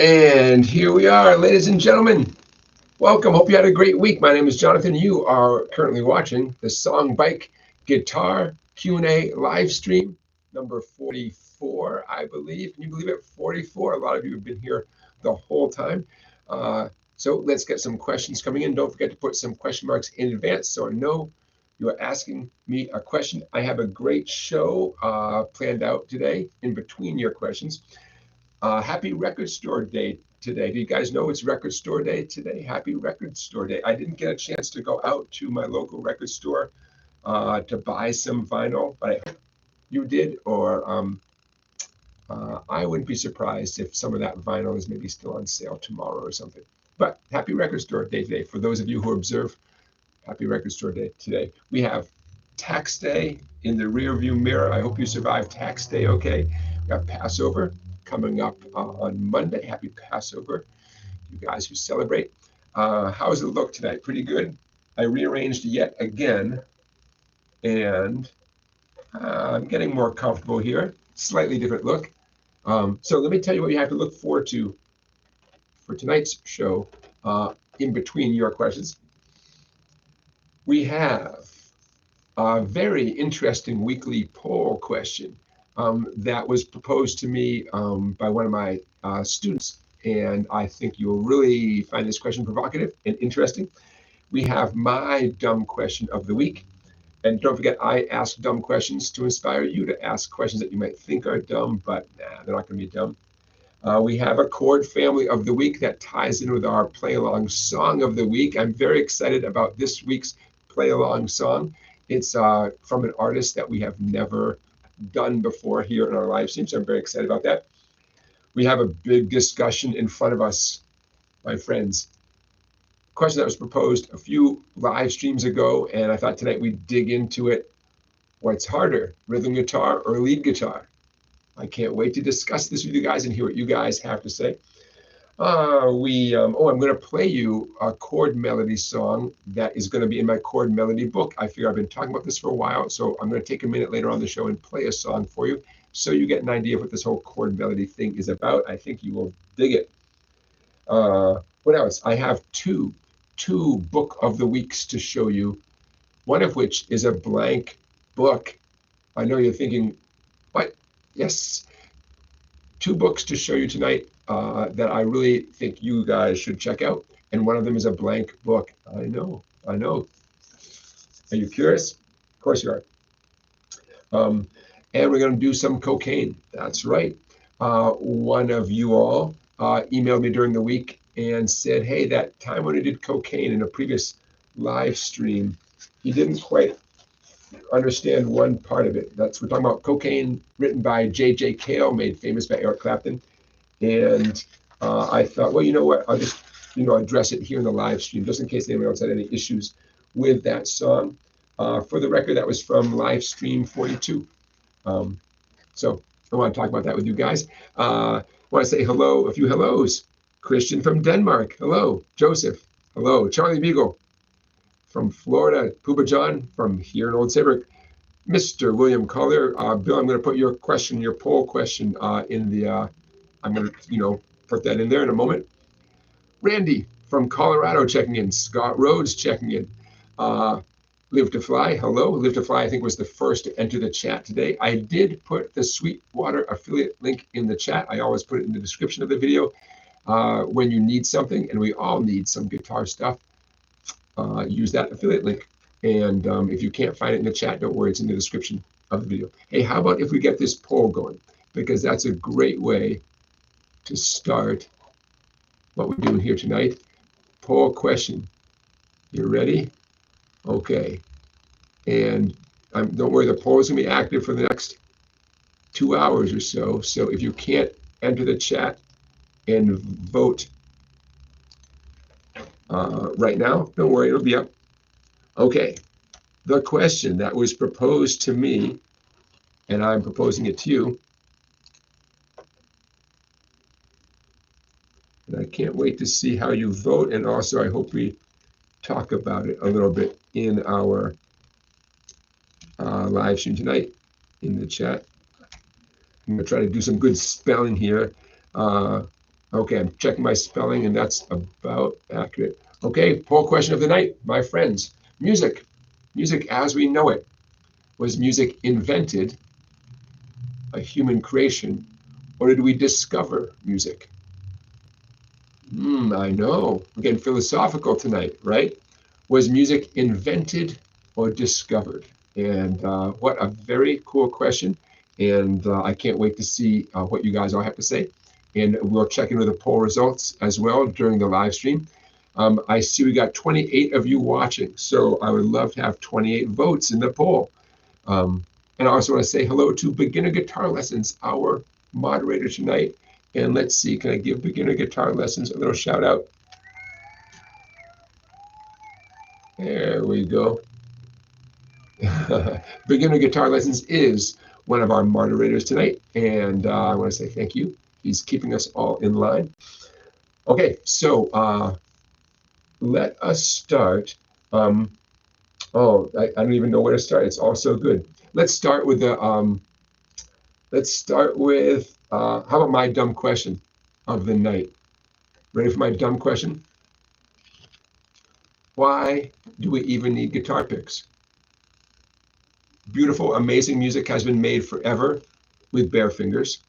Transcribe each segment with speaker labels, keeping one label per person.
Speaker 1: And here we are, ladies and gentlemen. Welcome. Hope you had a great week. My name is Jonathan. You are currently watching the SongBike Guitar Q&A live stream number 44, I believe. Can you believe it? 44. A lot of you have been here the whole time. So let's get some questions coming in. Don't forget to put some question marks in advance so I know you are asking me a question. I have a great show planned out today in between your questions. Happy Record Store Day today. Do you guys know it's Record Store Day today? Happy Record Store Day. I didn't get a chance to go out to my local record store to buy some vinyl, but I hope you did, or I wouldn't be surprised if some of that vinyl is maybe still on sale tomorrow or something. But happy Record Store Day today. For those of you who observe, happy Record Store Day today. We have Tax Day in the rearview mirror. I hope you survived Tax Day okay. We got Passover coming up on Monday. Happy Passover, you guys who celebrate. How does it look tonight? Pretty good. I rearranged yet again, and I'm getting more comfortable here. Slightly different look. So let me tell you what you have to look forward to for tonight's show in between your questions. We have a very interesting weekly poll question that was proposed to me by one of my students, and I think you'll really find this question provocative and interesting. We have my dumb question of the week, and don't forget, I ask dumb questions to inspire you to ask questions that you might think are dumb, but nah, they're not going to be dumb. We have a chord family of the week that ties in with our play along song of the week. I'm very excited about this week's play along song. It's from an artist that we have never done before here in our live stream, so I'm very excited about that. We have a big discussion in front of us, my friends. Question that was proposed a few live streams ago, and I thought tonight we'd dig into it. What's harder, rhythm guitar or lead guitar? I can't wait to discuss this with you guys and hear what you guys have to say. I'm going to play you a Chord-Melody song that is going to be in my Chord-Melody book. I figure I've been talking about this for a while, so I'm going to take a minute later on the show and play a song for you so you get an idea of what this whole Chord-Melody thing is about. I think you will dig it. What else? I have two book of the weeks to show you, one of which is a blank book. I know you're thinking, what? Yes. Two books to show you tonight that I really think you guys should check out. And one of them is a blank book. I know. Are you curious? Of course you are. And we're going to do some cocaine. That's right. One of you all emailed me during the week and said, hey, that time when I did cocaine in a previous live stream, he didn't quite understand one part of it. We're talking about Cocaine, written by J.J. Cale, made famous by Eric Clapton. And I thought, well, you know what? I'll just, address it here in the live stream, just in case anyone else had any issues with that song. For the record, that was from live stream 42. So I want to talk about that with you guys. I want to say hello, a few hellos. Christian from Denmark. Hello. Joseph. Hello. Charlie Beagle from Florida. Puba John from here in Old Saybrook. Mr. William Collier. Bill, I'm going to put your question, your poll question in the, I'm going to, put that in there in a moment. Randy from Colorado checking in. Scott Rhodes checking in. Live to Fly. Hello. Live to Fly, I think, was the first to enter the chat today. I did put the Sweetwater affiliate link in the chat. I always put it in the description of the video. When you need something, and we all need some guitar stuff, use that affiliate link. And if you can't find it in the chat, don't worry, it's in the description of the video. Hey, how about if we get this poll going? Because that's a great way to start what we're doing here tonight. Poll question. You ready? Okay. And don't worry, the poll is going to be active for the next 2 hours or so. So if you can't enter the chat and vote right now, don't worry, it'll be up. Okay. The question that was proposed to me, and I'm proposing it to you, and I can't wait to see how you vote, and also I hope we talk about it a little bit in our live stream tonight in the chat. I'm going to try to do some good spelling here. Okay, I'm checking my spelling, and that's about accurate. Okay, poll question of the night, my friends. Music. Music as we know it. Was music invented, a human creation, or did we discover music? I know. We're getting philosophical tonight, right? Was music invented or discovered? And what a very cool question. And I can't wait to see what you guys all have to say. And we'll check into the poll results as well during the live stream. I see we got 28 of you watching, so I would love to have 28 votes in the poll. And I also want to say hello to Beginner Guitar Lessons, our moderator tonight. And let's see, can I give Beginner Guitar Lessons a little shout out? There we go. Beginner Guitar Lessons is one of our moderators tonight, and I want to say thank you. He's keeping us all in line. Okay, so let us start. I don't even know where to start. It's all so good. Let's start with the. How about my dumb question of the night? Ready for my dumb question? Why do we even need guitar picks? Beautiful, amazing music has been made forever with bare fingers.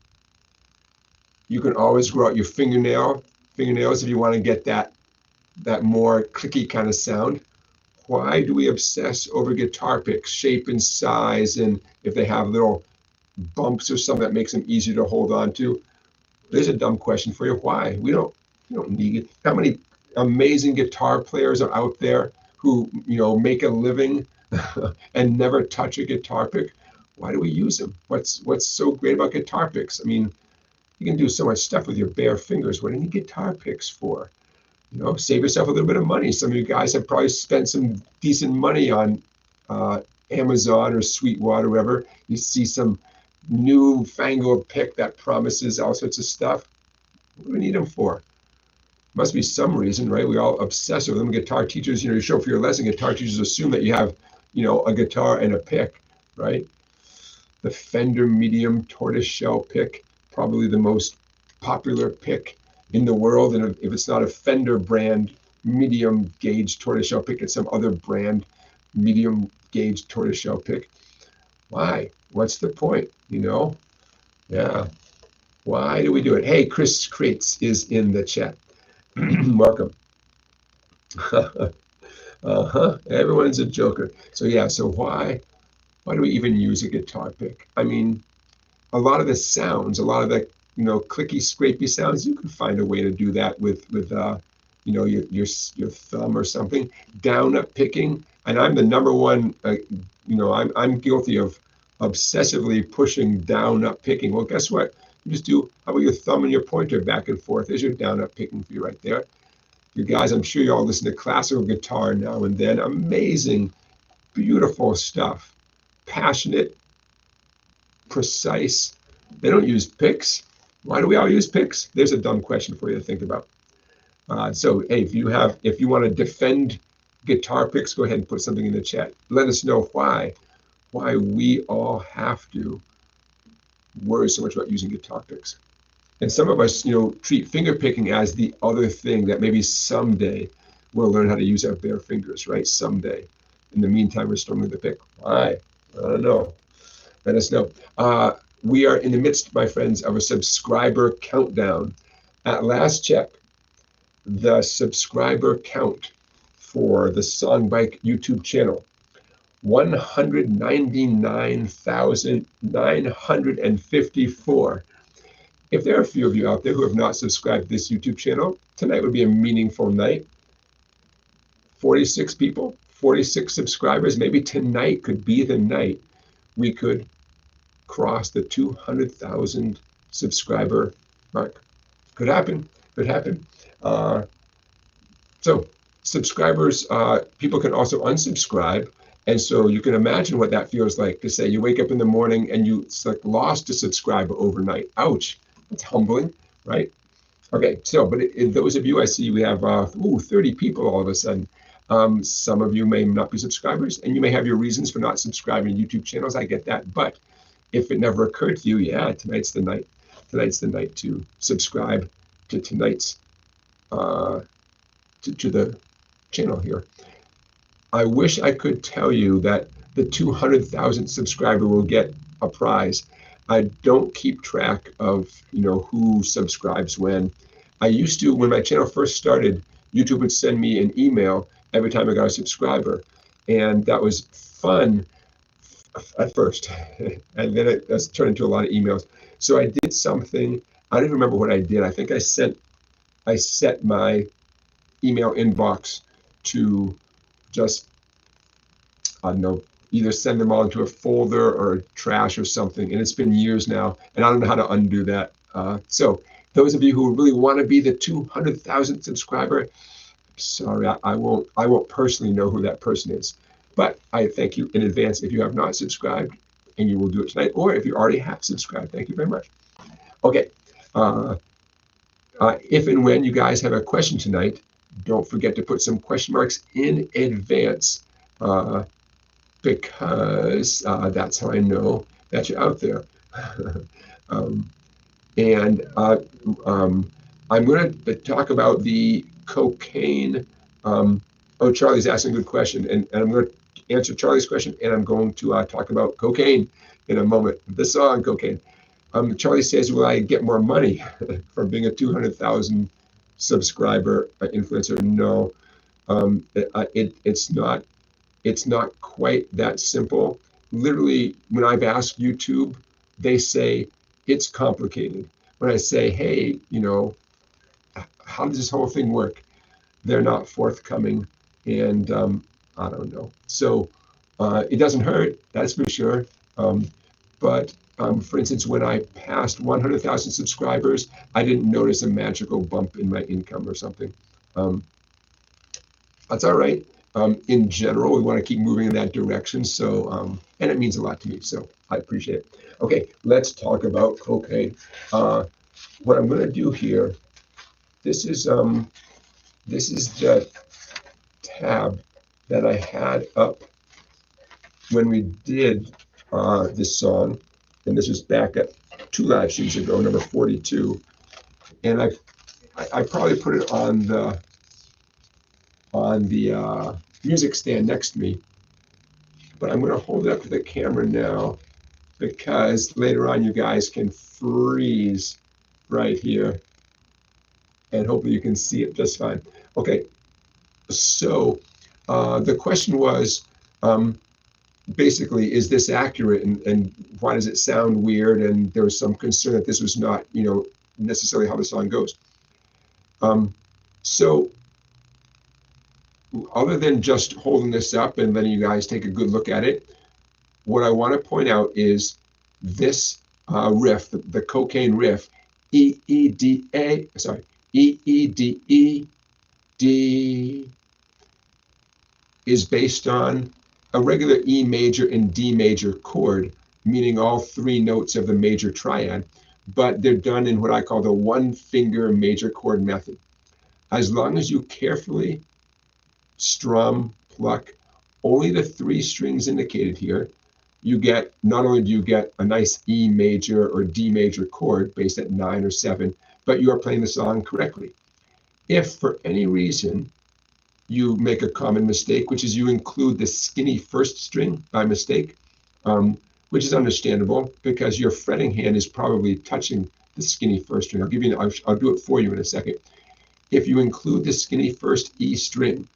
Speaker 1: You can always grow out your fingernails if you want to get that more clicky kind of sound. Why do we obsess over guitar picks, shape and size, and if they have little bumps or something that makes them easier to hold on to? There's a dumb question for you. Why? We don't need it. How many amazing guitar players are out there who make a living and never touch a guitar pick? Why do we use them? What's so great about guitar picks? I mean, you can do so much stuff with your bare fingers. What do you need guitar picks for? Save yourself a little bit of money. Some of you guys have probably spent some decent money on Amazon or Sweetwater, wherever. You see some newfangled pick that promises all sorts of stuff. What do we need them for? Must be some reason, right? We all obsess with them. Guitar teachers, you show up for your lesson, guitar teachers assume that you have, a guitar and a pick, right? The Fender medium tortoiseshell pick, probably the most popular pick in the world. And if it's not a Fender brand medium gauge tortoiseshell pick, it's some other brand medium gauge tortoiseshell pick. Why? What's the point? Yeah. Why do we do it? Hey, Chris Krates is in the chat. Welcome. Everyone's a joker. So why do we even use a guitar pick? I mean, a lot of the sounds, a lot of the clicky, scrapey sounds, you can find a way to do that with your thumb or something. Down up picking, and I'm the number one. I'm guilty of obsessively pushing down up picking. Well, guess what? You just do. How about your thumb and your pointer back and forth? There's your down up picking for you right there. You guys, I'm sure you all listen to classical guitar now and then. Amazing, beautiful stuff. Passionate, precise. They don't use picks. Why do we all use picks? There's a dumb question for you to think about. Hey, if you want to defend guitar picks, go ahead and put something in the chat. Let us know why we all have to worry so much about using guitar picks. And some of us, treat finger picking as the other thing that maybe someday we'll learn how to use our bare fingers, right? Someday. In the meantime, we're struggling with the pick. Why? I don't know. Let us know. We are in the midst, my friends, of a subscriber countdown. At last check, the subscriber count for the SongBike YouTube channel, 199,954. If there are a few of you out there who have not subscribed to this YouTube channel, tonight would be a meaningful night. 46 people, 46 subscribers. Maybe tonight could be the night we could cross the 200,000 subscriber mark. Could happen. So subscribers, people can also unsubscribe. And so you can imagine what that feels like to say you wake up in the morning and you lost a subscriber overnight. Ouch. It's humbling, right? Okay, but in those of you, I see we have 30 people all of a sudden. Some of you may not be subscribers, and you may have your reasons for not subscribing to YouTube channels. I get that. But if it never occurred to you, yeah, tonight's the night. Tonight's the night to subscribe to tonight's to the channel here. I wish I could tell you that the 200,000 subscriber will get a prize. I don't keep track of, who subscribes when. I used to, when my channel first started, YouTube would send me an email every time I got a subscriber, and that was fun at first, and then it turned into a lot of emails. So I did something. I don't even remember what I did. I think I set my email inbox to just, I don't know, either send them all into a folder or trash or something. And it's been years now, and I don't know how to undo that. So those of you who really want to be the 200,000 subscriber, sorry, I won't personally know who that person is. But I thank you in advance if you have not subscribed, and you will do it tonight. Or if you already have subscribed, thank you very much. Okay. If and when you guys have a question tonight, don't forget to put some question marks in advance, because that's how I know that you're out there. I'm going to talk about the cocaine. Oh, Charlie's asking a good question, and I'm going to answer Charlie's question, and I'm going to talk about cocaine in a moment. The song Cocaine. Charlie says, will I get more money from being a 200,000 subscriber influencer? No, it's not quite that simple. Literally, when I've asked YouTube, they say it's complicated. When I say, hey, how does this whole thing work? They're not forthcoming, and I don't know. So it doesn't hurt, that's for sure. But for instance, when I passed 100,000 subscribers, I didn't notice a magical bump in my income or something. That's all right. In general, we want to keep moving in that direction. So, and it means a lot to me. So I appreciate it. Okay, let's talk about cocaine. What I'm going to do here, this is the tab that I had up when we did this song, and this was back at 2 live streams ago, number 42, and I probably put it on the music stand next to me, but I'm going to hold it up to the camera now because later on you guys can freeze right here, and hopefully you can see it just fine. Okay, so the question was, basically, is this accurate, and why does it sound weird? And there was some concern that this was not, necessarily how the song goes. So other than just holding this up and letting you guys take a good look at it, what I want to point out is this riff, the cocaine riff, E-E-D-A, sorry, E-E-D-E, D, is based on a regular E major and D major chord, meaning all 3 notes of the major triad, but they're done in what I call the 1-finger major chord method. As long as you carefully strum, pluck only the 3 strings indicated here, you get, not only do you get a nice E major or D major chord based at 9 or 7, but you are playing the song correctly. If for any reason you make a common mistake, which is you include the skinny first string by mistake, which is understandable because your fretting hand is probably touching the skinny first string. I'll do it for you in a second. If you include the skinny first E string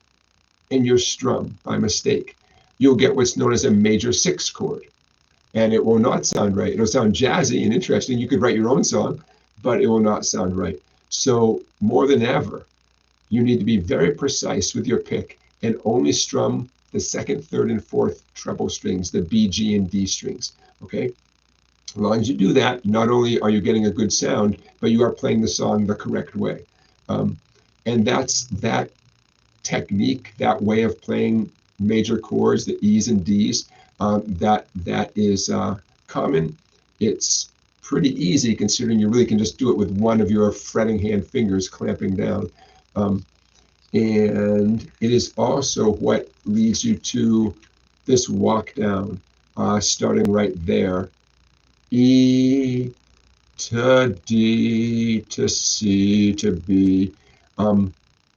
Speaker 1: in your strum by mistake, you'll get what's known as a major 6 chord, and it will not sound right. It'll sound jazzy and interesting. You could write your own song, but it will not sound right. So more than ever, you need to be very precise with your pick and only strum the 2nd, 3rd, and 4th treble strings, the B, G, and D strings, okay? As long as you do that, not only are you getting a good sound, but you are playing the song the correct way. And that's that technique, that way of playing major chords, the E's and D's, that is common. It's pretty easy considering you really can just do it with one of your fretting hand fingers clamping down. And it is also what leads you to this walk down, starting right there. E, to D to C to B.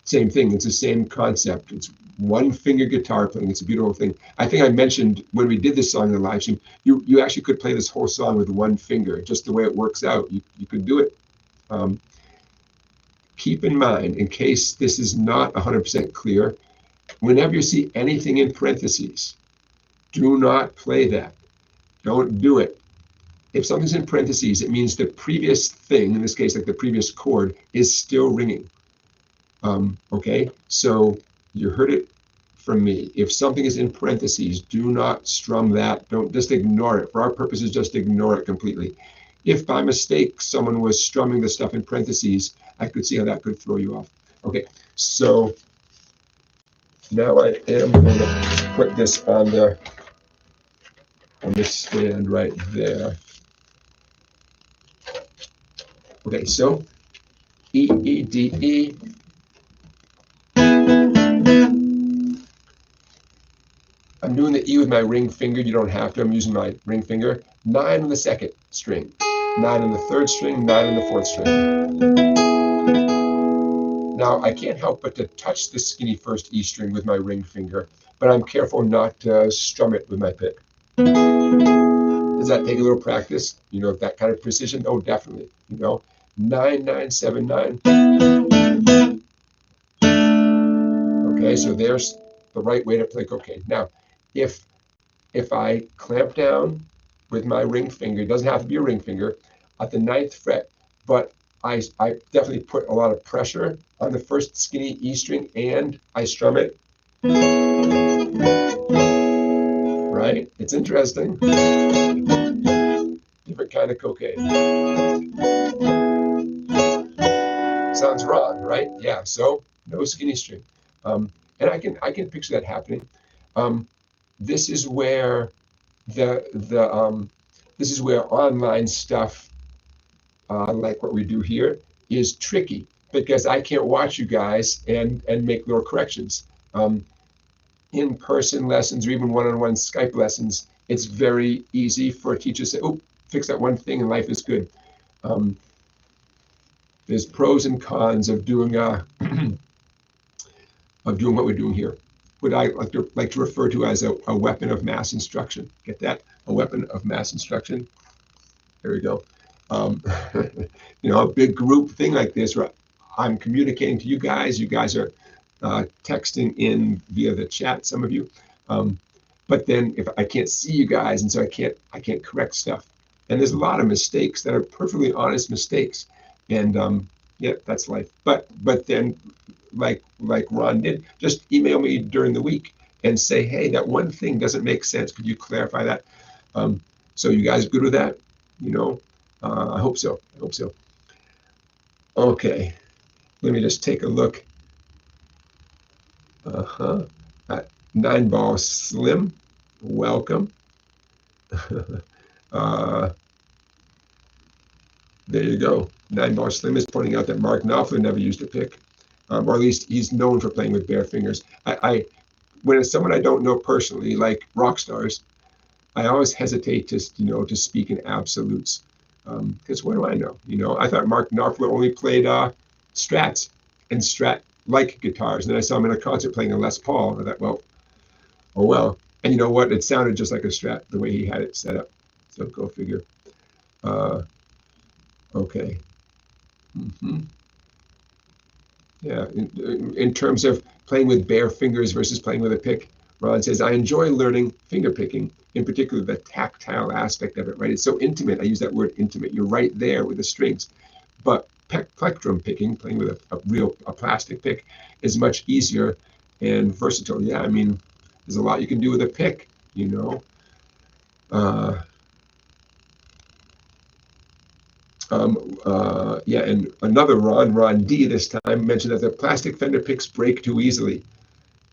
Speaker 1: Same thing. It's the same concept. It's one finger guitar playing. It's a beautiful thing. I think I mentioned when we did this song in the live stream, you actually could play this whole song with one finger. Just the way it works out, you could do it. Keep in mind, in case this is not 100% clear, whenever you see anything in parentheses, do not play that. Don't do it. If something's in parentheses, it means the previous thing, in this case, like the previous chord, is still ringing. Okay, so you heard it from me. If something is in parentheses, do not strum that. Don't just ignore it. For our purposes, just ignore it completely. If by mistake someone was strumming the stuff in parentheses, I could see how that could throw you off. Okay, so now I am going to put this on the stand right there. Okay, so E, E, D, E. I'm doing the E with my ring finger. You don't have to. I'm using my ring finger. 9 on the second string, 9 on the third string, 9 on the fourth string. Now, I can't help but to touch the skinny first E string with my ring finger, but I'm careful not to strum it with my pick. Does that take a little practice? You know, that kind of precision? Oh, definitely. You know, 9, 9, 7, 9. Okay, so there's the right way to play croquet. Now, if I clamp down with my ring finger, it doesn't have to be a ring finger, at the 9th fret, but I definitely put a lot of pressure on the first skinny E string and I strum it. Right? It's interesting. Different kind of croquet. Sounds wrong, right? Yeah, so no skinny string. And I can picture that happening. This is where this is where online stuff, like what we do here, is tricky because I can't watch you guys and make little corrections. In-person lessons or even one-on-one Skype lessons, it's very easy for a teacher to say, "Oh, fix that one thing and life is good." There's pros and cons of doing what we're doing here. What I like to refer to as a weapon of mass instruction. Get that? A weapon of mass instruction. There we go. You know, a big group thing like this, where I'm communicating to you guys are texting in via the chat, some of you. But then if I can't see you guys, and so I can't correct stuff. And there's a lot of mistakes that are perfectly honest mistakes. And yeah, that's life. But then, like Ron did, just email me during the week and say, hey, that one thing doesn't make sense. Could you clarify that? So you guys good with that? You know, I hope so. I hope so. Okay, let me just take a look. 9-ball slim, welcome. There you go. 9-ball slim is pointing out that Mark Knopfler never used a pick, or at least he's known for playing with bare fingers. When it's someone I don't know personally, like rock stars, I always hesitate to to speak in absolutes, because what do I know? You know, I thought Mark Knopfler only played Strats and Strat-like guitars, and then I saw him in a concert playing a Les Paul, and I thought, well, oh well. And you know what? It sounded just like a Strat the way he had it set up. So go figure. Okay. Yeah. In terms of playing with bare fingers versus playing with a pick, Ron says, I enjoy learning finger picking, in particular the tactile aspect of it, right? It's so intimate. I use that word intimate. You're right there with the strings. But plectrum picking, playing with a plastic pick, is much easier and versatile. Yeah, I mean, there's a lot you can do with a pick, you know. Yeah, and another Ron D this time, mentioned that the plastic fender picks break too easily.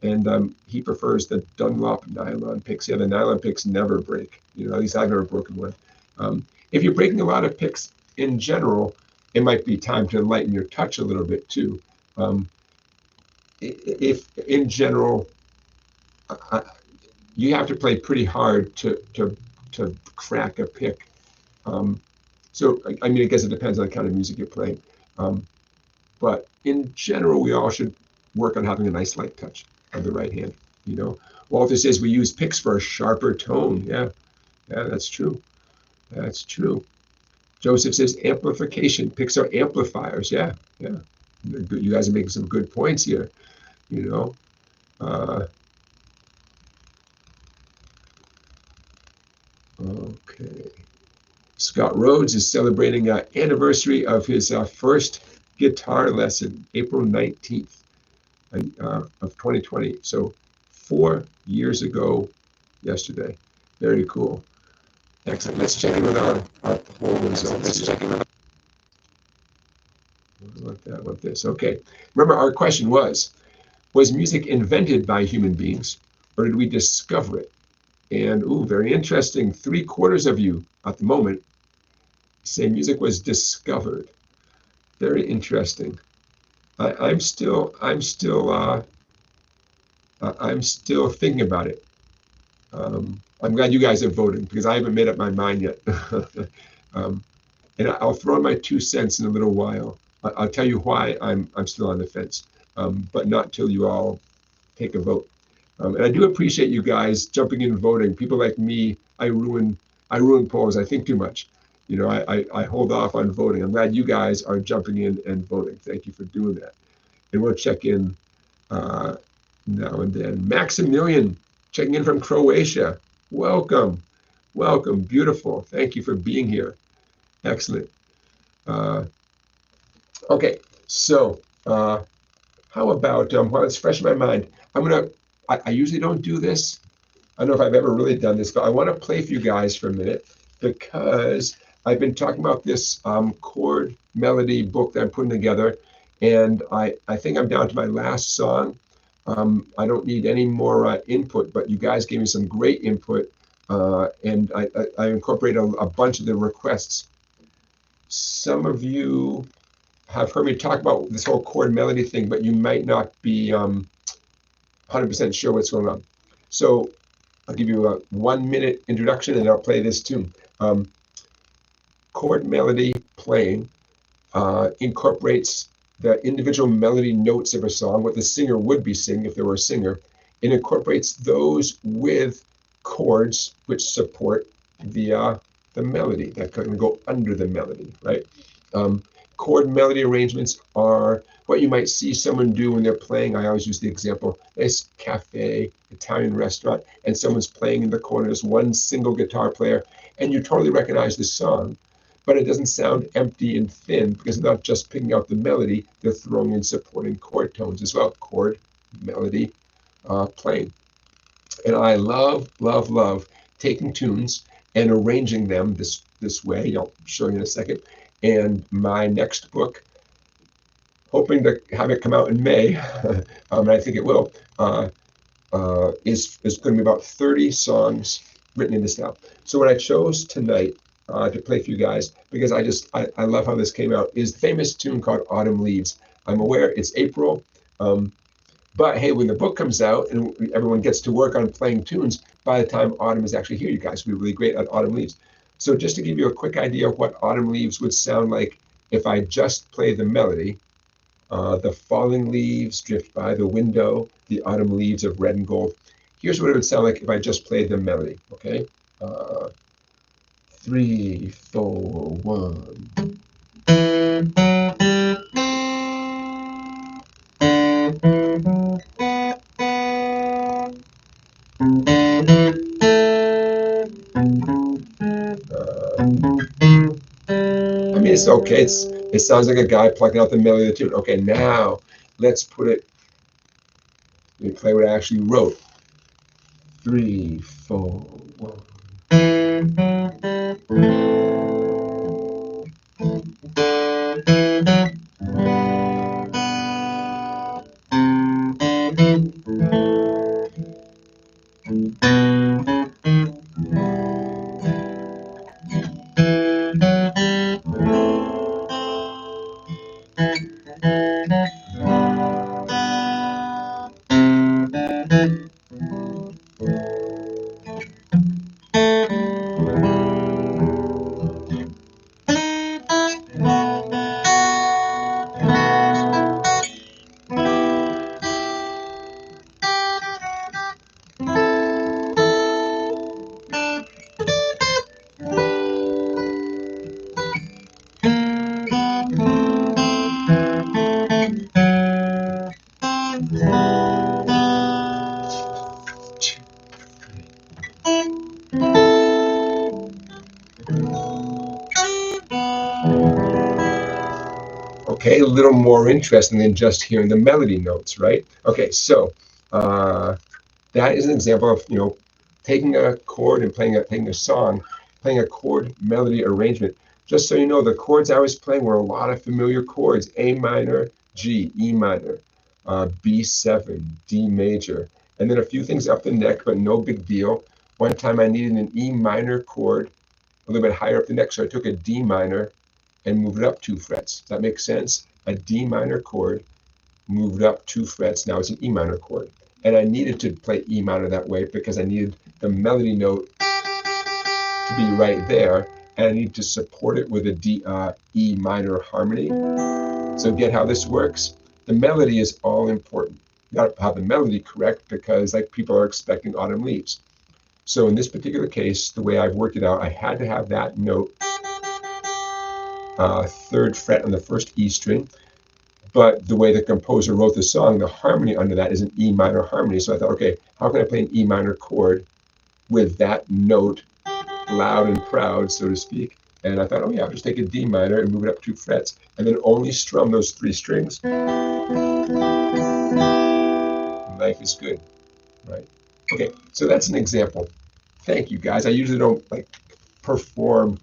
Speaker 1: And he prefers the Dunlop nylon picks. Yeah, the nylon picks never break. You know, at least I've never broken one. If you're breaking a lot of picks in general, it might be time to lighten your touch a little bit too. If in general, you have to play pretty hard to crack a pick. So, I mean, I guess it depends on the kind of music you're playing. But in general, we all should work on having a nice light touch of the right hand. You know, Walter says we use picks for a sharper tone. Yeah, that's true. That's true. Joseph says amplification. Picks are amplifiers. Yeah. You guys are making some good points here. You know. Okay. Scott Rhodes is celebrating an anniversary of his first guitar lesson, April 19th of 2020. So 4 years ago yesterday. Very cool. Excellent. Let's check in with our poll results. Let's check in with what this. Okay. Remember, our question was music invented by human beings, or did we discover it? And, very interesting. 3/4 of you at the moment say music was discovered. Very interesting. I'm still thinking about it. I'm glad you guys are voting because I haven't made up my mind yet. And I'll throw in my 2 cents in a little while. I'll tell you why I'm still on the fence, but not till you all take a vote. And I do appreciate you guys jumping in and voting. People like me, I ruin polls. I think too much. You know, I hold off on voting. I'm glad you guys are jumping in and voting. Thank you for doing that. And we'll check in now and then. Maximilian checking in from Croatia. Welcome. Beautiful. Thank you for being here. Excellent. Okay, so how about while it's fresh in my mind, I usually don't do this. I don't know if I've ever really done this, but I want to play for you guys for a minute because I've been talking about this Chord-Melody book that I'm putting together, and I think I'm down to my last song. I don't need any more input, but you guys gave me some great input, and I incorporated a bunch of the requests. Some of you have heard me talk about this whole Chord-Melody thing, but you might not be 100% sure what's going on. So I'll give you a 1-minute introduction and I'll play this tune. Chord-Melody playing incorporates the individual melody notes of a song, what the singer would be singing if there were a singer. It incorporates those with chords which support the melody that can go under the melody, right? Chord-melody arrangements are what you might see someone do when they're playing. I always use the example, nice cafe, Italian restaurant, and someone's playing in the corner. There's one single guitar player, and you totally recognize the song, but it doesn't sound empty and thin because they're not just picking out the melody, they're throwing in supporting chord tones as well, chord-melody playing. And I love taking tunes and arranging them this way. I'll show you in a second. And my next book, hoping to have it come out in May, and I think it will, is going to be about 30 songs written in this style. So what I chose tonight to play for you guys, because I love how this came out, is the famous tune called Autumn Leaves. I'm aware it's April, but hey, when the book comes out and everyone gets to work on playing tunes, by the time autumn is actually here, you guys will be really great at Autumn Leaves. So just to give you a quick idea of what Autumn Leaves would sound like if I just play the melody, the falling leaves drift by the window, the autumn leaves of red and gold. Here's what it would sound like if I just played the melody, okay? 3, 4, 1. I mean, it's okay. It sounds like a guy plucking out the melody of the tune. Okay, now let's put it. Let me play what I actually wrote. 3, 4, 1. little more interesting than just hearing the melody notes, right? Okay, so that is an example of, you know, taking a chord and taking a song, playing a chord melody arrangement. Just so you know, the chords I was playing were a lot of familiar chords: A minor, G, E minor, B7, D major, and then a few things up the neck, but no big deal. One time I needed an E minor chord a little bit higher up the neck, so I took a D minor and moved it up 2 frets. Does that make sense? A D minor chord, moved up 2 frets, now it's an E minor chord. And I needed to play E minor that way because I needed the melody note to be right there, and I need to support it with a E minor harmony. So get how this works? The melody is all important. You got to have the melody correct because, like, people are expecting autumn leaves. So in this particular case, the way I've worked it out, I had to have that note 3rd fret on the first E string. But the way the composer wrote the song, the harmony under that is an E minor harmony. So I thought, okay, how can I play an E minor chord with that note loud and proud, so to speak? And I thought, oh yeah, I'll just take a D minor and move it up 2 frets, and then only strum those 3 strings. Life is good, right? Okay, so that's an example. Thank you, guys. I usually don't like perform,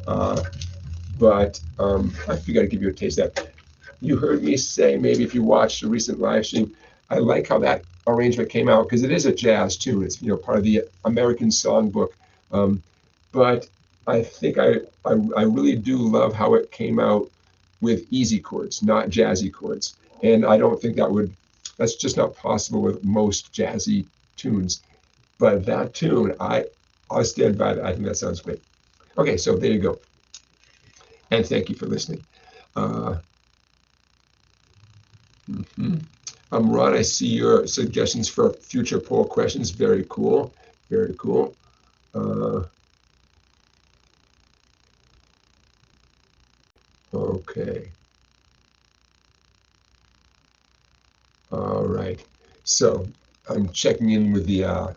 Speaker 1: but I figured I'd give you a taste of that. You heard me say, maybe if you watched a recent live stream, I like how that arrangement came out because it is a jazz tune. It's, you know, part of the American Songbook. But I think I really do love how it came out with easy chords, not jazzy chords. And I don't think that's just not possible with most jazzy tunes. But that tune, I'll stand by that. I think that sounds great. Okay, so there you go. And thank you for listening. Ron, I see your suggestions for future poll questions. Very cool. Very cool. Okay. All right. So I'm checking in with the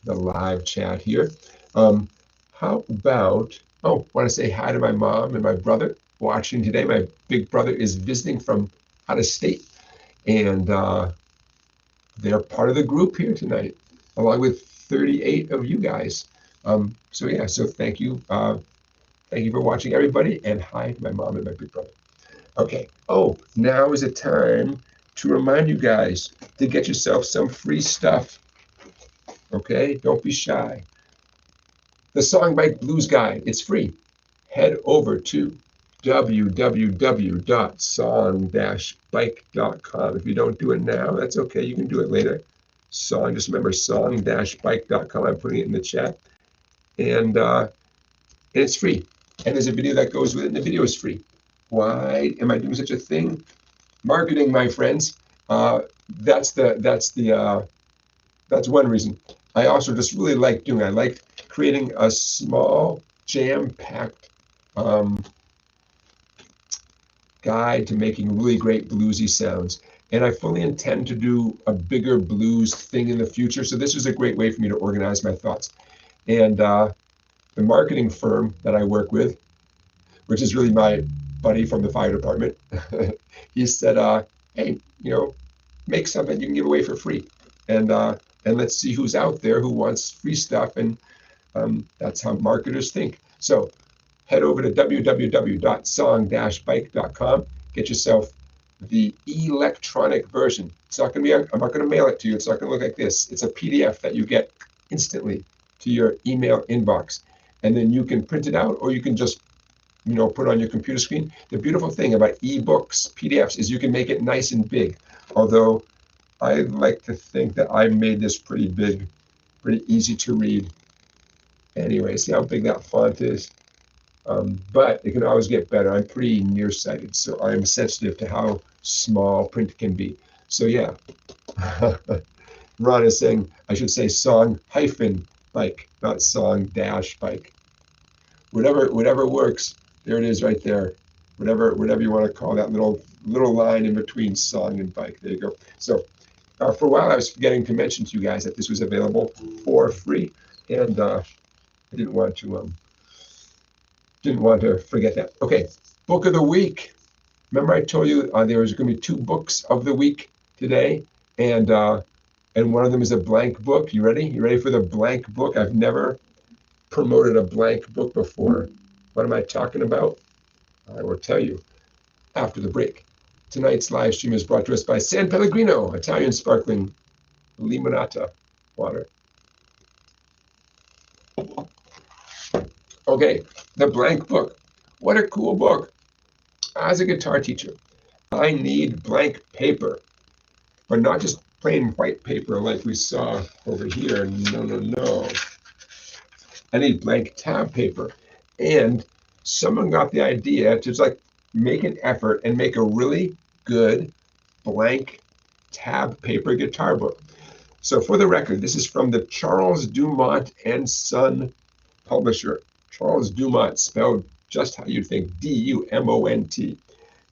Speaker 1: live chat here. How about, I want to say hi to my mom and my brother watching today. My big brother is visiting from out of state, and they're part of the group here tonight, along with 38 of you guys. So yeah, so thank you. Thank you for watching, everybody, and hi to my mom and my big brother. Okay. Oh, now is a time to remind you guys to get yourself some free stuff. Okay, don't be shy. The SongBike Blues Guide, it's free. Head over to www.song-bike.com. If you don't do it now, that's okay. You can do it later. Just remember, song-bike.com. I'm putting it in the chat. And it's free. And there's a video that goes with it, and the video is free. Why am I doing such a thing? Marketing, my friends. That's one reason. I also just really like doing it. I like creating a small, jam-packed guide to making really great bluesy sounds. And I fully intend to do a bigger blues thing in the future. So this is a great way for me to organize my thoughts. And the marketing firm that I work with, which is really my buddy from the fire department, he said, hey, make something you can give away for free. And let's see who's out there who wants free stuff. And that's how marketers think. So head over to www.song-bike.com. Get yourself the electronic version. It's not going to be, I'm not going to mail it to you. It's not going to look like this. It's a PDF that you get instantly to your email inbox. And then you can print it out, or you can just, put it on your computer screen. The beautiful thing about ebooks, PDFs, is you can make it nice and big. Although I like to think that I made this pretty big, pretty easy to read. Anyway, see how big that font is? But it can always get better. I'm pretty nearsighted, so I'm sensitive to how small print can be. So yeah, Ron is saying I should say song-bike, not song-bike. Whatever works. There it is right there. Whatever you want to call that little line in between song and bike. There you go. So for a while I was forgetting to mention to you guys that this was available for free, and I didn't want to forget that. Okay, book of the week. Remember I told you there was going to be 2 books of the week today, and one of them is a blank book. You ready? You ready for the blank book? I've never promoted a blank book before. What am I talking about? I will tell you after the break. Tonight's live stream is brought to us by San Pellegrino, Italian sparkling limonata water. Okay, the blank book. What a cool book. As a guitar teacher, I need blank paper, but not just plain white paper like we saw over here. No, no, no. I need blank tab paper. And someone got the idea to just like make an effort and make a really good blank tab paper guitar book. So for the record, this is from the Charles Dumont and Son publisher. Charles Dumont, spelled just how you think, D-U-M-O-N-T.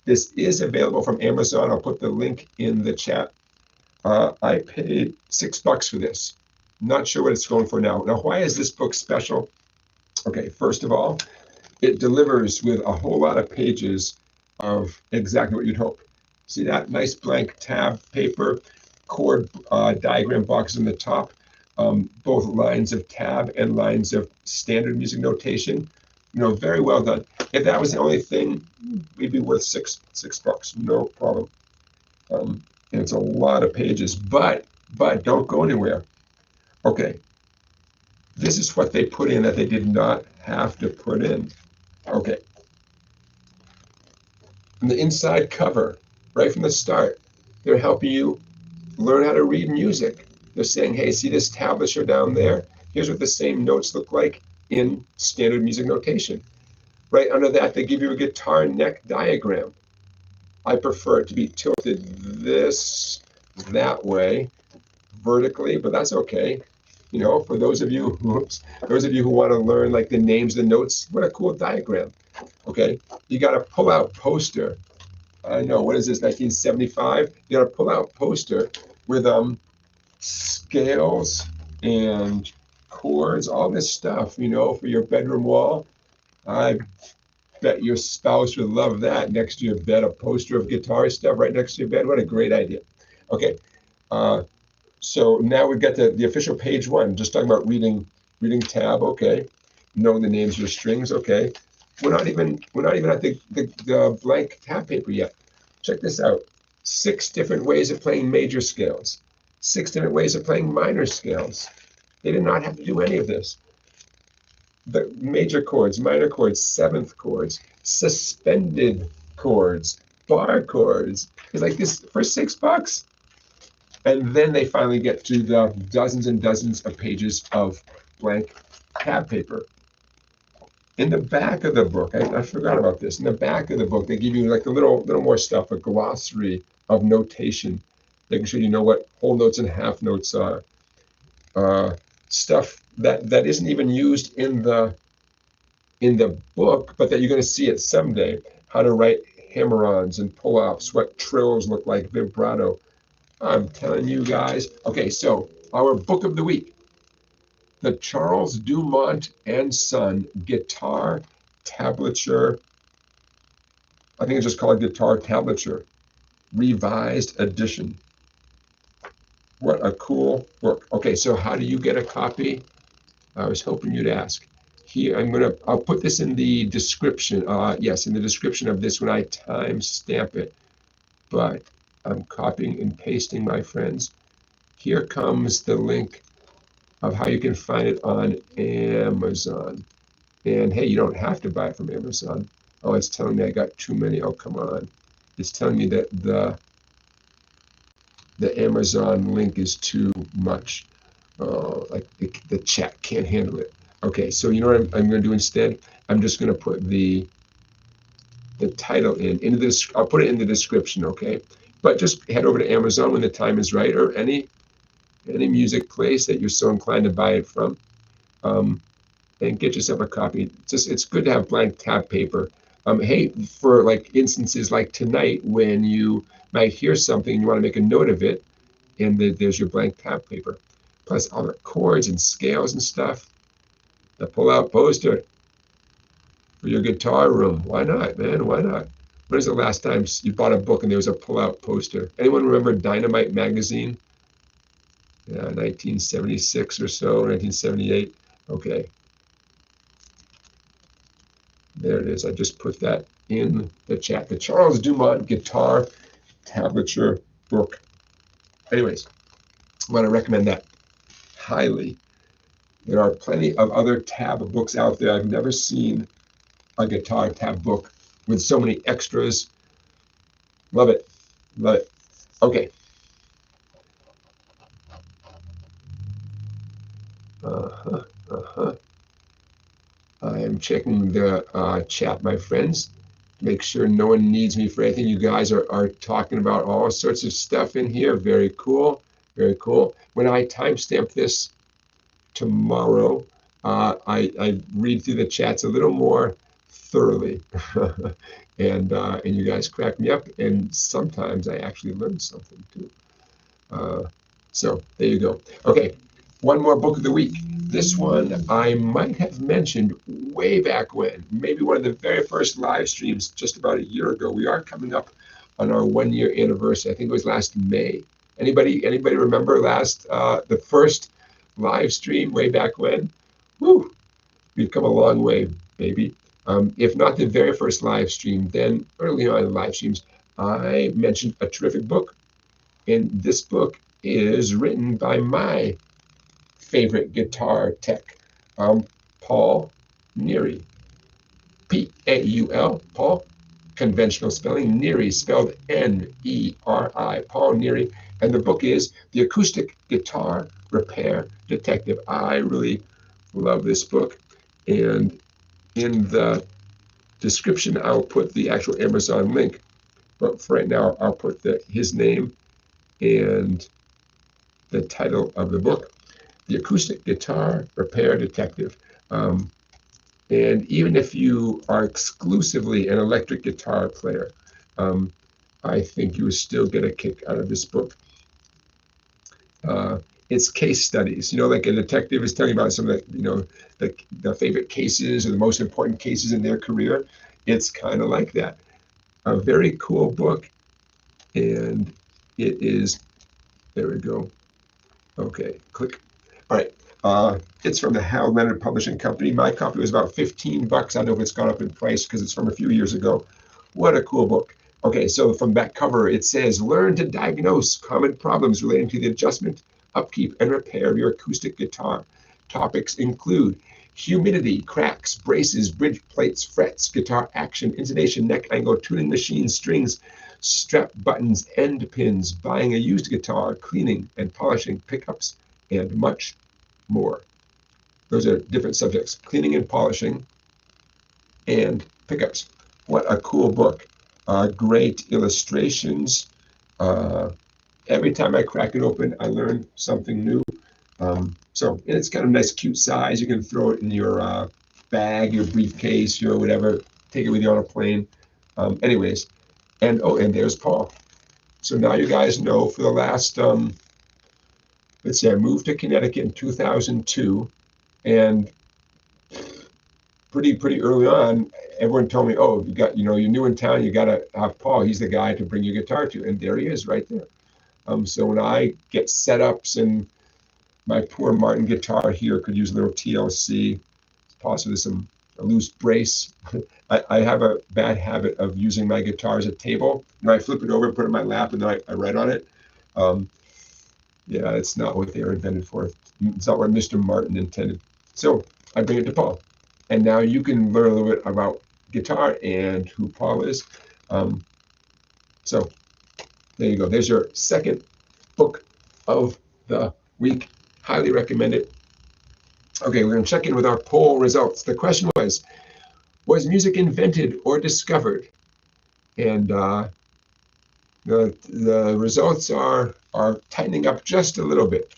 Speaker 1: This is available from Amazon. I'll put the link in the chat. I paid $6 for this. Not sure what it's going for now. Now, why is this book special? Okay, first of all, it delivers with a whole lot of pages of exactly what you'd hope. See that nice blank tab paper, chord diagram box in the top, both lines of tab and lines of standard music notation. You know, very well done. If that was the only thing, we'd be worth $6, no problem. And it's a lot of pages, but don't go anywhere. Okay, this is what they put in that they did not have to put in. Okay, from the inside cover, right from the start, they're helping you learn how to read music. They're saying, hey, see this tablature down there? Here's what the same notes look like in standard music notation. Right under that, they give you a guitar neck diagram. I prefer it to be tilted that way, vertically, but that's okay. You know, for those of you who want to learn like the names, the notes, what a cool diagram. Okay, you got a pull-out poster. I know, what is this, 1975? You got a pull-out poster with scales and chords, all this stuff, you know, for your bedroom wall. I bet your spouse would love that next to your bed, a poster of guitar stuff right next to your bed. What a great idea. Okay, so now we've got the official page 1, just talking about reading tab, okay. Knowing the names of your strings, okay. We're not even at the blank tab paper yet. Check this out. 6 different ways of playing major scales. 6 different ways of playing minor scales. They did not have to do any of this. The major chords, minor chords, 7th chords, suspended chords, bar chords. It's like this for $6. And then they finally get to the dozens and dozens of pages of blank tab paper. In the back of the book, I forgot about this. In the back of the book, they give you like a little more stuff, a glossary of notation, making sure you know what whole notes and half notes are. Stuff that isn't even used in the book, but that you're going to see it someday. How to write hammer-ons and pull-offs, what trills look like, vibrato. I'm telling you guys. Okay, so our book of the week, the Charles Dumont and Son Guitar Tablature. I think it's just called Guitar Tablature, Revised Edition. What a cool book. Okay, so how do you get a copy? I was hoping you'd ask. Here, I'll put this in the description. Yes, in the description of this when I timestamp it. But I'm copying and pasting, my friends. Here comes the link of how you can find it on Amazon. And hey, you don't have to buy it from Amazon. Oh, it's telling me I got too many. Oh, come on. It's telling me that the Amazon link is too much. Like the chat can't handle it. Okay, so you know what I'm going to do instead? I'm just going to put the title into this. I'll put it in the description, okay? But just head over to Amazon when the time is right, or any music place that you're so inclined to buy it from, and get yourself a copy. It's good to have blank tab paper. Hey, for like instances like tonight when you might hear something and you want to make a note of it, and there's your blank tab paper, plus all the chords and scales and stuff. The pull-out poster for your guitar room. Why not, man? Why not? When is the last time you bought a book and there was a pull-out poster? Anyone remember Dynamite magazine? Yeah, 1976 or so, 1978. Okay. There it is. I just put that in the chat. The Charles Dumont guitar tablature book. Anyways, I want to recommend that highly. There are plenty of other tab books out there. I've never seen a guitar tab book with so many extras. Love it. Love it. Okay. I am checking the chat, my friends. Make sure no one needs me for anything. You guys are talking about all sorts of stuff in here. Very cool. Very cool. When I timestamp this tomorrow, I read through the chats a little more thoroughly. and you guys crack me up. And sometimes I actually learn something too. So there you go. Okay. One more book of the week. This one I might have mentioned way back when, maybe one of the very first live streams just about a year ago. We are coming up on our 1-year anniversary. I think it was last May. Anybody remember the first live stream way back when? Woo! We've come a long way, baby. If not the very first live stream, then early on in live streams, I mentioned a terrific book. And this book is written by my favorite guitar tech, Paul Neri. P-A-U-L, Paul, conventional spelling, Neri, spelled N-E-R-I, Paul Neri. And the book is The Acoustic Guitar Repair Detective. I really love this book. And in the description, I'll put the actual Amazon link. But for right now, I'll put his name and the title of the book. The Acoustic Guitar Repair Detective. And even if you are exclusively an electric guitar player, I think you will still get a kick out of this book. It's case studies, like a detective is telling about some of the favorite cases or the most important cases in their career. It's kind of like that. A very cool book. And it is, there we go. Okay, click. All right. It's from the Hal Leonard Publishing Company. My copy was about $15. I don't know if it's gone up in price because it's from a few years ago. What a cool book. Okay, so from that cover, it says, learn to diagnose common problems relating to the adjustment, upkeep, and repair of your acoustic guitar. Topics include humidity, cracks, braces, bridge plates, frets, guitar action, intonation, neck angle, tuning machines, strings, strap buttons, end pins, buying a used guitar, cleaning and polishing pickups, and much more. Those are different subjects, cleaning and polishing and pickups. What a cool book. Great illustrations. Every time I crack it open, I learn something new. And it's kind of nice, cute size. You can throw it in your bag, your briefcase, your whatever. Take it with you on a plane. Anyways, and there's Paul. So now you guys know for the last, let's see, I moved to Connecticut in 2002, and pretty early on, everyone told me, oh, you're new in town, you got to have Paul. He's the guy to bring your guitar to, and there he is right there. So when I get setups and my poor Martin guitar here could use a little TLC, possibly a loose brace. I have a bad habit of using my guitar as a table. I flip it over, put it in my lap, and then I write on it. Yeah, it's not what they were invented for. It's not what Mr. Martin intended. So I bring it to Paul. And now you can learn a little bit about guitar and who Paul is. So there you go. There's your second book of the week. Highly recommend it. Okay, we're going to check in with our poll results. The question was music invented or discovered? And the results are tightening up just a little bit.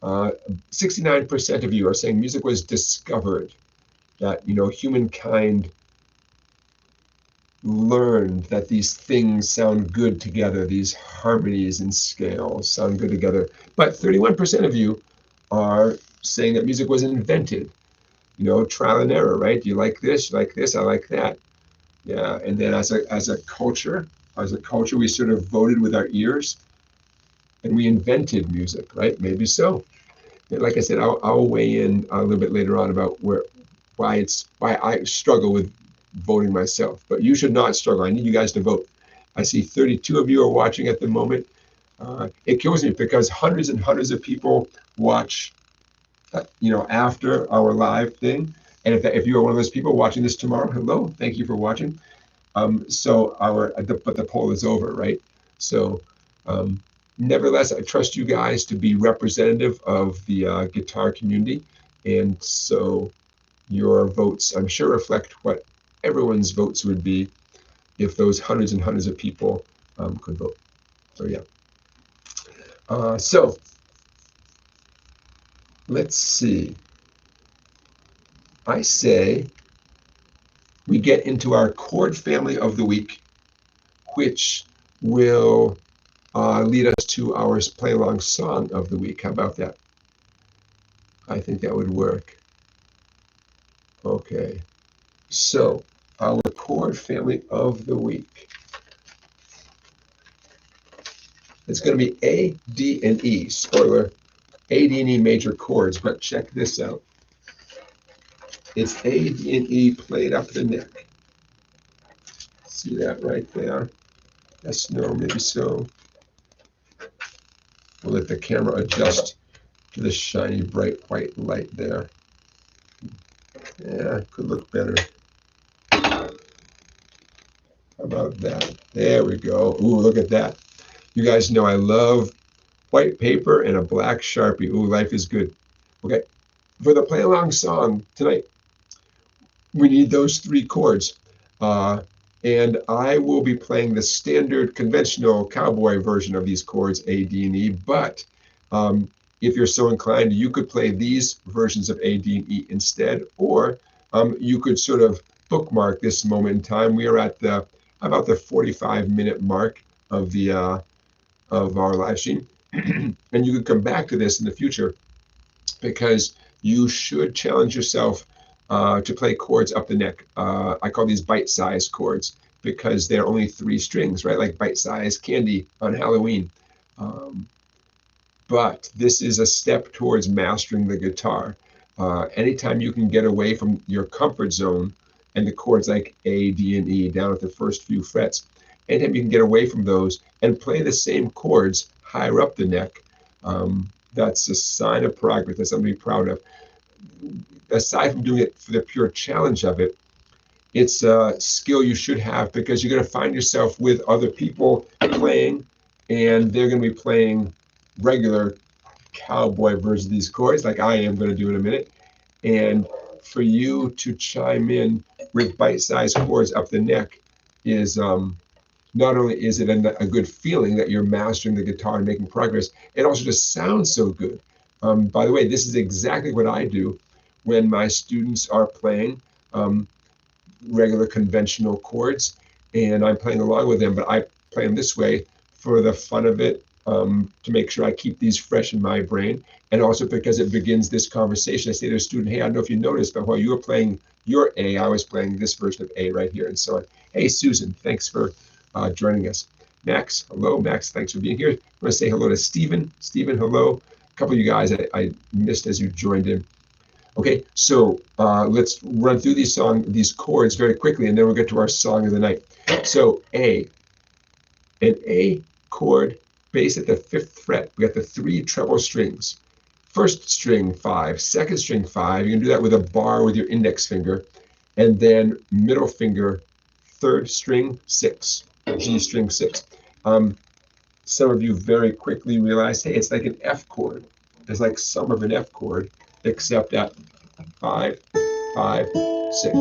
Speaker 1: 69% of you are saying music was discovered, that humankind learned that these things sound good together, these harmonies and scales sound good together. But 31% of you are saying that music was invented. Trial and error, right? You like this, I like that. Yeah, and then as a culture, we sort of voted with our ears, and we invented music, right? Maybe so. And like I said, I'll weigh in a little bit later on about why I struggle with voting myself. But you should not struggle. I need you guys to vote. I see 32 of you are watching at the moment. It kills me because hundreds and hundreds of people watch, after our live thing. And if you are one of those people watching this tomorrow, hello, thank you for watching. But the poll is over, right? So, nevertheless, I trust you guys to be representative of the guitar community, and so your votes, I'm sure, reflect what everyone's votes would be if those hundreds and hundreds of people could vote. So yeah. So let's see. I say we get into our chord family of the week, which will lead us to our play along song of the week. How about that? I think that would work. Okay. So our chord family of the week. It's going to be A, D, and E. Spoiler, A, D, and E major chords, but check this out. It's A, D, and E played up the neck. See that right there? Yes, no, maybe so. We'll let the camera adjust to the shiny, bright white light there. Yeah, could look better. How about that? There we go. Ooh, look at that. You guys know I love white paper and a black Sharpie. Ooh, life is good. Okay, for the play along song tonight, we need those three chords. And I will be playing the standard conventional cowboy version of these chords, A, D, and E. But if you're so inclined, you could play these versions of A, D, and E instead, or you could sort of bookmark this moment in time. We are at about the 45-minute mark of our live stream, and you could come back to this in the future because you should challenge yourself to play chords up the neck. I call these bite-sized chords because they're only 3 strings, right? Like bite-sized candy on Halloween. But this is a step towards mastering the guitar. Anytime you can get away from your comfort zone and the chords like A, D, and E down at the first few frets, anytime you can get away from those and play the same chords higher up the neck, that's a sign of progress. That's something to be proud of. Aside from doing it for the pure challenge of it, it's a skill you should have because you're going to find yourself with other people playing, and they're going to be playing regular cowboy versions of these chords, like I am going to do in a minute. And for you to chime in with bite-sized chords up the neck is not only is it a good feeling that you're mastering the guitar and making progress, it also just sounds so good. By the way, this is exactly what I do when my students are playing regular conventional chords, and I'm playing along with them, but I play them this way for the fun of it, to make sure I keep these fresh in my brain, and also because it begins this conversation. I say to a student, hey, I don't know if you noticed, but while you were playing your A, I was playing this version of A right here, and so on. Hey, Susan, thanks for joining us. Max, hello. Max, thanks for being here. I want to say hello to Stephen. Stephen, hello. A couple of you guys I missed as you joined in. Okay, so let's run through these chords very quickly, and then we'll get to our song of the night. So A, an A chord bass at the 5th fret. We got the 3 treble strings. First string 5, second string 5. You can do that with a bar with your index finger, and then middle finger, 3rd string 6, G string 6. Some of you very quickly realize, hey, it's like an F chord. It's like some of an F chord, except at 5, 5, 6.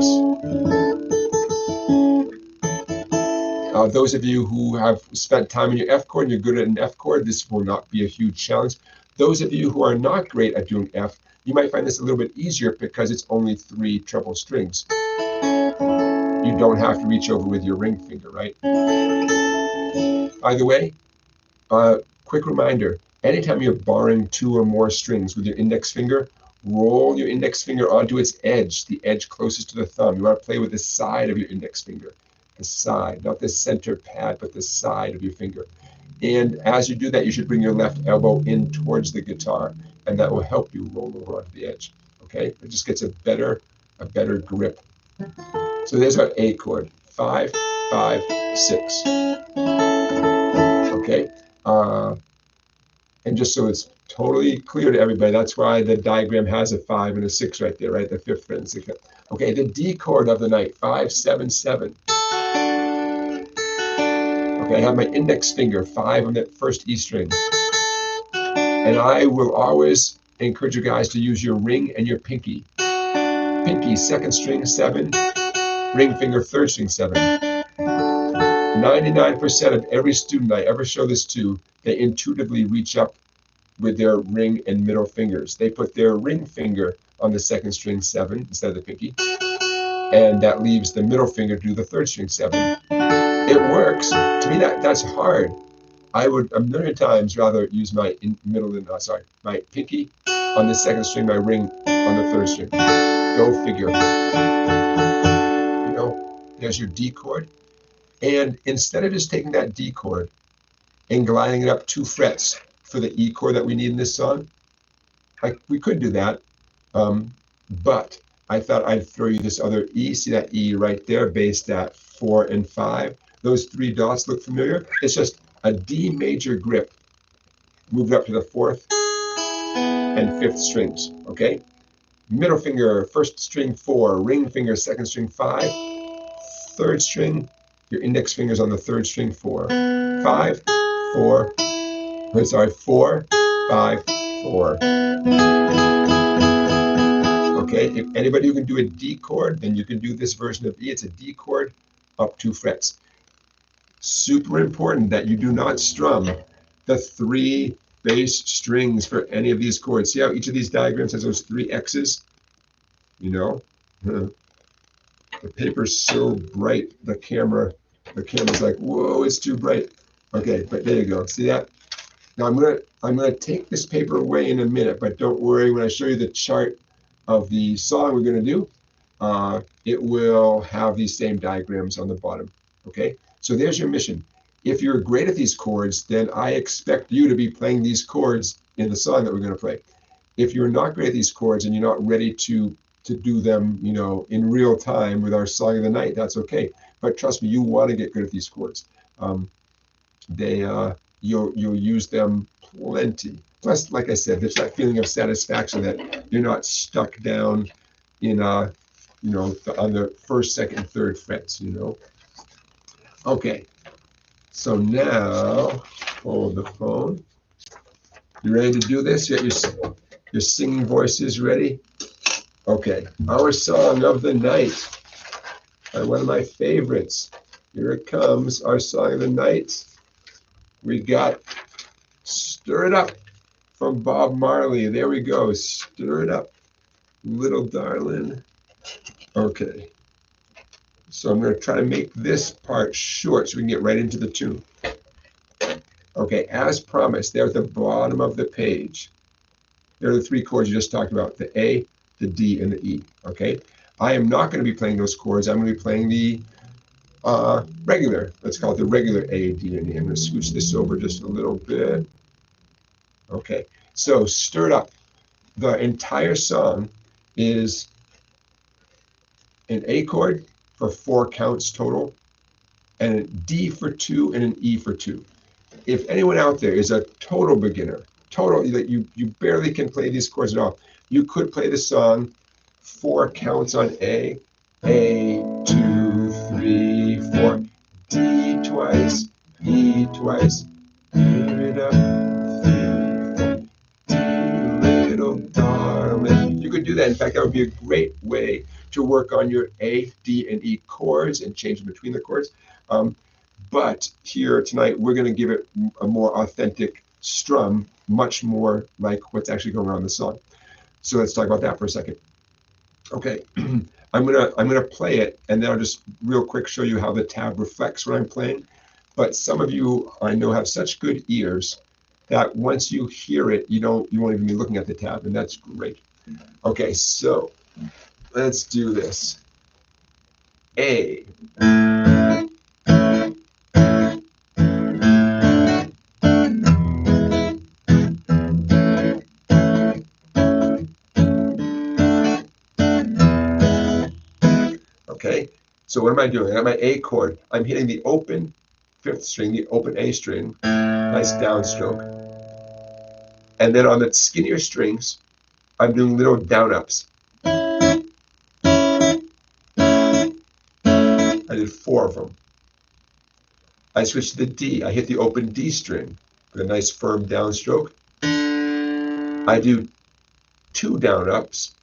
Speaker 1: Those of you who have spent time in your F chord and you're good at an F chord, this will not be a huge challenge. Those of you who are not great at doing F, you might find this a little bit easier because it's only 3 treble strings. You don't have to reach over with your ring finger, right? By the way, quick reminder, anytime you're barring 2 or more strings with your index finger, roll your index finger onto its edge, the edge closest to the thumb. You want to play with the side of your index finger. the side, not the center pad, but the side of your finger. And as you do that, you should bring your left elbow in towards the guitar, and that will help you roll over onto the edge. Okay, it just gets a better grip. So there's our A chord, 5, 5, 6. Okay, and just so it's totally clear to everybody, that's why the diagram has a 5 and a 6 right there, right? The 5th fret and 6th fret. Okay, the D chord of the night, 5, 7, 7. Okay, I have my index finger, 5 on that first E string. And I will always encourage you guys to use your ring and your pinky. Pinky, 2nd string, 7. Ring finger, 3rd string, 7. 99% of every student I ever show this to, they intuitively reach up with their ring and middle fingers. They put their ring finger on the 2nd string, 7, instead of the pinky. And that leaves the middle finger to do the 3rd string, 7. It works. To me, that's hard. I would a million times rather use my my pinky on the 2nd string, my ring on the 3rd string. Go figure. You know, there's your D chord. And instead of just taking that D chord and gliding it up 2 frets for the E chord that we need in this song, we could do that. But I thought I'd throw you this other E. See that E right there, based at 4 and 5. Those 3 dots look familiar? It's just a D major grip moved up to the 4th and 5th strings, okay? Middle finger, 1st string 4, ring finger, 2nd string 5, 3rd string, your index finger's on the 3rd string 4, 5, 4, 4, 5, 4. Okay, if anybody who can do a D chord, then you can do this version of E. It's a D chord up 2 frets. Super important that you do not strum the 3 bass strings for any of these chords. See how each of these diagrams has those 3 X's? You know, the paper's so bright, the camera's like, whoa, it's too bright. Okay, but there you go. See that? Now I'm gonna take this paper away in a minute, but don't worry. When I show you the chart of the song we're gonna do, it will have these same diagrams on the bottom. Okay. So there's your mission. If you're great at these chords, then I expect you to be playing these chords in the song that we're going to play. If you're not great at these chords and you're not ready to do them, you know, in real time with our song of the night, that's okay. But trust me, you want to get good at these chords. You'll use them plenty. Plus, like I said, there's that feeling of satisfaction that you're not stuck down in you know, on the 1st, 2nd, 3rd frets, you know. Okay, so now hold the phone. You ready to do this? You got your singing voices ready? Okay, our song of the night, one of my favorites. Here it comes, our song of the night. We got Stir It Up from Bob Marley. There we go, Stir It Up, little darling. Okay. So I'm going to try to make this part short so we can get right into the tune. Okay, as promised, there at the bottom of the page, there are the 3 chords you just talked about, the A, the D, and the E, okay? I am not going to be playing those chords. I'm going to be playing the regular, let's call it the regular A, D, and E. I'm going to scooch this over just a little bit. Okay, so Stir It Up. The entire song is an A chord for 4 counts total, and a D for 2 and an E for 2. If anyone out there is a total beginner, that you barely can play these chords at all, you could play the song 4 counts on A, 2, 3, 4, D twice, E twice, stir it up, 3, 4, D, little darling. You could do that. In fact, that would be a great way to work on your A, D, and E chords and change them between the chords. But here tonight, we're going to give it a more authentic strum, much more like what's actually going on in the song. So let's talk about that for a second. Okay, I'm gonna play it, and then I'll just real quick show you how the tab reflects what I'm playing. But some of you I know have such good ears that once you hear it, you won't even be looking at the tab, and that's great. Okay, so let's do this. A, So what am I doing? I got my A chord. I'm hitting the open 5th string, the open A string, nice downstroke. And then on the skinnier strings, I'm doing little down ups. I did 4 of them. I switched to the D. I hit the open D string with a nice firm downstroke. I do 2 down ups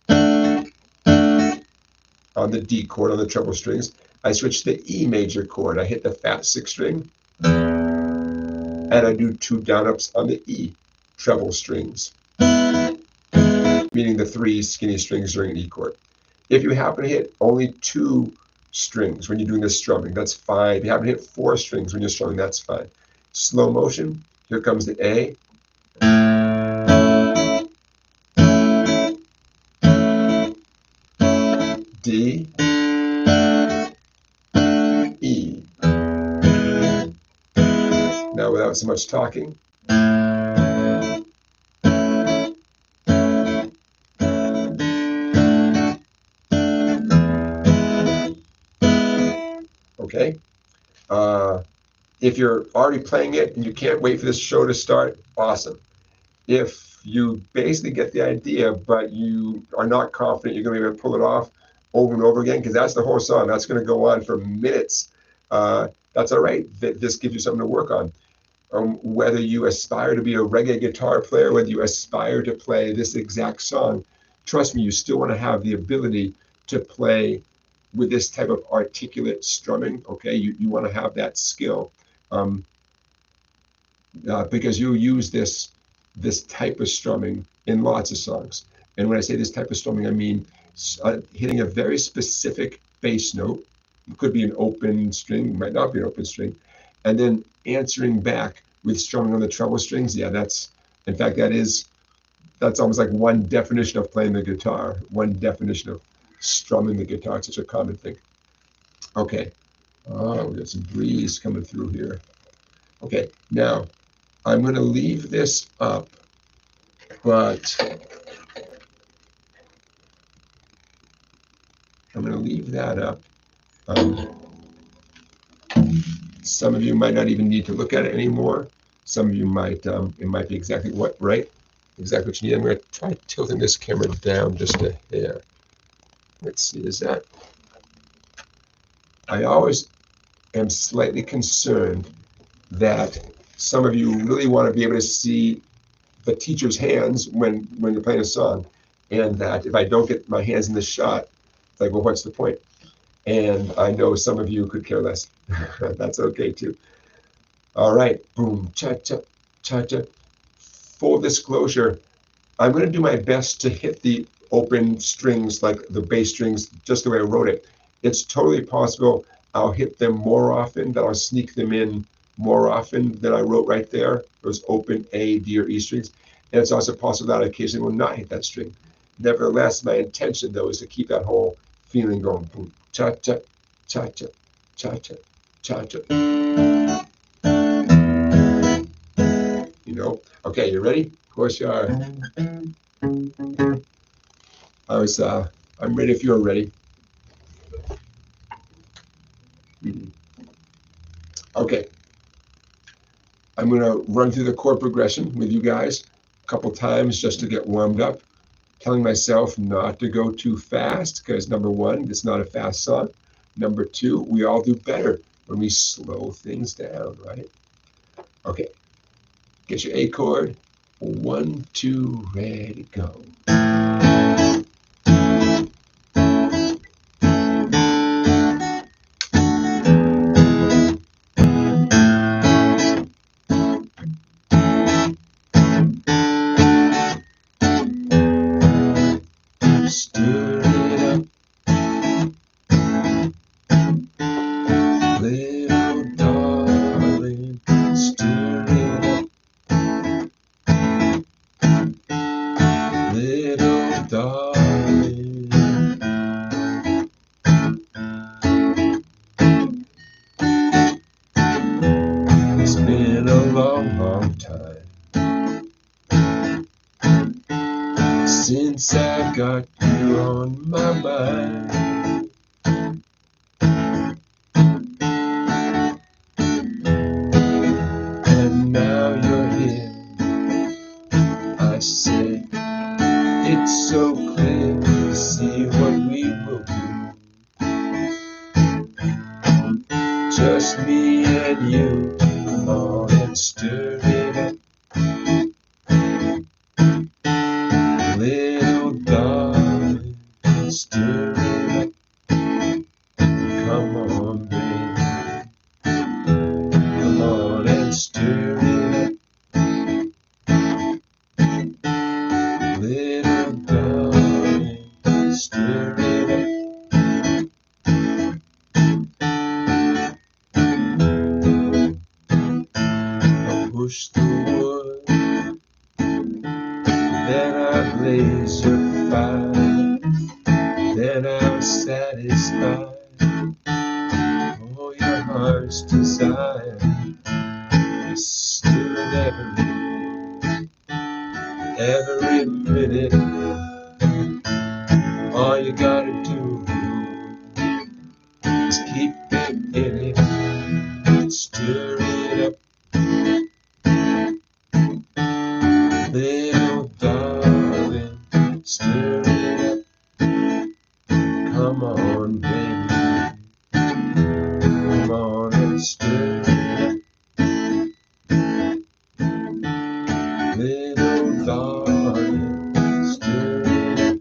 Speaker 1: on the D chord on the treble strings. I switch to the E major chord. I hit the fat 6th string, and I do 2 down ups on the E treble strings, meaning the 3 skinny strings during an E chord. If you happen to hit only 2 strings when you're doing this strumming, that's fine. If you happen to hit 4 strings when you're strumming, that's fine. Slow motion, here comes the A. D, E. Now without so much talking. Okay. If you're already playing it and you can't wait for this show to start, awesome. If you basically get the idea, but you are not confident you're going to be able to pull it off over and over again, because that's the whole song. That's going to go on for minutes. That's all right. This gives you something to work on. Whether you aspire to be a reggae guitar player, whether you aspire to play this exact song, trust me, you still want to have the ability to play with this type of articulate strumming. Okay, you want to have that skill, because you'll use this type of strumming in lots of songs. And when I say this type of strumming, I mean hitting a very specific bass note. It could be an open string, might not be an open string, and then answering back with strumming on the treble strings. Yeah, that's almost like one definition of playing the guitar, one definition of strumming the guitar. It's such a common thing. Okay, we got some breeze coming through here. Okay, now I'm going to leave this up, but I'm going to leave that up. Some of you might not even need to look at it anymore. Some of you might, it might be exactly what you need. I'm going to try tilting this camera down just a hair. Let's see, is that? I always am slightly concerned that some of you really want to be able to see the teacher's hands when you're playing a song, and that if I don't get my hands in the shot, it's like, well, what's the point? And I know some of you could care less. That's okay too. All right, boom, cha-cha, cha-cha. Full disclosure, I'm going to do my best to hit the open strings, like the bass strings, just the way I wrote it. It's totally possible I'll hit them more often, that I'll sneak them in more often than I wrote right there, those open A, D, or E strings. And it's also possible that I occasionally will not hit that string. Nevertheless, my intention, though, is to keep that whole feeling going. Boom, cha-cha, cha-cha, cha-cha, cha-cha. You know? Okay, you ready? Of course you are. I'm ready if you're ready. Okay. I'm going to run through the chord progression with you guys a couple times just to get warmed up, telling myself not to go too fast because, number one, it's not a fast song. Number two, we all do better when we slow things down, right? Okay. Get your A chord. 1, 2, ready, go. Stir it up, little darling, stir it up, little darling. It's been a long, long time since I got you on my mind. so clear to see what we will do. Just me and you, come on and stir it up. Little darling, stir it up. Come on, baby, come on and stir it up. Little darling, stir it up. I'll push the wood, then I'll blaze your fire, then I'm satisfied. Oh, your heart's desire is stirred every minute. All you gotta do is keep it in it, stir it up. Little darling, stir it up. Come on, baby, come on and stir it up. Little darling, stir it up.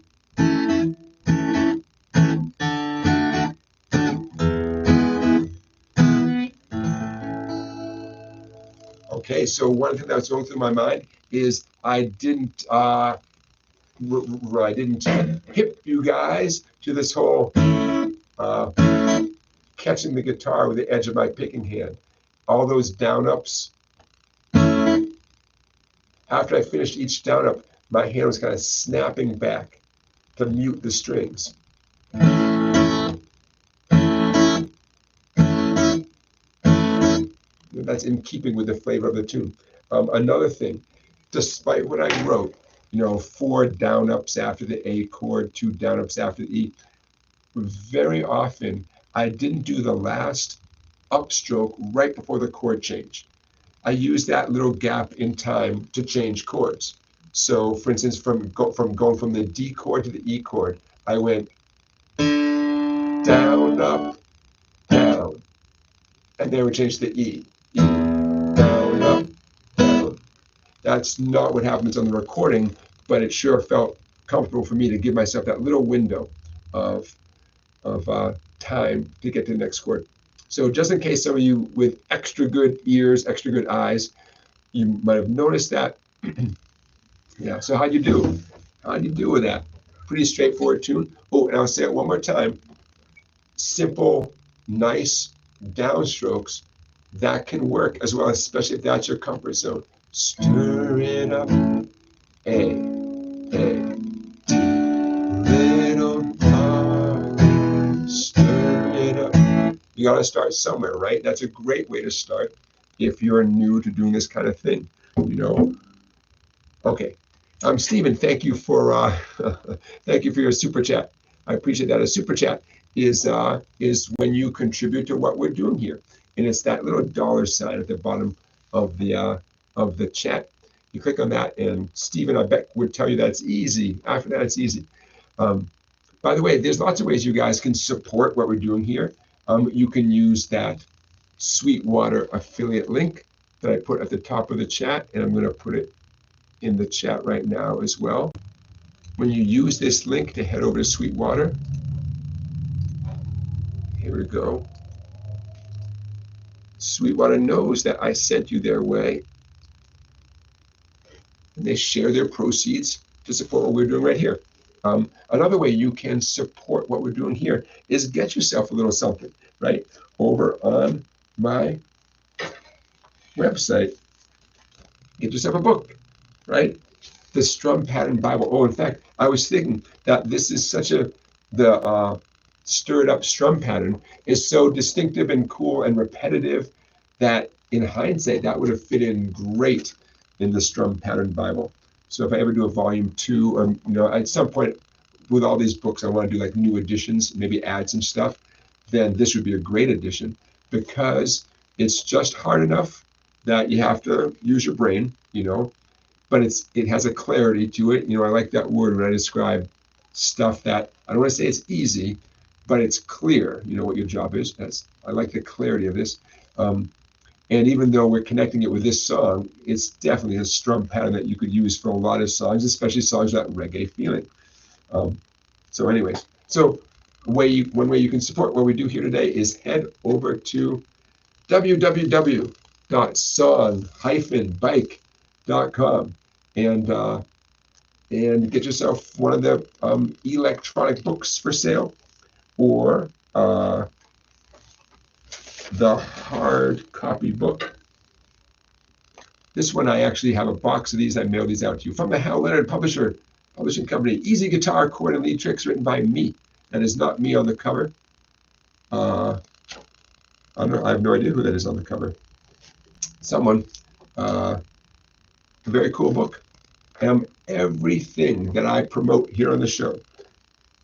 Speaker 1: Okay, so one thing that was going through my mind is I didn't hip you guys to this whole catching the guitar with the edge of my picking hand. All those down ups. After I finished each down up, my hand was kind of snapping back to mute the strings. That's in keeping with the flavor of the tune. Another thing, despite what I wrote, 4 down ups after the A chord, 2 down ups after the E, very often I didn't do the last upstroke right before the chord change. I used that little gap in time to change chords. So, for instance, from going from the D chord to the E chord, I went down, up, down, and then we changed to the E. Down, up, down. That's not what happens on the recording, but it sure felt comfortable for me to give myself that little window of time to get to the next chord. So just in case some of you with extra good ears, extra good eyes, you might have noticed that. Yeah, so how'd you do? How'd you do with that? Pretty straightforward tune. Oh, and I'll say it one more time. Simple, nice downstrokes, that can work as well, especially if that's your comfort zone. Stir it up, A, D, little darling, stir it up. You gotta start somewhere, right? That's a great way to start if you're new to doing this kind of thing, Okay, Stephen, thank you for your super chat. I appreciate that. A super chat is when you contribute to what we're doing here, and it's that little $sign at the bottom of the chat. You click on that, and Stephen, I bet, would tell you that it's easy. After that, it's easy. By the way, there's lots of ways you guys can support what we're doing here. You can use that Sweetwater affiliate link that I put at the top of the chat, and I'm going to put it in the chat right now as well. When you use this link to head over to Sweetwater, here we go. Sweetwater knows that I sent you their way, and they share their proceeds to support what we're doing right here. Another way you can support what we're doing here is get yourself a little something, right? Over on my website, get yourself a book, right? The Strum Pattern Bible. Oh, in fact, I was thinking that this is the stirred up strum pattern is so distinctive and cool and repetitive that in hindsight, that would have fit in great in the Strum Pattern Bible. So if I ever do a volume 2, or at some point with all these books, I want to do like new editions, maybe add some stuff, then this would be a great addition because it's just hard enough that you have to use your brain, but it has a clarity to it. You know, I like that word when I describe stuff that, I don't want to say it's easy, but it's clear, you know, what your job is. I like the clarity of this. And even though we're connecting it with this song, it's definitely a strum pattern that you could use for a lot of songs, especially songs with that reggae feeling. So anyways, so one way you can support what we do here today is head over to www.song-bike.com and get yourself one of the electronic books for sale, or the hard copy book. This one, I actually have a box of these. I mailed these out to you from the Hal Leonard Publishing Company. Easy guitar, chord, and lead tricks, written by me. That is not me on the cover. I have no idea who that is on the cover. Someone. A very cool book. Everything that I promote here on the show,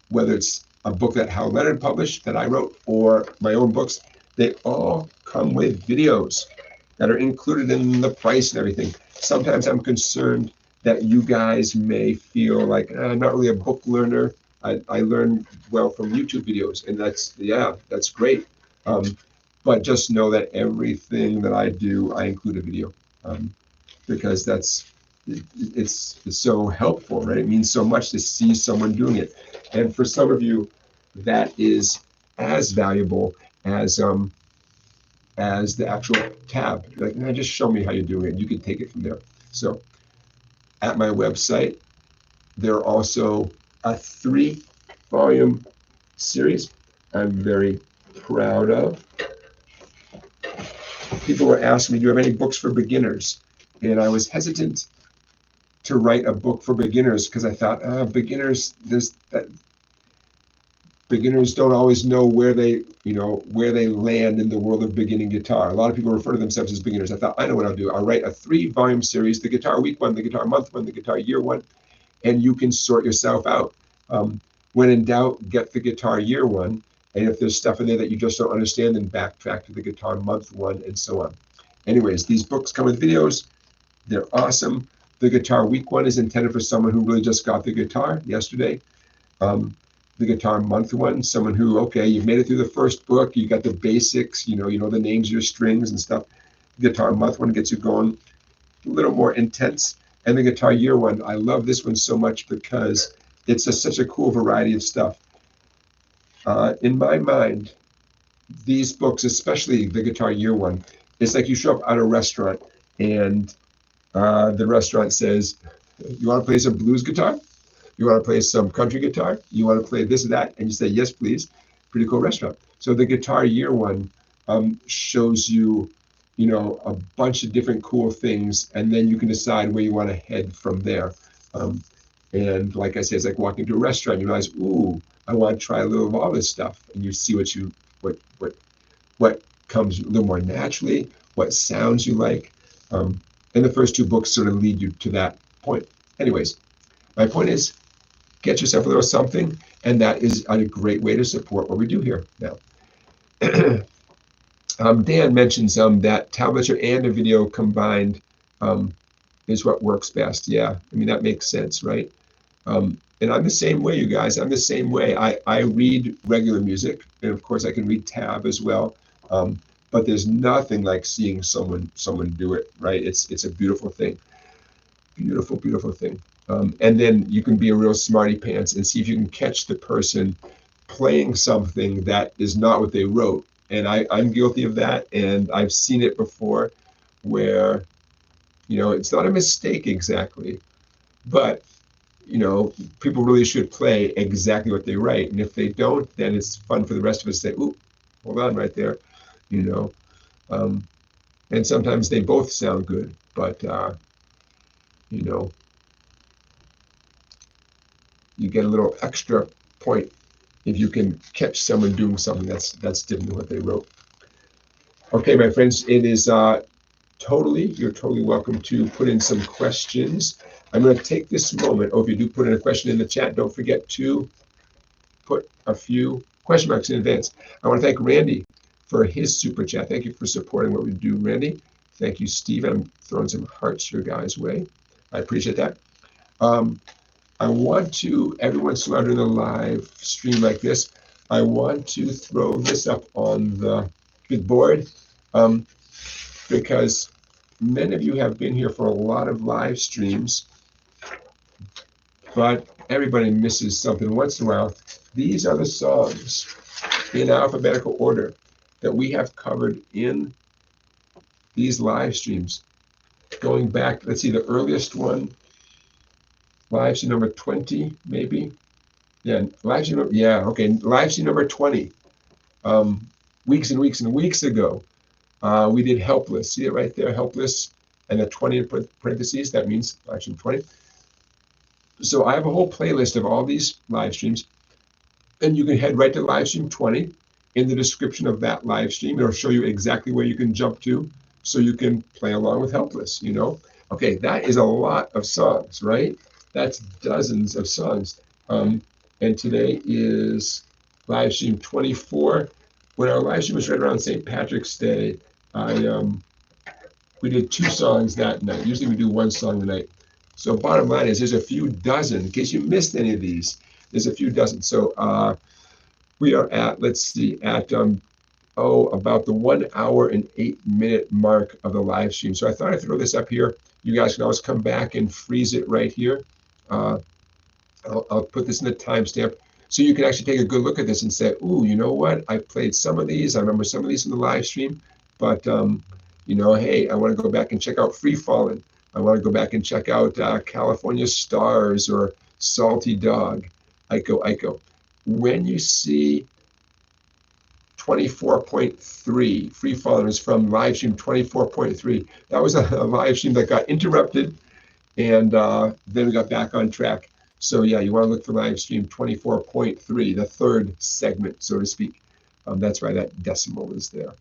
Speaker 1: whether it's a book that Hal Leonard published that I wrote, or my own books, they all come with videos that are included in the price and everything. Sometimes I'm concerned that you guys may feel like, I'm not really a book learner. I learn well from YouTube videos, and that's great. But just know that everything that I do, I include a video, because it's so helpful, right? It means so much to see someone doing it. And for some of you, that is as valuable as the actual tab. Like, just show me how you're doing it. You can take it from there. So at my website, there are also a 3-volume series I'm very proud of. People were asking me, do you have any books for beginners? And I was hesitant to write a book for beginners because I thought, beginners don't always know where they land in the world of beginning guitar. A lot of people refer to themselves as beginners. I thought, I know what I'll do. I'll write a 3-volume series, the Guitar Week one, the Guitar Month one, the Guitar Year one, and you can sort yourself out. When in doubt, get the Guitar Year one, and if there's stuff in there that you just don't understand, then backtrack to the Guitar Month one, and so on. Anyways, these books come with videos. They're awesome. The Guitar Week one is intended for someone who really just got the guitar yesterday. The Guitar Month one, someone who, okay, you've made it through the first book, you got the basics, you know the names of your strings and stuff. The Guitar Month one gets you going a little more intense. And the Guitar Year one, I love this one so much because it's such a cool variety of stuff. In my mind, these books, especially the Guitar Year one, it's like you show up at a restaurant and the restaurant says, you want to play some blues guitar? You want to play some country guitar? You want to play this or that? And you say, yes, please. Pretty cool restaurant. So the Guitar Year one shows you, a bunch of different cool things, and then you can decide where you want to head from there. And like I said, it's like walking to a restaurant. You realize, ooh, I want to try a little of all this stuff, and you see what comes a little more naturally, what sounds you like. And the first 2 books sort of lead you to that point. Anyways, my point is, get yourself a little something, and that is a great way to support what we do here now. Dan mentions that tablature and a video combined is what works best. Yeah, I mean, that makes sense, right? And I'm the same way, you guys. I'm the same way. I read regular music, and of course I can read tab as well. But there's nothing like seeing someone do it, right? It's a beautiful thing. Beautiful, beautiful thing. And then you can be a real smarty pants and see if you can catch the person playing something that is not what they wrote. And I'm guilty of that, and I've seen it before where, it's not a mistake exactly, but, people really should play exactly what they write. And if they don't, then it's fun for the rest of us to say, ooh, hold on right there, And sometimes they both sound good, but, you get a little extra point if you can catch someone doing something that's different than what they wrote. Okay, my friends, it is you're totally welcome to put in some questions. I'm going to take this moment, if you do put in a question in the chat, don't forget to put a few question marks in advance. I want to thank Randy for his super chat. Thank you for supporting what we do, Randy. Thank you, Steve. I'm throwing some hearts your guys' way. I appreciate that. I want to, every once in a while during a live stream like this, I want to throw this up on the big board because many of you have been here for a lot of live streams, but everybody misses something once in a while. These are the songs in alphabetical order that we have covered in these live streams. Going back, let's see, the earliest one, live stream number 20, maybe. Yeah, live stream, yeah, okay, live stream number 20. Weeks and weeks and weeks ago, we did Helpless. See it right there, Helpless, and the 20 in parentheses, that means live stream 20. So I have a whole playlist of all these live streams, and you can head right to live stream 20. In the description of that live stream, it'll show you exactly where you can jump to so you can play along with Helpless, you know? Okay, that is a lot of songs, right? That's dozens of songs. And today is live stream 24. When our live stream was right around St. Patrick's Day, we did 2 songs that night. Usually we do 1 song a night. So bottom line is there's a few dozen. In case you missed any of these, there's a few dozen. So we are at, let's see, at about the 1 hour and 8 minute mark of the live stream. So I thought I'd throw this up here. You guys can always come back and freeze it right here. I'll put this in the timestamp so you can actually take a good look at this and say, ooh, you know what? I played some of these. I remember some of these in the live stream, but you know, hey, I want to go back and check out Free Fallin'. I want to go back and check out California Stars or Salty Dog, Iko. When you see 24.3, Free Fallin' is from live stream 24.3. That was a live stream that got interrupted, and then we got back on track. So yeah, you want to look for live stream 24.3, the third segment, so to speak. That's why that decimal is there.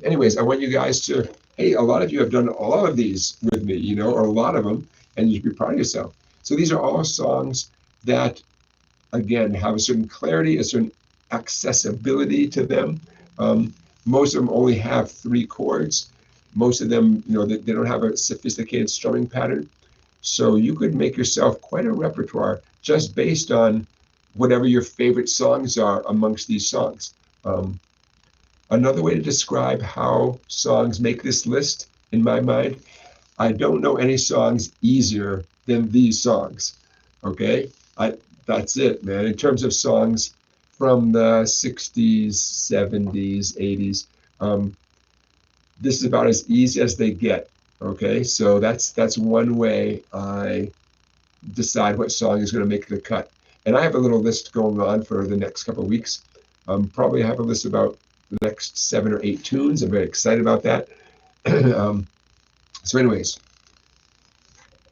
Speaker 1: Anyways, I want you guys to, hey, a lot of you have done all of these with me, you know, or a lot of them, and you should be proud of yourself. So these are all songs that, again, have a certain clarity, a certain accessibility to them. Most of them only have 3 chords. Most of them, you know, they don't have a sophisticated strumming pattern. So you could make yourself quite a repertoire just based on whatever your favorite songs are amongst these songs. Another way to describe how songs make this list, in my mind, I don't know any songs easier than these songs, okay? That's it, man. In terms of songs from the 60s, 70s, 80s, this is about as easy as they get, okay? So that's one way I decide what song is going to make the cut. And I have a little list going on for the next couple of weeks. Probably have a list about the next 7 or 8 tunes. I'm very excited about that. So anyways,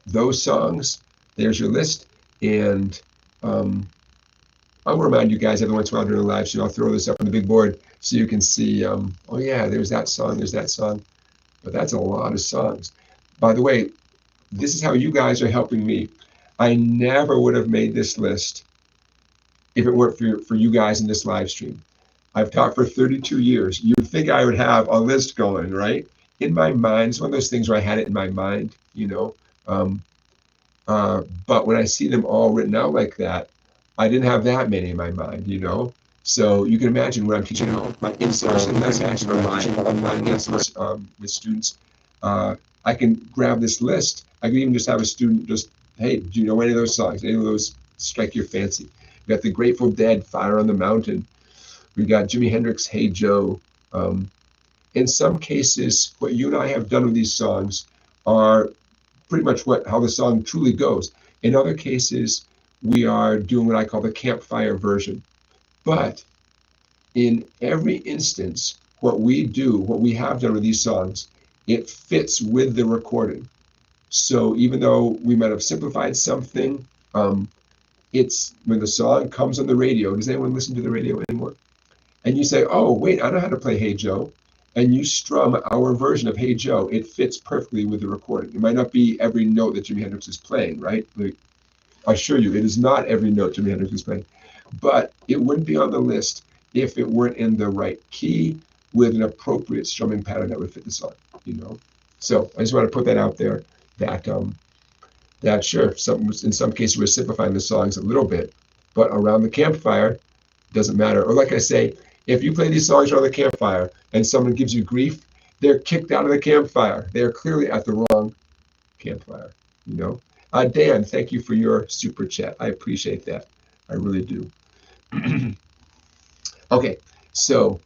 Speaker 1: those songs, there's your list. And I'll remind you guys every once in a while during the live stream. I'll throw this up on the big board so you can see, oh yeah, there's that song, there's that song. But that's a lot of songs. By the way, this is how you guys are helping me. I never would have made this list if it weren't for you guys in this live stream. I've taught for 32 years. You'd think I would have a list going, right? In my mind, it's one of those things where I had it in my mind, you know. But when I see them all written out like that, I didn't have that many in my mind, you know. So you can imagine when I'm teaching my in-person lessons or my online lessons with students, I can grab this list. I can even just have a student just, hey, do you know any of those songs? Any of those strike your fancy? We got the Grateful Dead, Fire on the Mountain. We got Jimi Hendrix, Hey Joe. In some cases, what you and I have done with these songs are pretty much how the song truly goes. In other cases, we are doing what I call the campfire version. But in every instance, what we have done with these songs, it fits with the recording. So even though we might have simplified something, it's when the song comes on the radio. Does anyone listen to the radio anymore? And you say, oh, wait, I know how to play Hey Joe. And you strum our version of Hey Joe. It fits perfectly with the recording. It might not be every note that Jimi Hendrix is playing, right? Like, I assure you, it is not every note Jimi Hendrix is playing. But it wouldn't be on the list if it weren't in the right key with an appropriate strumming pattern that would fit the song, you know? So I just want to put that out there, that Yeah, sure. In some cases, we're simplifying the songs a little bit, but around the campfire, doesn't matter. Or like I say, if you play these songs around the campfire and someone gives you grief, they're kicked out of the campfire. They're clearly at the wrong campfire, you know? Dan, thank you for your super chat. I appreciate that. I really do. Okay, so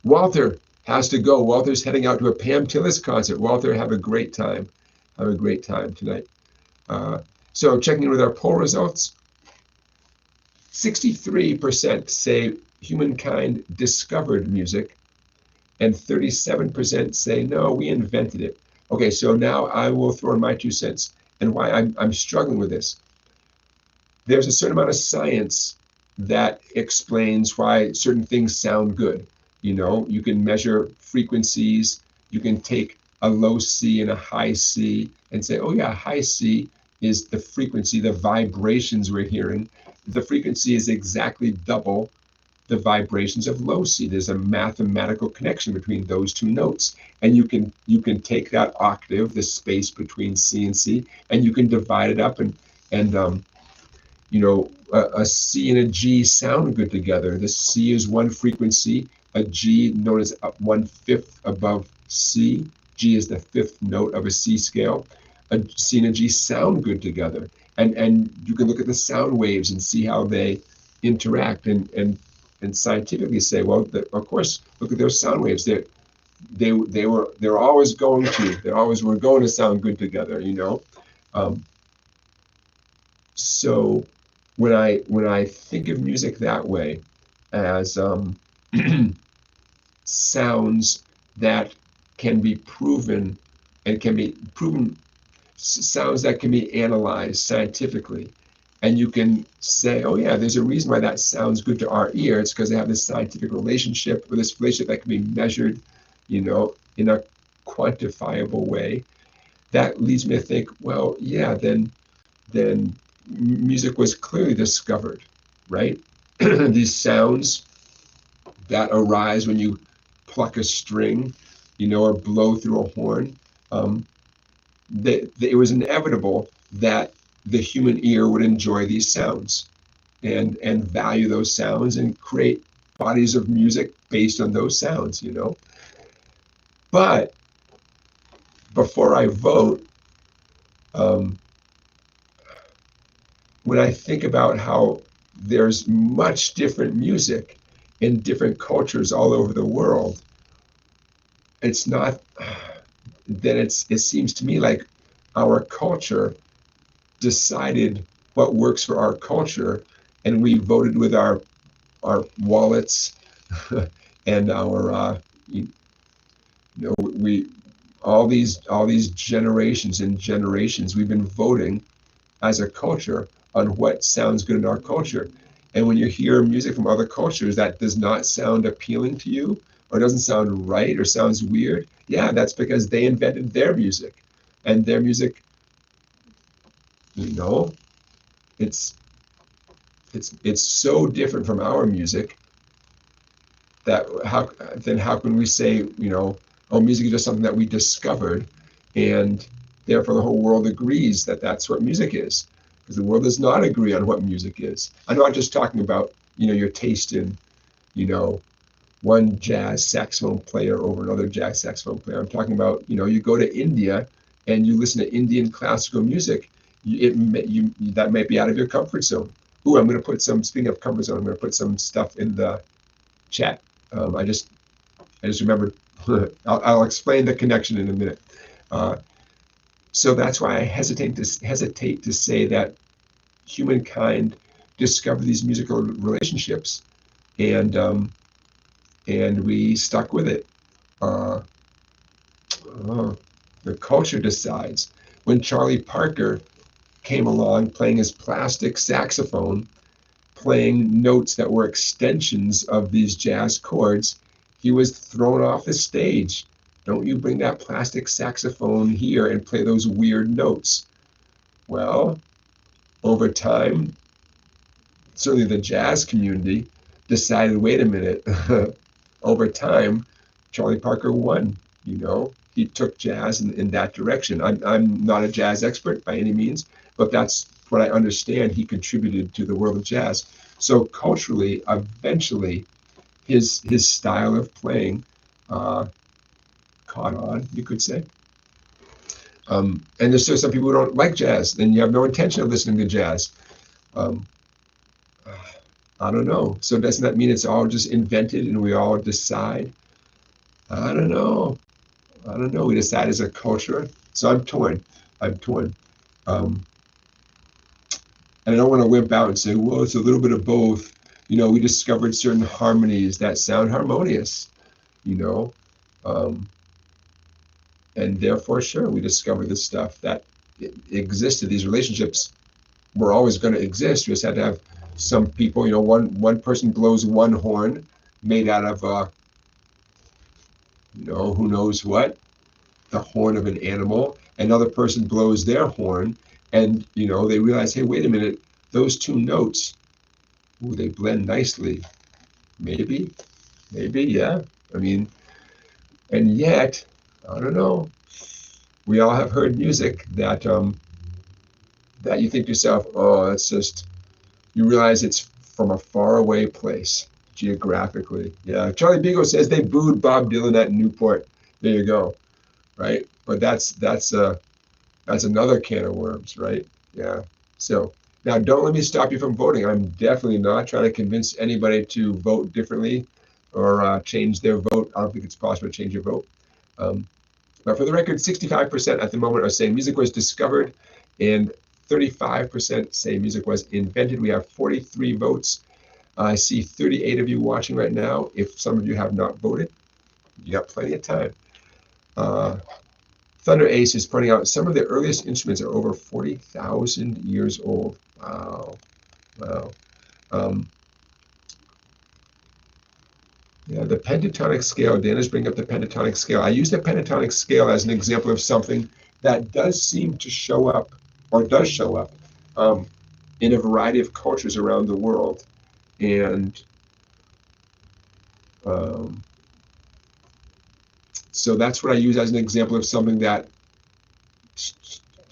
Speaker 1: Walter has to go. Walter's heading out to a Pam Tillis concert. Walter, have a great time. Have a great time tonight. So checking in with our poll results, 63% say humankind discovered music, and 37% say, no, we invented it. Okay, so now I will throw in my 2 cents and why I'm struggling with this. There's a certain amount of science that explains why certain things sound good. You know, you can measure frequencies, you can take a low C and a high C and say, oh yeah, high C is the frequency, the vibrations we're hearing. The frequency is exactly double the vibrations of low C. There's a mathematical connection between those 2 notes. And you can take that octave, the space between C and C, and you can divide it up and you know, a C and a G sound good together. The C is one frequency, a G known as 1/5 above C. G is the 5th note of a C scale. A C and a G sound good together. And you can look at the sound waves and see how they interact and scientifically say, well, of course, look at those sound waves. They're always going to sound good together, you know. So when I think of music that way, as sounds that can be proven sounds that can be analyzed scientifically, and you can say, oh yeah, there's a reason why that sounds good to our ear. It's because they have this scientific relationship, or this relationship that can be measured, you know, in a quantifiable way. That leads me to think, well, yeah, then music was clearly discovered, right? These sounds that arise when you pluck a string, you know, or blow through a horn, it was inevitable that the human ear would enjoy these sounds and value those sounds and create bodies of music based on those sounds, you know. But before I vote, when I think about how there's much different music in different cultures all over the world, it's not, then it seems to me like our culture decided what works for our culture, and we voted with our wallets and our you know, we all these generations and generations we've been voting as a culture on what sounds good in our culture. And when you hear music from other cultures that does not sound appealing to you, or doesn't sound right, or sounds weird, yeah, that's because they invented their music. And their music, you know, it's so different from our music that how can we say, you know, oh, music is just something that we discovered, and therefore the whole world agrees that that's what music is, because the world does not agree on what music is. I'm not just talking about, you know, your taste in, you know, one jazz saxophone player over another jazz saxophone player. I'm talking about, you know, you go to India and you listen to Indian classical music, that might be out of your comfort zone. Ooh, I'm going to put some, speaking of comfort zone, I'm going to put some stuff in the chat. I just remembered. I'll explain the connection in a minute. So that's why I hesitate to say that humankind discovered these musical relationships, and we stuck with it. The culture decides. When Charlie Parker came along playing his plastic saxophone, playing notes that were extensions of these jazz chords, he was thrown off the stage. Don't you bring that plastic saxophone here and play those weird notes. Well, over time, certainly the jazz community decided, wait a minute, over time, Charlie Parker won, you know. he took jazz in that direction. I'm not a jazz expert by any means, but that's what I understand he contributed to the world of jazz. So culturally, eventually, his style of playing caught on, you could say. And there's still some people who don't like jazz, and you have no intention of listening to jazz. Um, I don't know. So doesn't that mean it's all just invented and we all decide? I don't know. I don't know. We decide as a culture. So I'm torn. I'm torn. And I don't want to whip out and say, well, it's a little bit of both. You know, we discovered certain harmonies that sound harmonious, you know. And therefore, sure, we discovered this stuff that existed. These relationships were always going to exist. We just had to have some people, you know, one person blows one horn made out of, you know, who knows what, the horn of an animal. Another person blows their horn, and, you know, they realize, hey, wait a minute, those two notes, ooh, they blend nicely. Maybe, yeah. I mean, and yet, I don't know. We all have heard music that that you think to yourself, oh, that's just, you realize it's from a faraway place geographically. Yeah, Charlie Beagle says they booed Bob Dylan at Newport. There you go, right? But that's another can of worms, right? Yeah. So now, don't let me stop you from voting. I'm definitely not trying to convince anybody to vote differently or change their vote. I don't think it's possible to change your vote. But for the record, 65% at the moment are saying music was discovered, and 35% say music was invented. We have 43 votes. I see 38 of you watching right now. If some of you have not voted, you got plenty of time. Thunder Ace is pointing out some of the earliest instruments are over 40,000 years old. Wow. Wow. Yeah, the pentatonic scale, Dan is bringing up the pentatonic scale. I use the pentatonic scale as an example of something that does seem to show up, or does show up, in a variety of cultures around the world. And so that's what I use as an example of something that,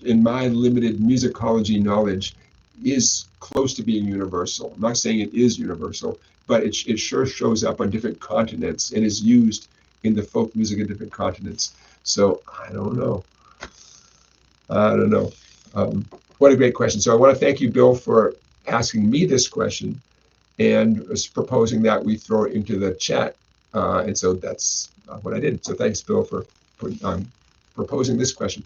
Speaker 1: in my limited musicology knowledge, is close to being universal. I'm not saying it is universal, but it sure shows up on different continents and is used in the folk music of different continents. So I don't know. What a great question. So I want to thank you, Bill, for asking me this question and proposing that we throw it into the chat. And so that's what I did. So thanks, Bill, for proposing this question.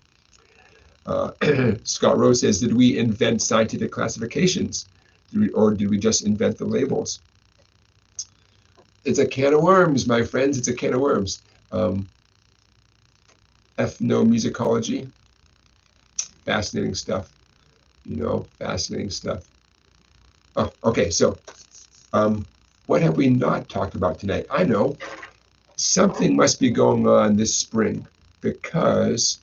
Speaker 1: Scott Rose says, did we invent scientific classifications? Or did we just invent the labels? It's a can of worms, my friends. It's a can of worms. Ethnomusicology, fascinating stuff. You know, fascinating stuff. Oh, okay. So, what have we not talked about tonight? I know something must be going on this spring, because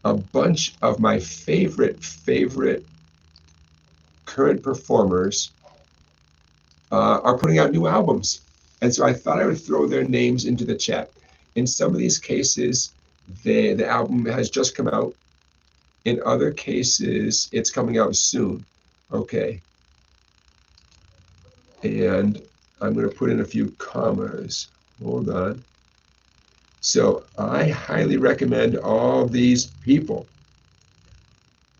Speaker 1: a bunch of my favorite current performers are putting out new albums. And so I thought I would throw their names into the chat. In some of these cases, the album has just come out. In other cases, it's coming out soon. Okay. And I'm going to put in a few commas. Hold on. So I highly recommend all these people.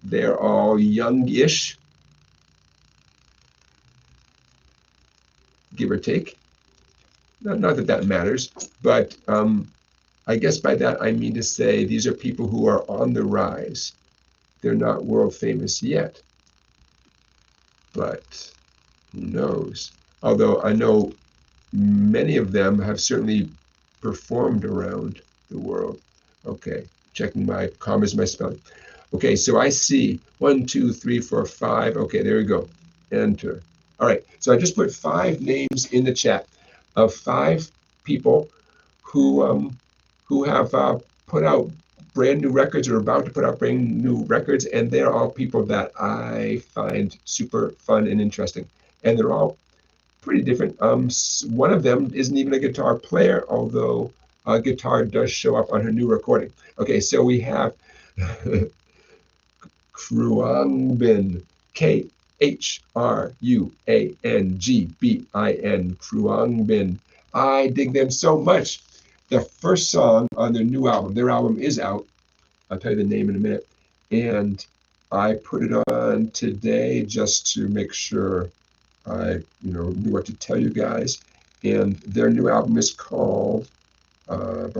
Speaker 1: They're all youngish, give or take. Not that that matters, but I guess by that I mean to say these are people who are on the rise. They're not world famous yet, but who knows? Although I know many of them have certainly performed around the world. Okay, checking my commas, my spelling. Okay, so I see 1, 2, 3, 4, 5. Okay, there we go. Enter. All right, so I just put 5 names in the chat of 5 people who have put out brand new records or about to put out brand new records, and they're all people that I find super fun and interesting, and they're all pretty different. One of them isn't even a guitar player, although guitar does show up on her new recording. Okay, so we have Khruangbin, Khruangbin, Khruangbin. I dig them so much. The first song on their album is out. I'll tell you the name in a minute. And I put it on today just to make sure I knew what to tell you guys. And their new album is called A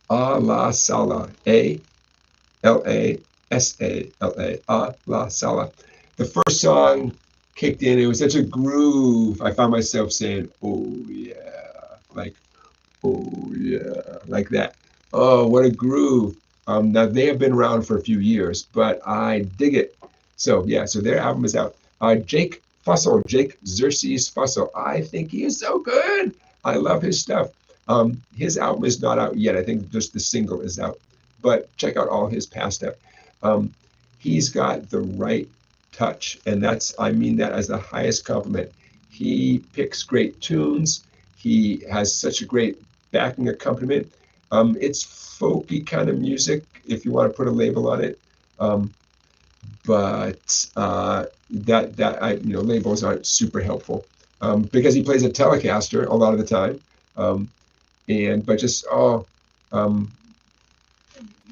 Speaker 1: La Sala, A-L-A-S-A-L-A, A La Sala. The first song kicked in. It was such a groove. I found myself saying, oh yeah, like that. Oh, what a groove. Now they have been around for a few years, but I dig it. So yeah, so their album is out. Jake Xerxes Fussell. I think he is so good. I love his stuff. His album is not out yet. I think just the single is out, but check out all his past stuff. He's got the right touch, and I mean that as the highest compliment. He picks great tunes. He has such a great backing accompaniment. It's folky kind of music, if you want to put a label on it. But labels aren't super helpful because he plays a Telecaster a lot of the time.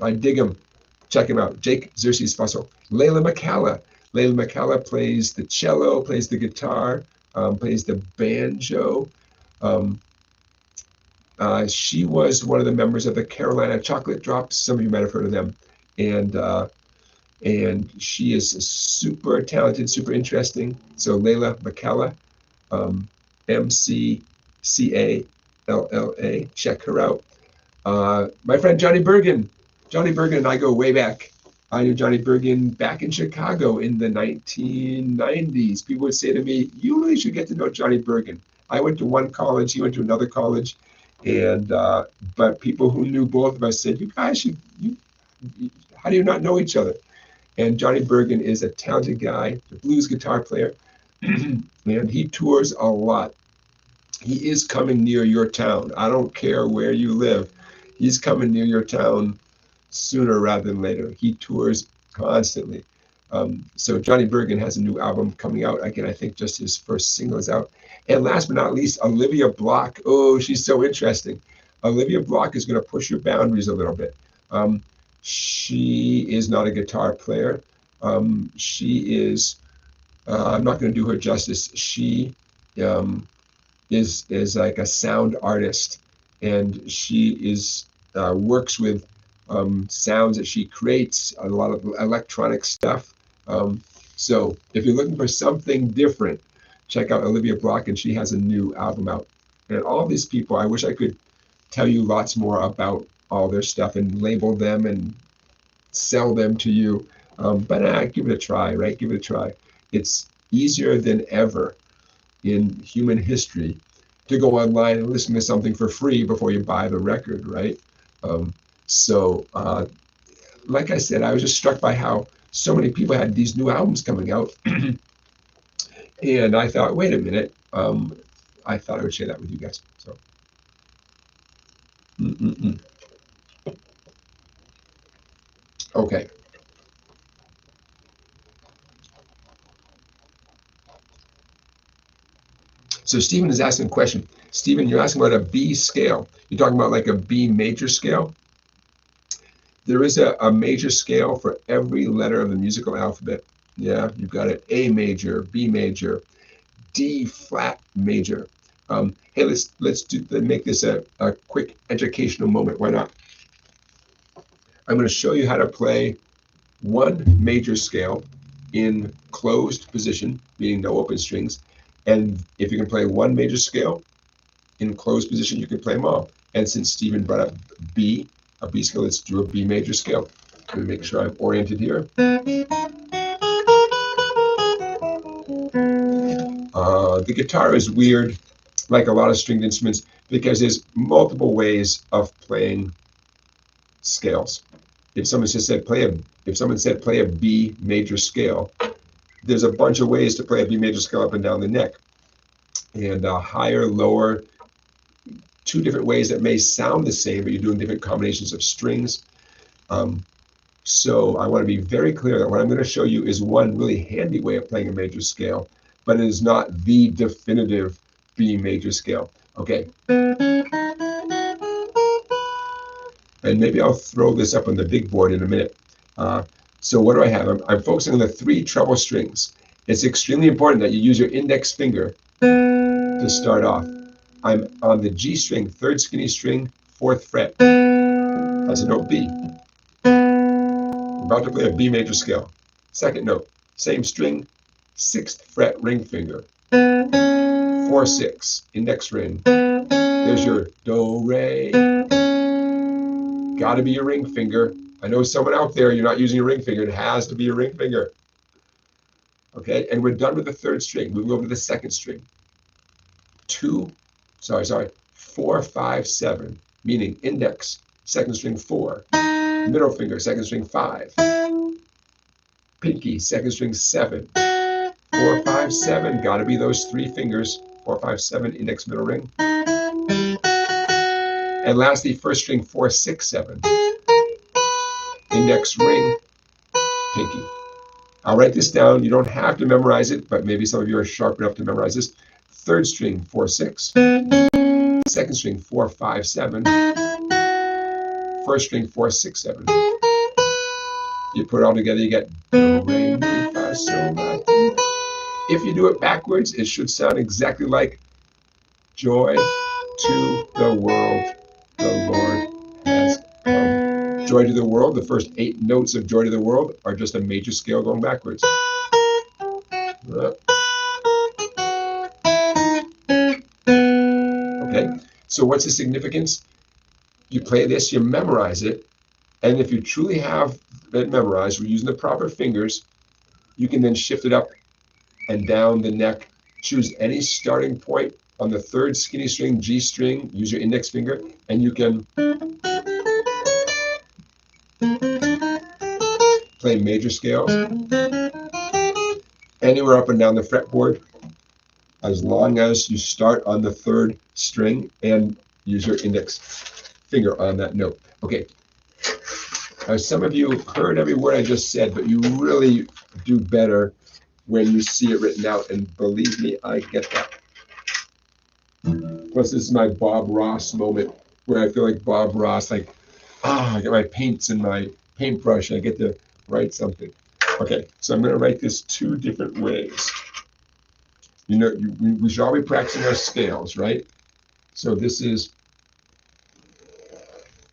Speaker 1: I dig him. Check him out. Jake Xerxes Fussell. Layla McCalla. Layla McCalla plays the cello, plays the guitar, plays the banjo. She was one of the members of the Carolina Chocolate Drops. Some of you might have heard of them. And she is super talented, super interesting. So Layla McCalla, McCalla. Check her out. My friend Johnny Bergen. Johnny Bergen and I go way back. I knew Johnny Bergen back in Chicago in the 1990s. People would say to me, you really should get to know Johnny Bergen. I went to one college, he went to another college. And but people who knew both of us said, you guys should, how do you not know each other? And Johnny Bergen is a talented guy, a blues guitar player, and he tours a lot. He is coming near your town. I don't care where you live. He's coming near your town sooner rather than later. He tours constantly. So Johnny Bergen has a new album coming out. Again, I think just his first single is out. And last but not least, Olivia Block. Oh, she's so interesting. Olivia Block is going to push your boundaries a little bit. She is not a guitar player. She is, I'm not going to do her justice. She is like a sound artist, and she works with sounds that she creates, a lot of electronic stuff. So if you're looking for something different, check out Olivia Block, and she has a new album out. And all these people, I wish I could tell you lots more about all their stuff and label them and sell them to you. But give it a try, right? Give it a try. It's easier than ever in human history to go online and listen to something for free before you buy the record, right? Like I said, I was just struck by how so many people had these new albums coming out. And I thought, wait a minute. I thought I would share that with you guys. So. Okay. So Stephen is asking a question. Stephen, you're asking about a B scale. You're talking about like a B major scale? There is a major scale for every letter of the musical alphabet. Yeah, you've got an A major, B major, D flat major. Hey, let's make this a quick educational moment. Why not? I'm going to show you how to play one major scale in closed position, meaning no open strings. And if you can play one major scale in closed position, you can play them all. And since Stephen brought up a B scale, let's do a B major scale. Let me make sure I'm oriented here. The guitar is weird, like a lot of stringed instruments, because there's multiple ways of playing scales. If someone said play a B major scale, there's a bunch of ways to play a B major scale up and down the neck, and higher, lower, two different ways that may sound the same, but you're doing different combinations of strings. So I want to be very clear that what I'm going to show you is one really handy way of playing a major scale, but it is not the definitive B major scale. Okay. And maybe I'll throw this up on the big board in a minute. So what do I have? I'm focusing on the 3 treble strings. It's extremely important that you use your index finger to start off. I'm on the G string, 3rd skinny string, 4th fret. That's a note B. I'm about to play a B major scale. 2nd note, same string, 6th fret ring finger. 4-6, index ring. There's your do, re. Gotta be your ring finger. I know someone out there, you're not using your ring finger. It has to be your ring finger. Okay, and we're done with the 3rd string. Moving over to the 2nd string. 4, 5, 7, meaning index, 2nd string 4, middle finger, 2nd string 5, pinky, 2nd string 7, 4, 5, 7, gotta be those 3 fingers, 4, 5, 7, index, middle ring. And lastly, 1st string 4, 6, 7, index, ring, pinky. I'll write this down. You don't have to memorize it, but maybe some of you are sharp enough to memorize this. 3rd string 4, 6, 2nd string 4, 5, 7, 1st string 4, 6, 7. You put it all together, you get do, re, mi, fa, sol, la, ti. If you do it backwards, it should sound exactly like joy to the world, the Lord has come. Joy to the world, the first 8 notes of Joy to the World are just a major scale going backwards. Okay, so what's the significance? You play this, you memorize it, and if you truly have it memorized, we're using the proper fingers, you can then shift it up and down the neck, choose any starting point on the 3rd skinny string, G string, use your index finger, and you can play major scales anywhere up and down the fretboard, as long as you start on the 3rd string and use your index finger on that note. Okay. Some of you heard every word I just said, but you really do better when you see it written out, and believe me, I get that. Plus, this is my Bob Ross moment where I feel like Bob Ross, like, I get my paints and my paintbrush, and I get to write something. Okay, so I'm going to write this 2 different ways. You know, we should all be practicing our scales, right? So this is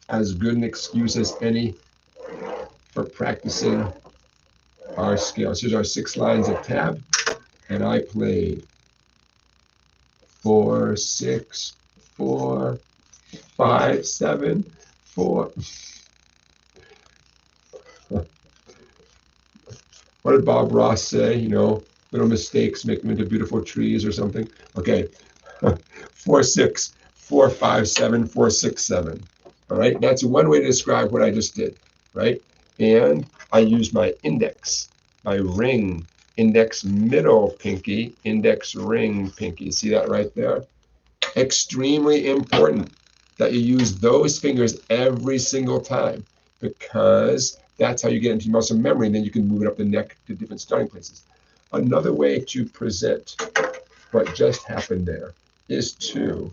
Speaker 1: as good an excuse as any for practicing our scales. Here's our 6 lines of tab, and I played 4, 6, 4, 5, 7, 4. What did Bob Ross say? You know, little mistakes make them into beautiful trees or something. Okay, 4, 6, 4, 5, 7, 4, 6, 7. All right, that's one way to describe what I just did, right? And I use my index, my ring, index, middle pinky, index, ring, pinky. See that right there? Extremely important that you use those fingers every single time, because that's how you get into muscle memory, and then you can move it up the neck to different starting places. Another way to present what just happened there is to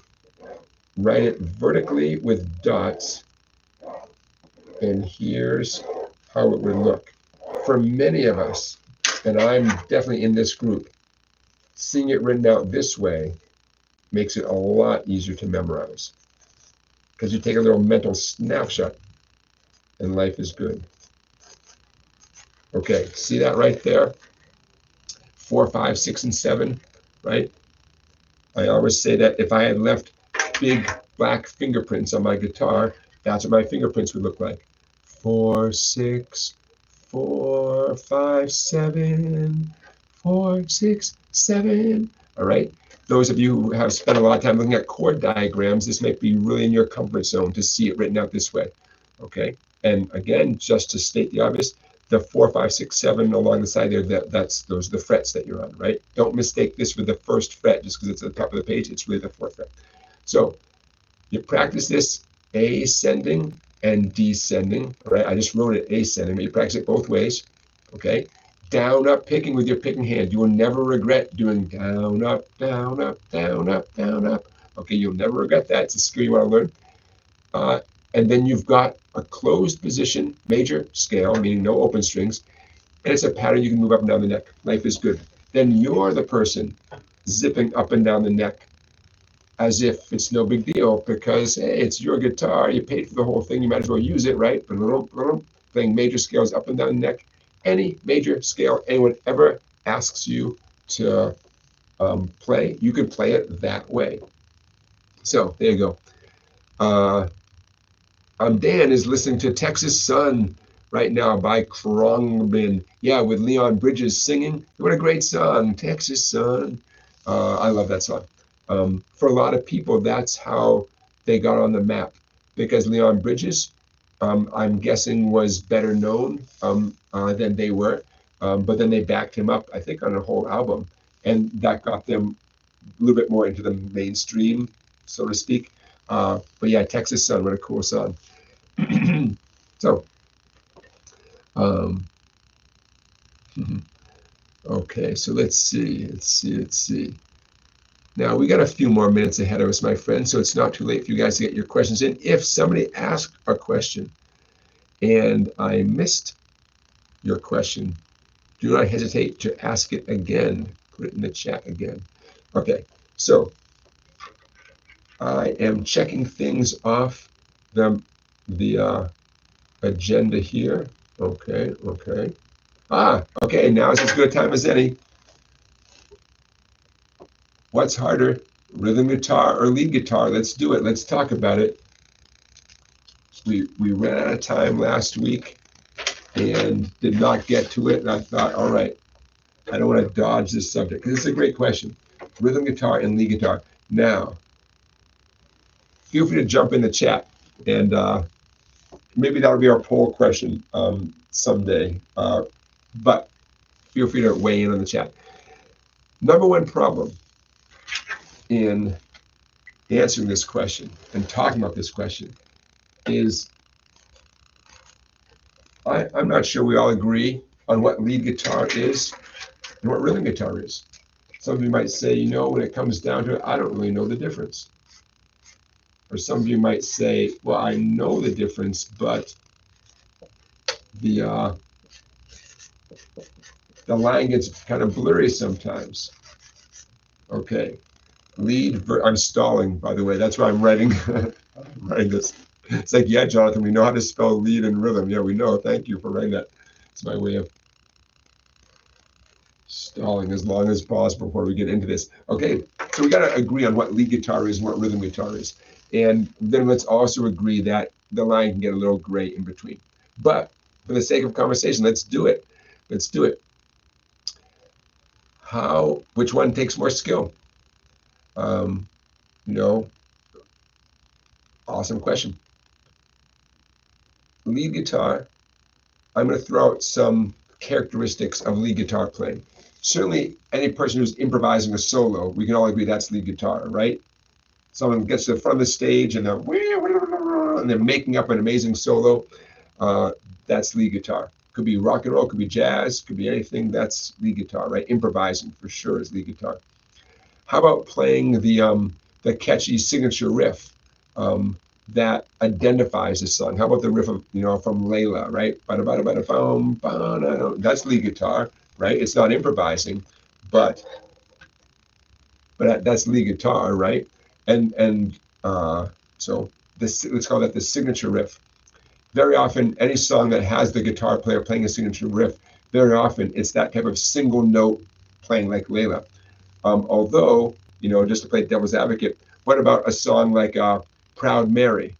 Speaker 1: write it vertically with dots, and here's how it would look. For many of us, and I'm definitely in this group, seeing it written out this way makes it a lot easier to memorize, because you take a little mental snapshot and life is good. Okay, see that right there? 4, 5, 6, and 7, right? I always say that if I had left big black fingerprints on my guitar, that's what my fingerprints would look like. 4, 6, 4, 5, 7, 4, 6, 7. All right. Those of you who have spent a lot of time looking at chord diagrams, this might be really in your comfort zone to see it written out this way. Okay. And again, just to state the obvious, the 4, 5, 6, 7 along the side there, those are the frets that you're on, right? Don't mistake this with the 1st fret just because it's at the top of the page. It's really the 4th fret. So You practice this ascending and descending, right? I just wrote it ascending, but you practice it both ways, okay? Down, up picking with your picking hand. You will never regret doing down, up, down, up, down, up, down, up. Okay, you'll never regret that. It's a skill you want to learn. And then you've got a closed position, major scale, meaning no open strings, and it's a pattern you can move up and down the neck. Life is good. Then you're the person zipping up and down the neck as if it's no big deal because, hey, it's your guitar. You paid for the whole thing. You might as well use it, right? Playing major scales up and down the neck. Any major scale anyone ever asks you to play, you can play it that way. So there you go. Dan is listening to Texas Sun right now by Krongman. Yeah, with Leon Bridges singing. What a great song, Texas Sun. I love that song. For a lot of people, that's how they got on the map because Leon Bridges, I'm guessing, was better known than they were. But then they backed him up, I think, on a whole album. And that got them a little bit more into the mainstream, so to speak. But yeah, Texas Sun, what a cool song. So, okay, so let's see. Now, we got a few more minutes ahead of us, my friends, so it's not too late for you guys to get your questions in. If somebody asked a question and I missed your question, do not hesitate to ask it again. Put it in the chat again. Okay, so I am checking things off the agenda here. Okay. Okay, now is as good a time as any. What's harder, rhythm guitar or lead guitar? Let's do it. Let's talk about it. We ran out of time last week and did not get to it. And I thought, all right, I don't want to dodge this subject because it's a great question. Rhythm guitar and lead guitar. Now, feel free to jump in the chat and maybe that'll be our poll question someday. But feel free to weigh in on the chat. Number one problem in answering this question and talking about this question is I'm not sure we all agree on what lead guitar is and what rhythm guitar is. Some of you might say, when it comes down to it, I don't really know the difference. Or some of you might say, well, I know the difference, but the line gets kind of blurry sometimes. Okay, I'm stalling, by the way. That's why I'm writing this. It's like, yeah, Jonathan, we know how to spell lead and rhythm. Yeah, we know. Thank you for writing that. It's my way of stalling as long as possible before we get into this. Okay, so we got to agree on what lead guitar is and what rhythm guitar is. And then let's also agree that the line can get a little gray in between. But for the sake of conversation, let's do it. Let's do it. Which one takes more skill? Awesome question. Lead guitar, I'm going to throw out some characteristics of lead guitar playing. Certainly, any person who's improvising a solo, we can all agree that's lead guitar, right? Someone gets to the front of the stage and they're making up an amazing solo. That's lead guitar. Could be rock and roll, could be jazz, could be anything. That's lead guitar, right? Improvising for sure is lead guitar. How about playing the catchy signature riff that identifies the song? How about the riff of from Layla, right? That's lead guitar, right? It's not improvising, but that's lead guitar, right? And so let's call that the signature riff. Very often, any song that has the guitar player playing a signature riff, very often it's that type of single note playing like Layla. Although, just to play devil's advocate, what about a song like Proud Mary?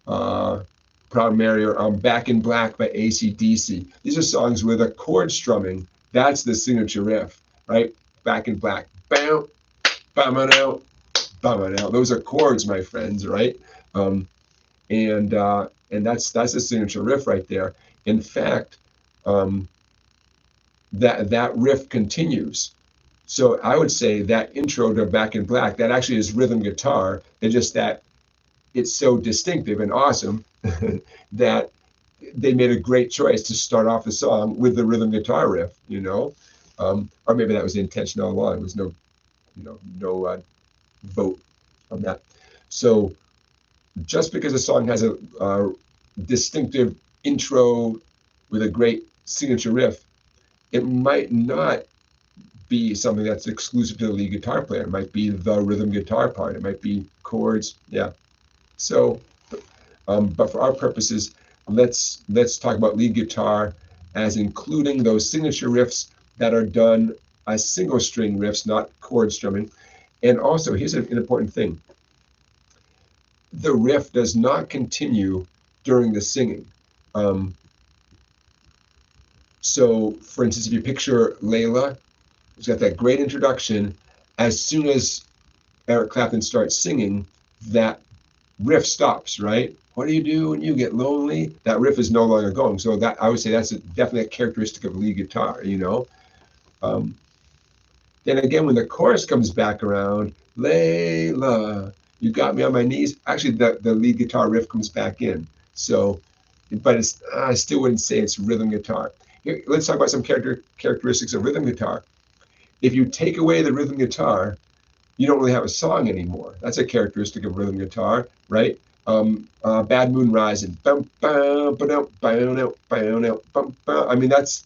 Speaker 1: Proud Mary or Back in Black by AC/DC. These are songs with a chord strumming. That's the signature riff, right? Back in Black. Bam, bam out, bam out. Those are chords, my friends, right? And that's the signature riff right there. In fact, that riff continues. So I would say that intro to Back in Black, that actually is rhythm guitar. It's just that it's so distinctive and awesome that they made a great choice to start off the song with the rhythm guitar riff, you know, or maybe that was the intention all along. There was no, no vote on that. So just because a song has a distinctive intro with a great signature riff, it might not be something that's exclusive to the lead guitar player. It might be the rhythm guitar part. It might be chords. Yeah. So, but for our purposes, let's talk about lead guitar as including those signature riffs that are done as single string riffs, not chord strumming. And also, here's an important thing. The riff does not continue during the singing. So, for instance, if you picture Layla, who's got that great introduction, as soon as Eric Clapton starts singing, that riff stops, right? What do you do when you get lonely? That riff is no longer going. So that, I would say, that's definitely a characteristic of lead guitar, you know. Then again, when the chorus comes back around, Layla, you got me on my knees. Actually, the lead guitar riff comes back in. So, but it's, I still wouldn't say it's rhythm guitar. Here, let's talk about some characteristics of rhythm guitar. If you take away the rhythm guitar, you don't really have a song anymore. That's a characteristic of rhythm guitar, right? Bad Moon Rising. I mean, that's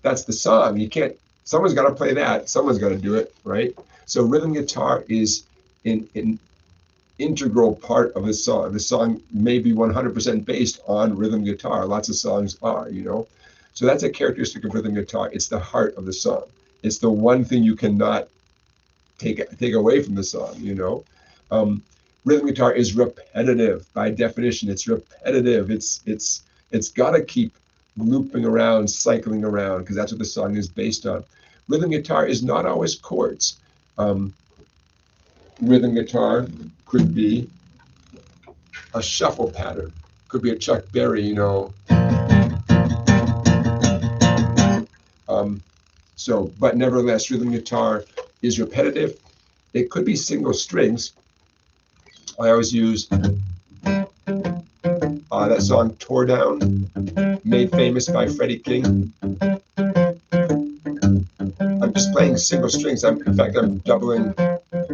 Speaker 1: the song. You can't, someone's got to play that. Someone's got to do it, right? So rhythm guitar is an integral part of the song. The song may be 100% based on rhythm guitar. Lots of songs are, you know. So that's a characteristic of rhythm guitar. It's the heart of the song. It's the one thing you cannot take away from the song, you know. Rhythm guitar is repetitive by definition. It's repetitive. It's got to keep looping around, cycling around, because that's what the song is based on. Rhythm guitar is not always chords. Rhythm guitar could be a shuffle pattern, could be a Chuck Berry, you know. So, but nevertheless, rhythm guitar is repetitive. It could be single strings. I always use that song Tore Down, made famous by Freddie King. I'm just playing single strings. In fact, I'm doubling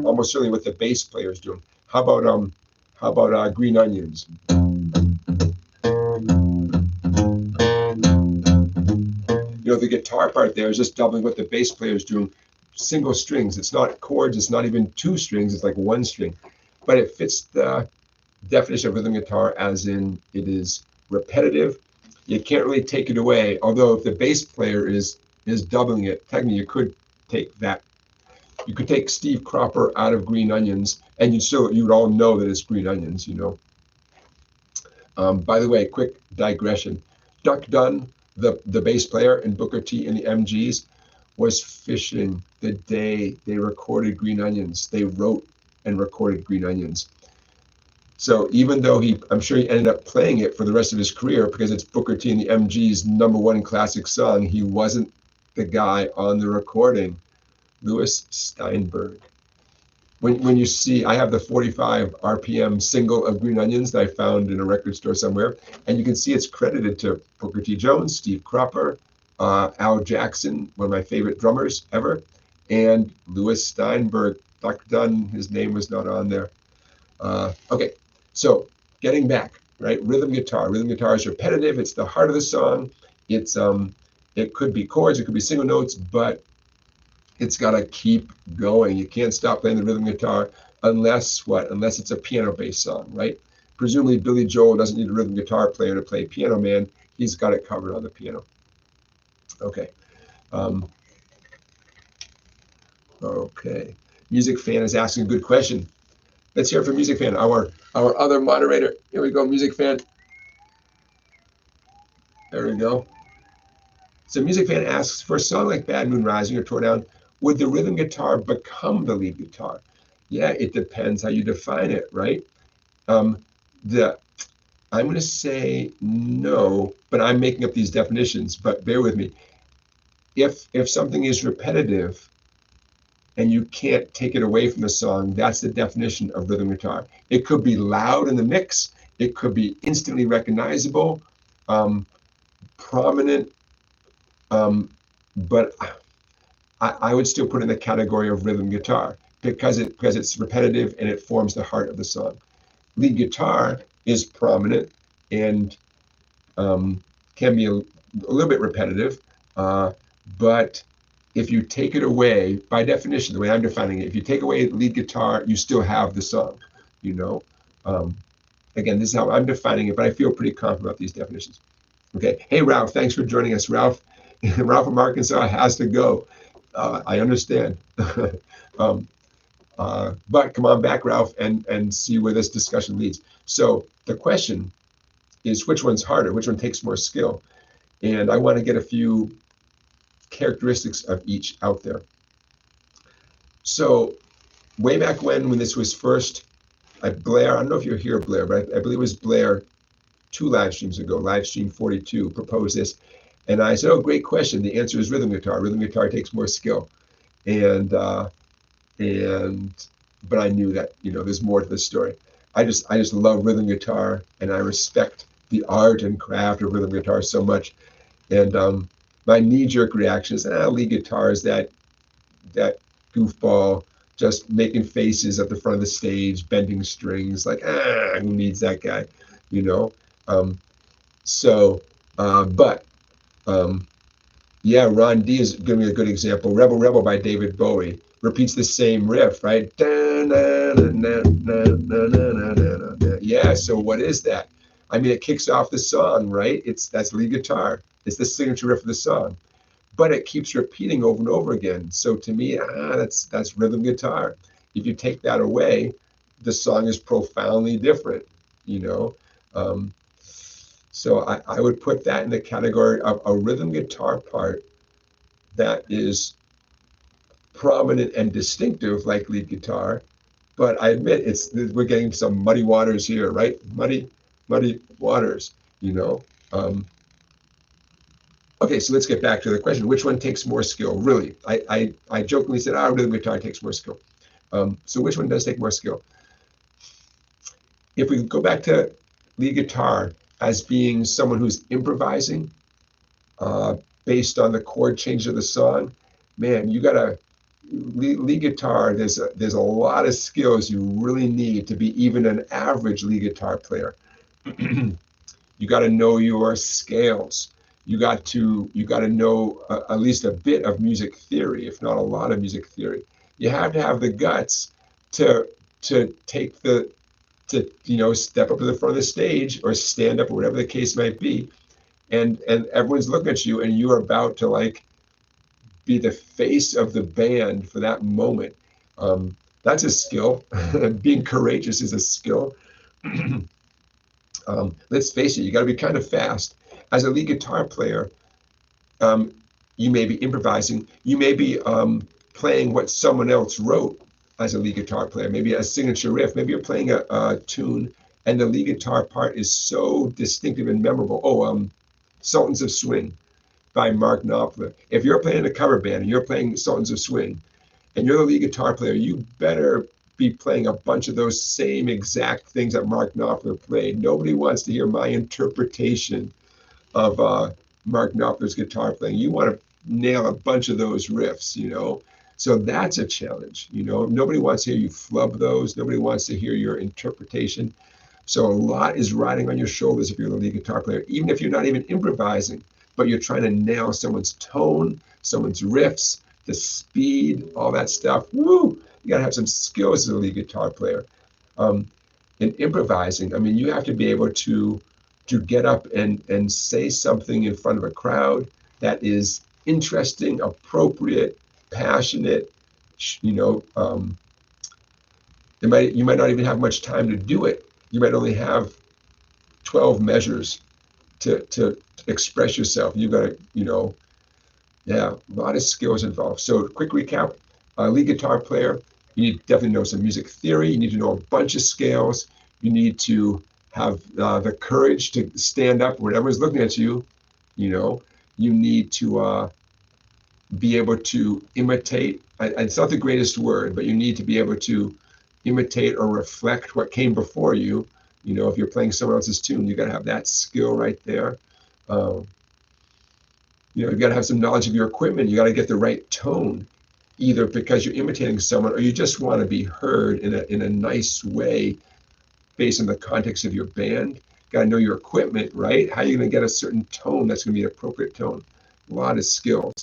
Speaker 1: almost certainly what the bass player is doing. How about Green Onions? You know, the guitar part there is just doubling what the bass player is doing. Single strings. It's not chords. It's not even two strings. It's like one string. But it fits the definition of rhythm guitar, as in it is repetitive. You can't really take it away. Although if the bass player is doubling it, technically you could take that. You could take Steve Cropper out of Green Onions, and you would all know that it's Green Onions, you know. By the way, quick digression. Duck Dunn, the bass player in Booker T and the MGs, was fishing the day they recorded Green Onions. They wrote and recorded Green Onions. So even though I'm sure he ended up playing it for the rest of his career because it's Booker T and the MG's #1 classic song, he wasn't the guy on the recording. Louis Steinberg. When you see, I have the 45 RPM single of Green Onions that I found in a record store somewhere, and you can see it's credited to Booker T. Jones, Steve Cropper, Al Jackson, one of my favorite drummers ever, and Louis Steinberg. Duck Dunn, his name was not on there. Okay, so getting back, right? Rhythm guitar. Rhythm guitar is repetitive. It's the heart of the song. It's it could be chords, it could be single notes, but it's got to keep going. You can't stop playing the rhythm guitar unless what? Unless it's a piano-based song, right? Presumably Billy Joel doesn't need a rhythm guitar player to play Piano Man. He's got it covered on the piano. Okay. Okay. Music Fan is asking a good question. Let's hear it from Music Fan, our other moderator. Here we go, Music Fan. There we go. So Music Fan asks, for a song like Bad Moon Rising or Tore Down, would the rhythm guitar become the lead guitar? Yeah, it depends how you define it, right? I'm going to say no, but I'm making up these definitions, but bear with me. If something is repetitive, and you can't take it away from the song. That's the definition of rhythm guitar. It could be loud in the mix. It could be instantly recognizable, prominent, but I would still put it in the category of rhythm guitar because it's repetitive and it forms the heart of the song. Lead guitar is prominent and can be a little bit repetitive, but if you take it away, by definition, the way I'm defining it, if you take away lead guitar, you still have the song, you know. Again, this is how I'm defining it, but I feel pretty confident about these definitions. Okay. Hey, Ralph, thanks for joining us. Ralph from Arkansas has to go. I understand. But come on back, Ralph, and see where this discussion leads. So the question is, which one's harder? Which one takes more skill? And I want to get a few characteristics of each out there. So way back when this was first, Blair, I don't know if you're here, Blair, but I believe it was Blair 2 live streams ago, live stream 42, proposed this. And I said, oh, great question. The answer is rhythm guitar. Rhythm guitar takes more skill. But I knew that, there's more to this story. I just love rhythm guitar, and I respect the art and craft of rhythm guitar so much. And my knee-jerk reaction is, lead guitar is that goofball just making faces at the front of the stage, bending strings, like, who needs that guy, yeah, Ron D is giving me a good example. Rebel Rebel by David Bowie repeats the same riff, right? Yeah, so what is that? I mean, it kicks off the song, right? That's lead guitar. It's the signature riff of the song, but it keeps repeating over and over again. So to me, that's rhythm guitar. If you take that away, the song is profoundly different, So I would put that in the category of a rhythm guitar part that is prominent and distinctive like lead guitar. But I admit we're getting some muddy waters here, right? Muddy waters, Okay, so let's get back to the question. Which one takes more skill? Really, I jokingly said, rhythm guitar takes more skill. So which one does take more skill? If we go back to lead guitar as being someone who's improvising based on the chord change of the song, man, you gotta lead guitar. There's a lot of skills you really need to be even an average lead guitar player. You got to know your scales. You got to know at least a bit of music theory, if not a lot of music theory. You have to have the guts to take step up to the front of the stage or stand up or whatever the case might be, and everyone's looking at you and you're about to be the face of the band for that moment. That's a skill. Being courageous is a skill. Let's face it, you got to be kind of fast. As a lead guitar player, you may be improvising. You may be playing what someone else wrote as a lead guitar player, maybe a signature riff. Maybe you're playing a tune and the lead guitar part is so distinctive and memorable. Sultans of Swing by Mark Knopfler. If you're playing a cover band and you're playing Sultans of Swing and you're the lead guitar player, you better be playing a bunch of those same exact things that Mark Knopfler played. Nobody wants to hear my interpretation of Mark Knopfler's guitar playing. You want to nail a bunch of those riffs, So that's a challenge, Nobody wants to hear you flub those. Nobody wants to hear your interpretation. So a lot is riding on your shoulders if you're the lead guitar player, even if you're not even improvising, but you're trying to nail someone's tone, someone's riffs, the speed, all that stuff. Woo! You got to have some skills as a lead guitar player. In improvising, I mean, you have to be able to get up and say something in front of a crowd that is interesting, appropriate, passionate. You might not even have much time to do it. You might only have 12 measures to express yourself. You got to, a lot of skills involved. So quick recap, lead guitar player, you need to definitely know some music theory. You need to know a bunch of scales. You need to have the courage to stand up when everyone's looking at you. You need to be able to imitate. It's not the greatest word, but you need to be able to imitate or reflect what came before you. You know, if you're playing someone else's tune, you got to have that skill right there. You know, you got to have some knowledge of your equipment. You got to get the right tone, either because you're imitating someone or you just want to be heard in a nice way based on the context of your band. Got to know your equipment, right? How are you going to get a certain tone that's going to be an appropriate tone? A lot of skills.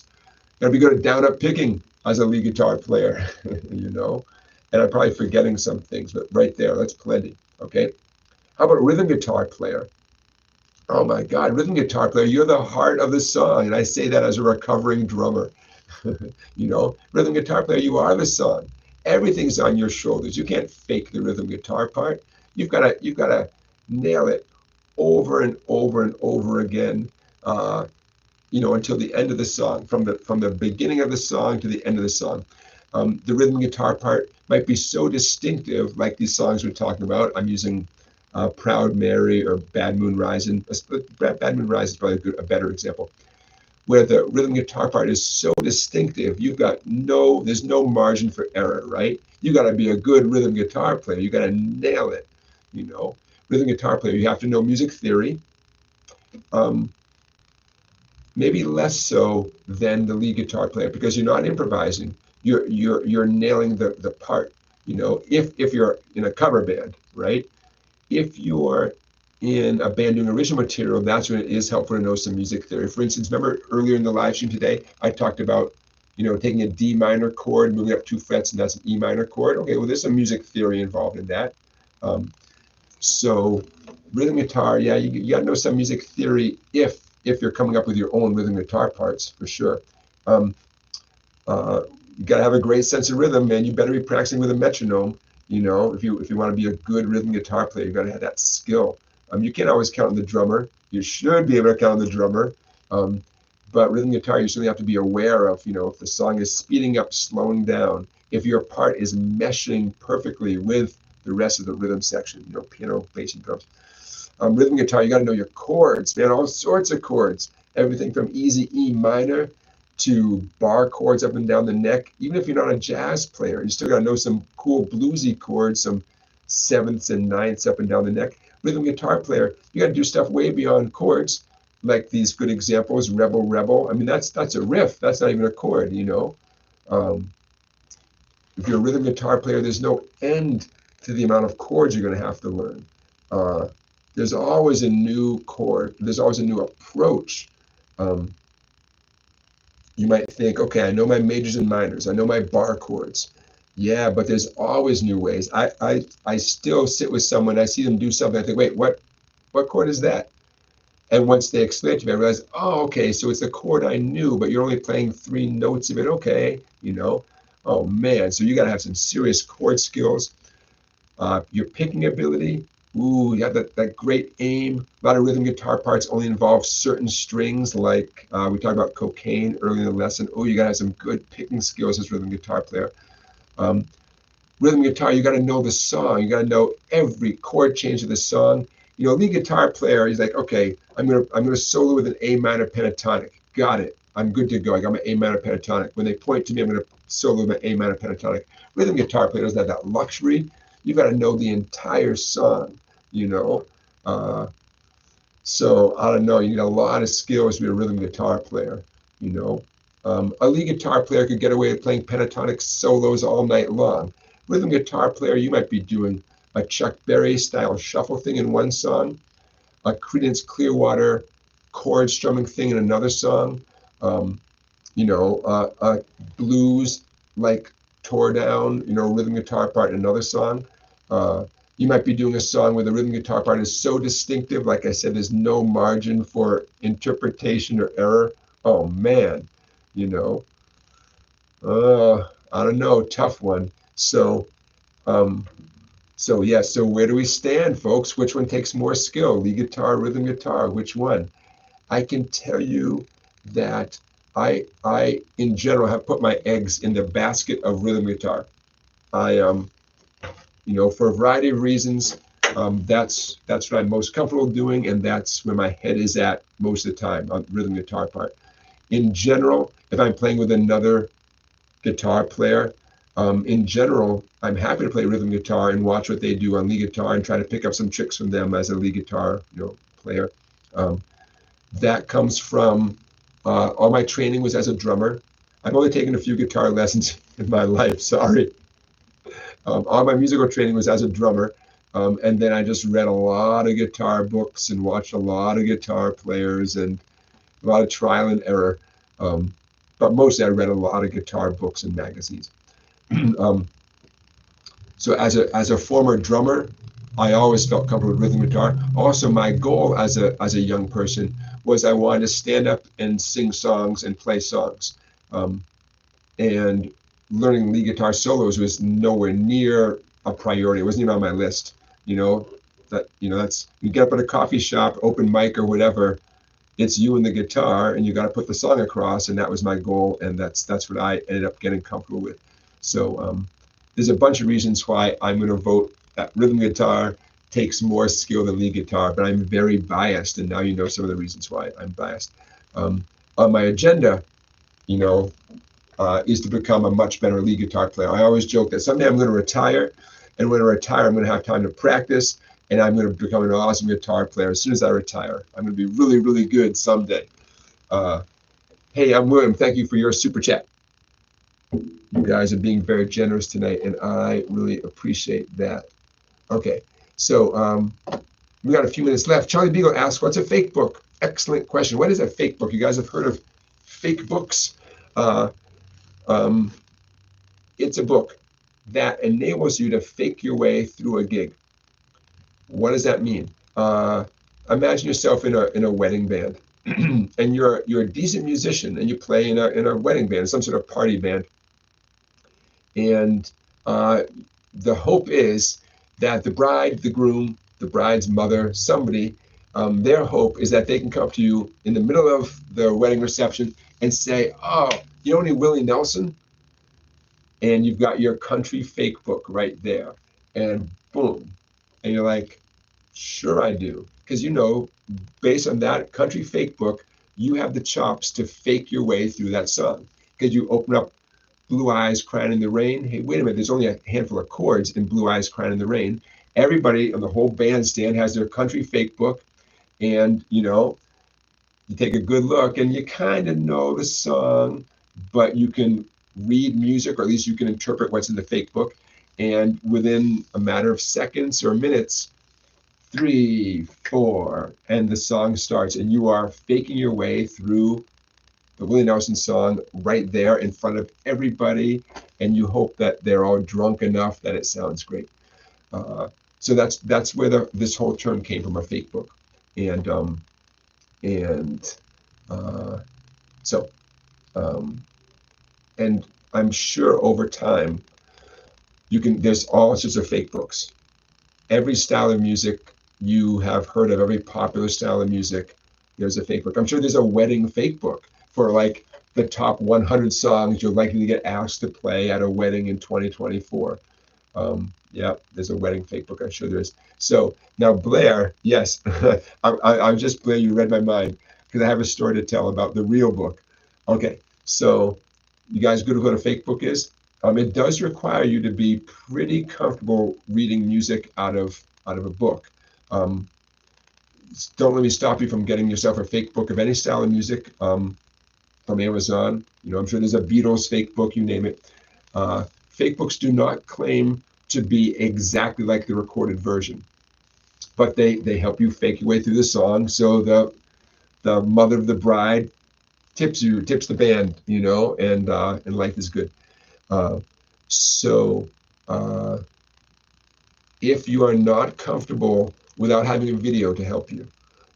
Speaker 1: Got to be good at down-up picking as a lead guitar player, you know? And I'm probably forgetting some things, but right there, that's plenty, okay? How about a rhythm guitar player? Oh my God, rhythm guitar player, you're the heart of the song. And I say that as a recovering drummer. You know, rhythm guitar player, you are the song. Everything's on your shoulders. You can't fake the rhythm guitar part. You've got to nail it over and over and over again, you know, until the end of the song, from the beginning of the song to the end of the song. The rhythm guitar part might be so distinctive, like these songs we're talking about. I'm using Proud Mary or Bad Moon Rising. Bad Moon Rising is probably a better example, where the rhythm guitar part is so distinctive. There's no margin for error, right? You got to be a good rhythm guitar player. You got to nail it, you know. Rhythm guitar player, you have to know music theory. Maybe less so than the lead guitar player, because you're not improvising. You're nailing the part. You know, if you're in a cover band, right? If you're in a band doing original material, that's when it is helpful to know some music theory. For instance, remember earlier in the live stream today, I talked about, you know, taking a D minor chord, moving up 2 frets, and that's an E minor chord. Okay, well, there's some music theory involved in that. So rhythm guitar, yeah, you got to know some music theory if you're coming up with your own rhythm guitar parts, for sure. You got to have a great sense of rhythm, man. You better be practicing with a metronome. You know, if you want to be a good rhythm guitar player, you got to have that skill. You can't always count on the drummer. You should be able to count on the drummer. But rhythm guitar, you certainly have to be aware of, you know, if the song is speeding up, slowing down, if your part is meshing perfectly with the rest of the rhythm section, you know, piano, bass, and drums. Rhythm guitar, you got to know your chords, man, all sorts of chords. Everything from easy E minor to bar chords up and down the neck. Even if you're not a jazz player, you still got to know some cool bluesy chords, some sevenths and ninths up and down the neck. Rhythm guitar player, you got to do stuff way beyond chords, like these good examples, Rebel Rebel. I mean, that's a riff. That's not even a chord, you know. If you're a rhythm guitar player, there's no end to the amount of chords you're going to have to learn. There's always a new chord. There's always a new approach. You might think, okay, I know my majors and minors. I know my bar chords. Yeah, but there's always new ways. I still sit with someone. I see them do something. I think, wait, what chord is that? And once they explain it to me, I realize, oh, okay, so it's a chord I knew, but you're only playing 3 notes of it. Okay, you know. Oh man, so you got to have some serious chord skills. Your picking ability. Ooh, you have that great aim. A lot of rhythm guitar parts only involve certain strings, like we talked about cocaine earlier in the lesson. Oh, you got to have some good picking skills as a rhythm guitar player. Rhythm guitar, you got to know the song. You got to know every chord change of the song. You know, lead guitar player, he's like, okay, I'm gonna solo with an A minor pentatonic. Got it. I'm good to go. I got my A minor pentatonic. When they point to me, I'm gonna solo with my A minor pentatonic. Rhythm guitar player doesn't have that luxury. You got to know the entire song, you know. So I don't know. You need a lot of skills to be a rhythm guitar player, you know. A lead guitar player could get away with playing pentatonic solos all night long. Rhythm guitar player, you might be doing a Chuck Berry style shuffle thing in one song, a Creedence Clearwater chord strumming thing in another song, you know, a blues like Tore Down, you know, rhythm guitar part in another song. You might be doing a song where the rhythm guitar part is so distinctive, like I said, there's no margin for interpretation or error. Oh man, you know, I don't know, tough one. So where do we stand, folks? Which one takes more skill? Lead guitar, rhythm guitar, which one? I can tell you that I in general have put my eggs in the basket of rhythm guitar. You know, for a variety of reasons, that's what I'm most comfortable doing, and that's where my head is at most of the time on rhythm guitar part. In general, if I'm playing with another guitar player, in general, I'm happy to play rhythm guitar and watch what they do on lead guitar and try to pick up some tricks from them as a lead guitar, player. That comes from all my training was as a drummer. I've only taken a few guitar lessons in my life. Sorry. All my musical training was as a drummer. And then I just read a lot of guitar books and watched a lot of guitar players and a lot of trial and error. But mostly I read a lot of guitar books and magazines. So as a former drummer, I always felt comfortable with rhythm guitar. Also, my goal as a young person was I wanted to stand up and sing songs and play songs. And learning lead guitar solos was nowhere near a priority. It wasn't even on my list. That's you get up at a coffee shop, open mic or whatever. It's you and the guitar, and you got to put the song across, and that was my goal, and that's what I ended up getting comfortable with. So there's a bunch of reasons why I'm going to vote that rhythm guitar takes more skill than lead guitar, but I'm very biased, and now you know some of the reasons why I'm biased. On my agenda, is to become a much better lead guitar player. I always joke that someday I'm going to retire, and when I retire, I'm going to have time to practice, and I'm going to become an awesome guitar player as soon as I retire. I'm going to be really, really good someday. Hey, I'm William. Thank you for your super chat. You guys are being very generous tonight, and I really appreciate that. Okay, so we got a few minutes left. Charlie Beagle asks, what's a fake book? Excellent question. What is a fake book? You guys have heard of fake books? It's a book that enables you to fake your way through a gig. What does that mean? Imagine yourself in a wedding band, and you're a decent musician, and you play in a wedding band, some sort of party band. And the hope is that the bride, the groom, the bride's mother, somebody, their hope is that they can come up to you in the middle of the wedding reception and say, oh, you know any Willie Nelson? And you've got your country fake book right there. And boom. And you're like, sure I do. Because based on that country fake book, you have the chops to fake your way through that song. Because you open up Blue Eyes Crying in the Rain. Hey, wait a minute, there's only a handful of chords in Blue Eyes Crying in the Rain. Everybody on the whole bandstand has their country fake book. And, you take a good look and you kind of know the song, but you can read music, or at least you can interpret what's in the fake book. And within a matter of seconds or minutes, 3, 4, and the song starts, and you are faking your way through the Willie Nelson song right there in front of everybody, and you hope that they're all drunk enough that it sounds great. So that's where this whole term came from, a fake book. And I'm sure over time there's all sorts of fake books. Every style of music you have heard of, every popular style of music, there's a fake book. I'm sure there's a wedding fake book for like the top 100 songs you're likely to get asked to play at a wedding in 2024. Yeah, there's a wedding fake book. I'm sure there is. So now Blair, yes, I'm just Blair. You read my mind because I have a story to tell about the real book. Okay, so you guys good at what a fake book is? It does require you to be pretty comfortable reading music out of a book. Don't let me stop you from getting yourself a fake book of any style of music from Amazon. I'm sure there's a Beatles fake book, you name it. Fake books do not claim to be exactly like the recorded version, but they help you fake your way through the song. So the mother of the bride tips the band, and life is good. So if you are not comfortable without having a video to help you,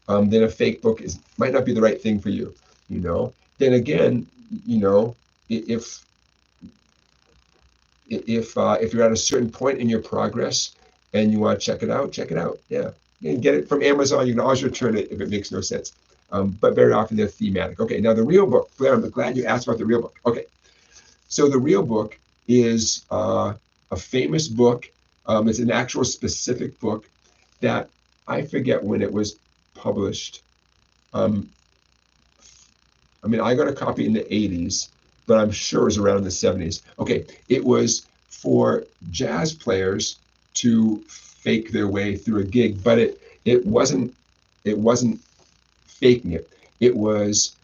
Speaker 1: then a fake book might not be the right thing for you. Then again, if you're at a certain point in your progress and you want to check it out. Yeah, you can get it from Amazon. You can always return it if it makes no sense. But very often they're thematic. Okay, now the real book. Blair, I'm glad you asked about the real book. Okay, so the real book is a famous book. It's an actual specific book that I forget when it was published. I mean, I got a copy in the 80s, but I'm sure it was around in the 70s. Okay, it was for jazz players to fake their way through a gig, but it wasn't faking it. It was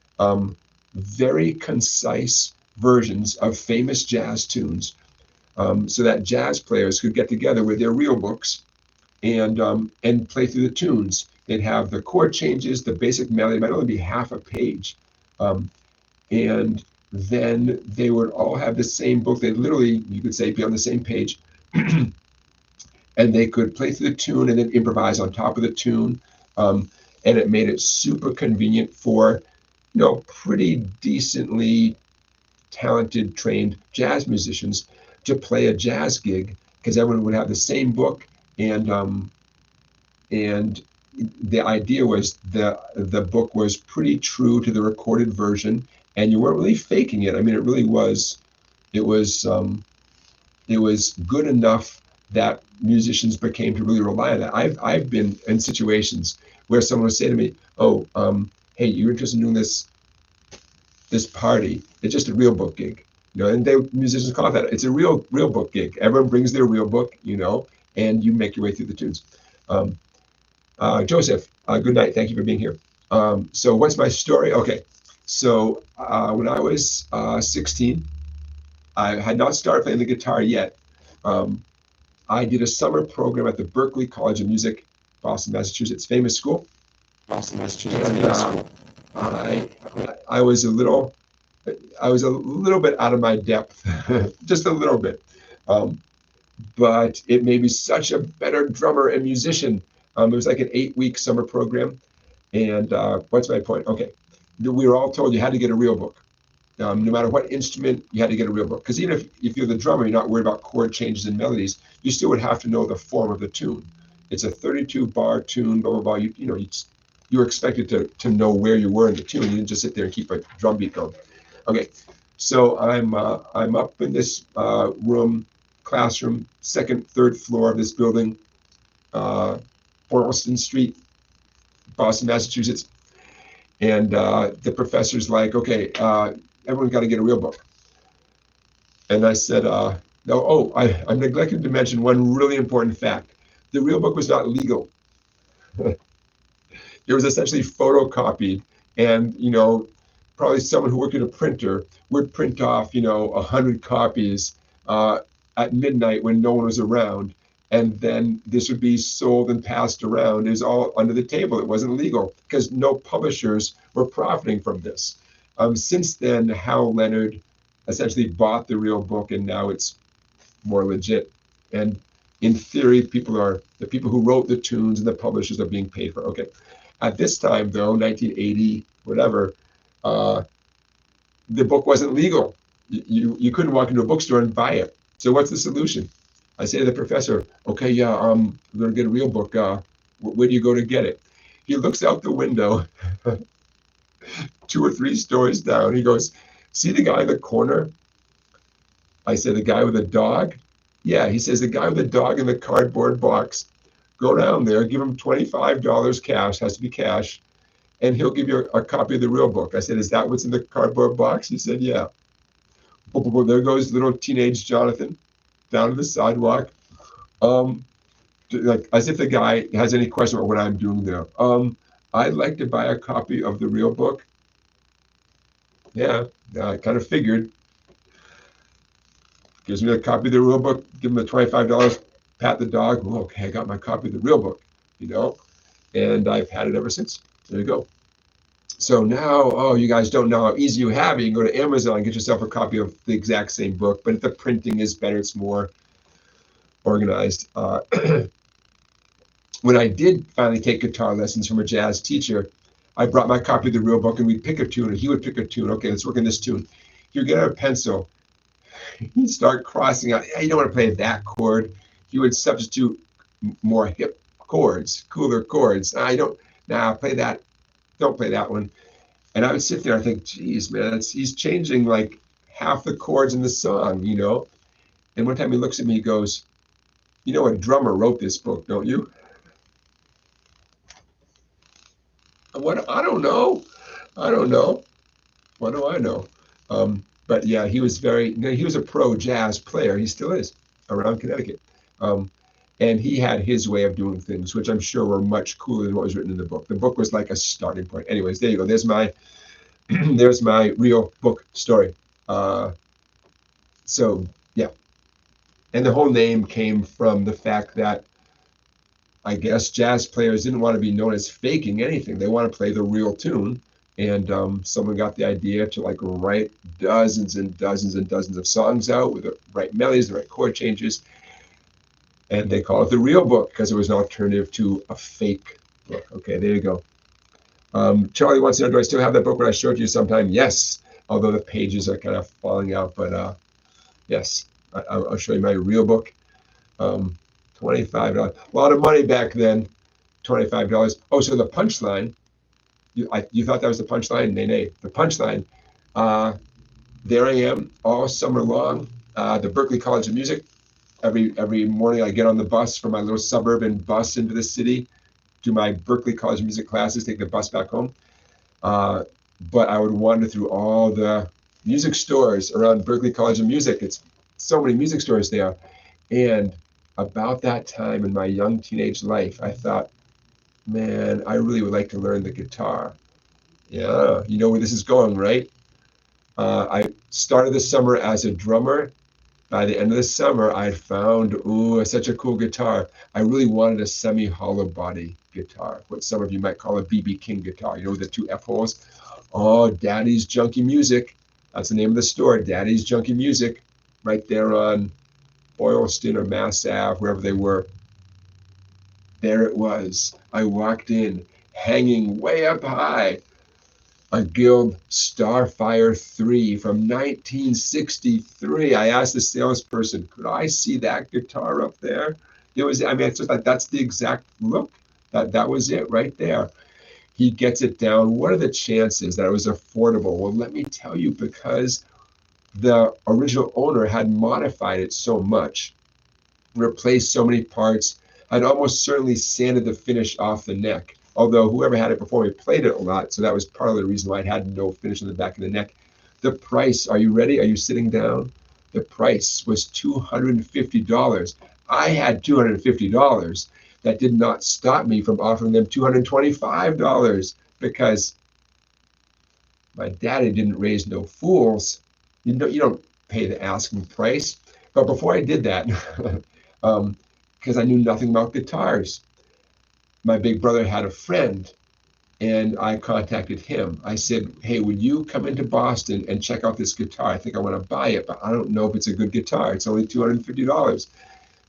Speaker 1: very concise versions of famous jazz tunes, so that jazz players could get together with their real books and play through the tunes. They'd have the chord changes, the basic melody. It might only be half a page, and then they would all have the same book. They'd literally, you could say, be on the same page, and they could play through the tune and then improvise on top of the tune. And it made it super convenient for, pretty decently talented, trained jazz musicians to play a jazz gig, because everyone would have the same book, and the idea was the book was pretty true to the recorded version, and you weren't really faking it. I mean, it really was. It was good enough that musicians became to really rely on that. I've been in situations where someone would say to me, "Oh, hey, you're interested in doing this party? It's just a real book gig." And musicians call it that. It's a real book gig. Everyone brings their real book, and you make your way through the tunes. Joseph, good night. Thank you for being here. So what's my story? Okay, so when I was 16, I had not started playing the guitar yet. I did a summer program at the Berklee College of Music, Boston, Massachusetts, famous school. Boston, Massachusetts, famous school. I was a little bit out of my depth, just a little bit. But it made me such a better drummer and musician. It was like an 8-week summer program. And what's my point? Okay, we were all told you had to get a real book. No matter what instrument, you had to get a real book. Because even if you're the drummer, you're not worried about chord changes and melodies, you still would have to know the form of the tune. It's a 32-bar tune, blah, blah, blah. You were expected to know where you were in the tune. You didn't just sit there and keep a drum beat going. Okay, so I'm up in this classroom, second, third floor of this building, Boylston Street, Boston, Massachusetts. And the professor's like, "Okay, everyone's got to get a real book." And I said, no, I neglected to mention one really important fact. The real book was not legal. It was essentially photocopied, and probably someone who worked at a printer would print off 100 copies at midnight when no one was around, and then this would be sold and passed around. It was all under the table. It wasn't legal because no publishers were profiting from this. Since then, Hal Leonard essentially bought the real book, and now it's more legit. And in theory, the people who wrote the tunes and the publishers are being paid for. Okay. At this time, though, 1980, whatever, the book wasn't legal. You couldn't walk into a bookstore and buy it. So what's the solution? I say to the professor, "Okay, yeah, I'm going to get a real book. Where do you go to get it?" He looks out the window 2 or 3 stories down. He goes, "See the guy in the corner?" I said, "The guy with the dog?" "Yeah." He says, "The guy with the dog in the cardboard box. Go down there, give him $25 cash, has to be cash, and he'll give you a copy of the real book." I said, "Is that what's in the cardboard box?" He said, "Yeah." There goes little teenage Jonathan down to the sidewalk, like as if the guy has any question about what I'm doing there. "I'd like to buy a copy of the real book." Yeah, I kind of figured. Gives me a copy of the real book, give him the $25, pat the dog. "Oh, okay, I got my copy of the real book, and I've had it ever since. There you go. So now, you guys don't know how easy you have it. You can go to Amazon and get yourself a copy of the exact same book, but the printing is better. It's more organized. When I did finally take guitar lessons from a jazz teacher, I brought my copy of the real book, and we'd pick a tune, and he would pick a tune. "Okay, let's work on this tune." He would get out a pencil. He'd start crossing out. "Hey, you don't want to play that chord." He would substitute more hip chords, cooler chords. Play that. Don't play that one. And I would sit there and think, "Geez, man, he's changing like half the chords in the song, And one time he looks at me, he goes, "You know a drummer wrote this book, don't you?" What? I don't know. What do I know? But yeah, he was he was a pro jazz player. He still is around Connecticut. Um, and he had his way of doing things, which I'm sure were much cooler than what was written in the book. The book was like a starting point. Anyways, there you go. There's my there's my real book story. So yeah, and the whole name came from the fact that I guess jazz players didn't want to be known as faking anything. They want to play the real tune. And someone got the idea to like write dozens and dozens and dozens of songs out with the right melodies, the right chord changes. And they call it the real book because it was an alternative to a fake book. Okay, there you go. Charlie wants to know, do I still have that book when I showed you sometime? Yes, although the pages are kind of falling out, but yes, I'll show you my real book. $25, a lot of money back then, $25. Oh, so the punchline, you thought that was the punchline? Nay. The punchline, there I am all summer long, the Berklee College of Music. Every morning I get on the bus from my little suburban bus into the city, do my Berklee College of Music classes, take the bus back home. But I would wander through all the music stores around Berklee College of Music. It's so many music stores there. And about that time in my young teenage life, I thought, man, I really would like to learn the guitar. Yeah, you know where this is going, right? I started the summer as a drummer. By the end of the summer, I found, such a cool guitar. I really wanted a semi-hollow body guitar, what some of you might call a BB King guitar, you know, with the two F holes. Oh, Daddy's Junky Music. That's the name of the store, Daddy's Junky Music, right there on Boylston or Mass Ave, wherever they were. There it was. I walked in, hanging way up high, a Guild Starfire 3 from 1963. I asked the salesperson, could I see that guitar up there? It was, I mean, it's just like, that's the exact look. That was it right there. He gets it down. What are the chances that it was affordable? Well, let me tell you, because the original owner had modified it so much, replaced so many parts, had almost certainly sanded the finish off the neck. Although whoever had it before me played it a lot, so that was part of the reason why it had no finish on the back of the neck. The price, are you ready? Are you sitting down? The price was $250. I had $250. That did not stop me from offering them $225 because my daddy didn't raise no fools. You don't pay the asking price. But before I did that, because I knew nothing about guitars, my big brother had a friend, and I contacted him. I said, hey, would you come into Boston and check out this guitar? I think I want to buy it, but I don't know if it's a good guitar. It's only $250.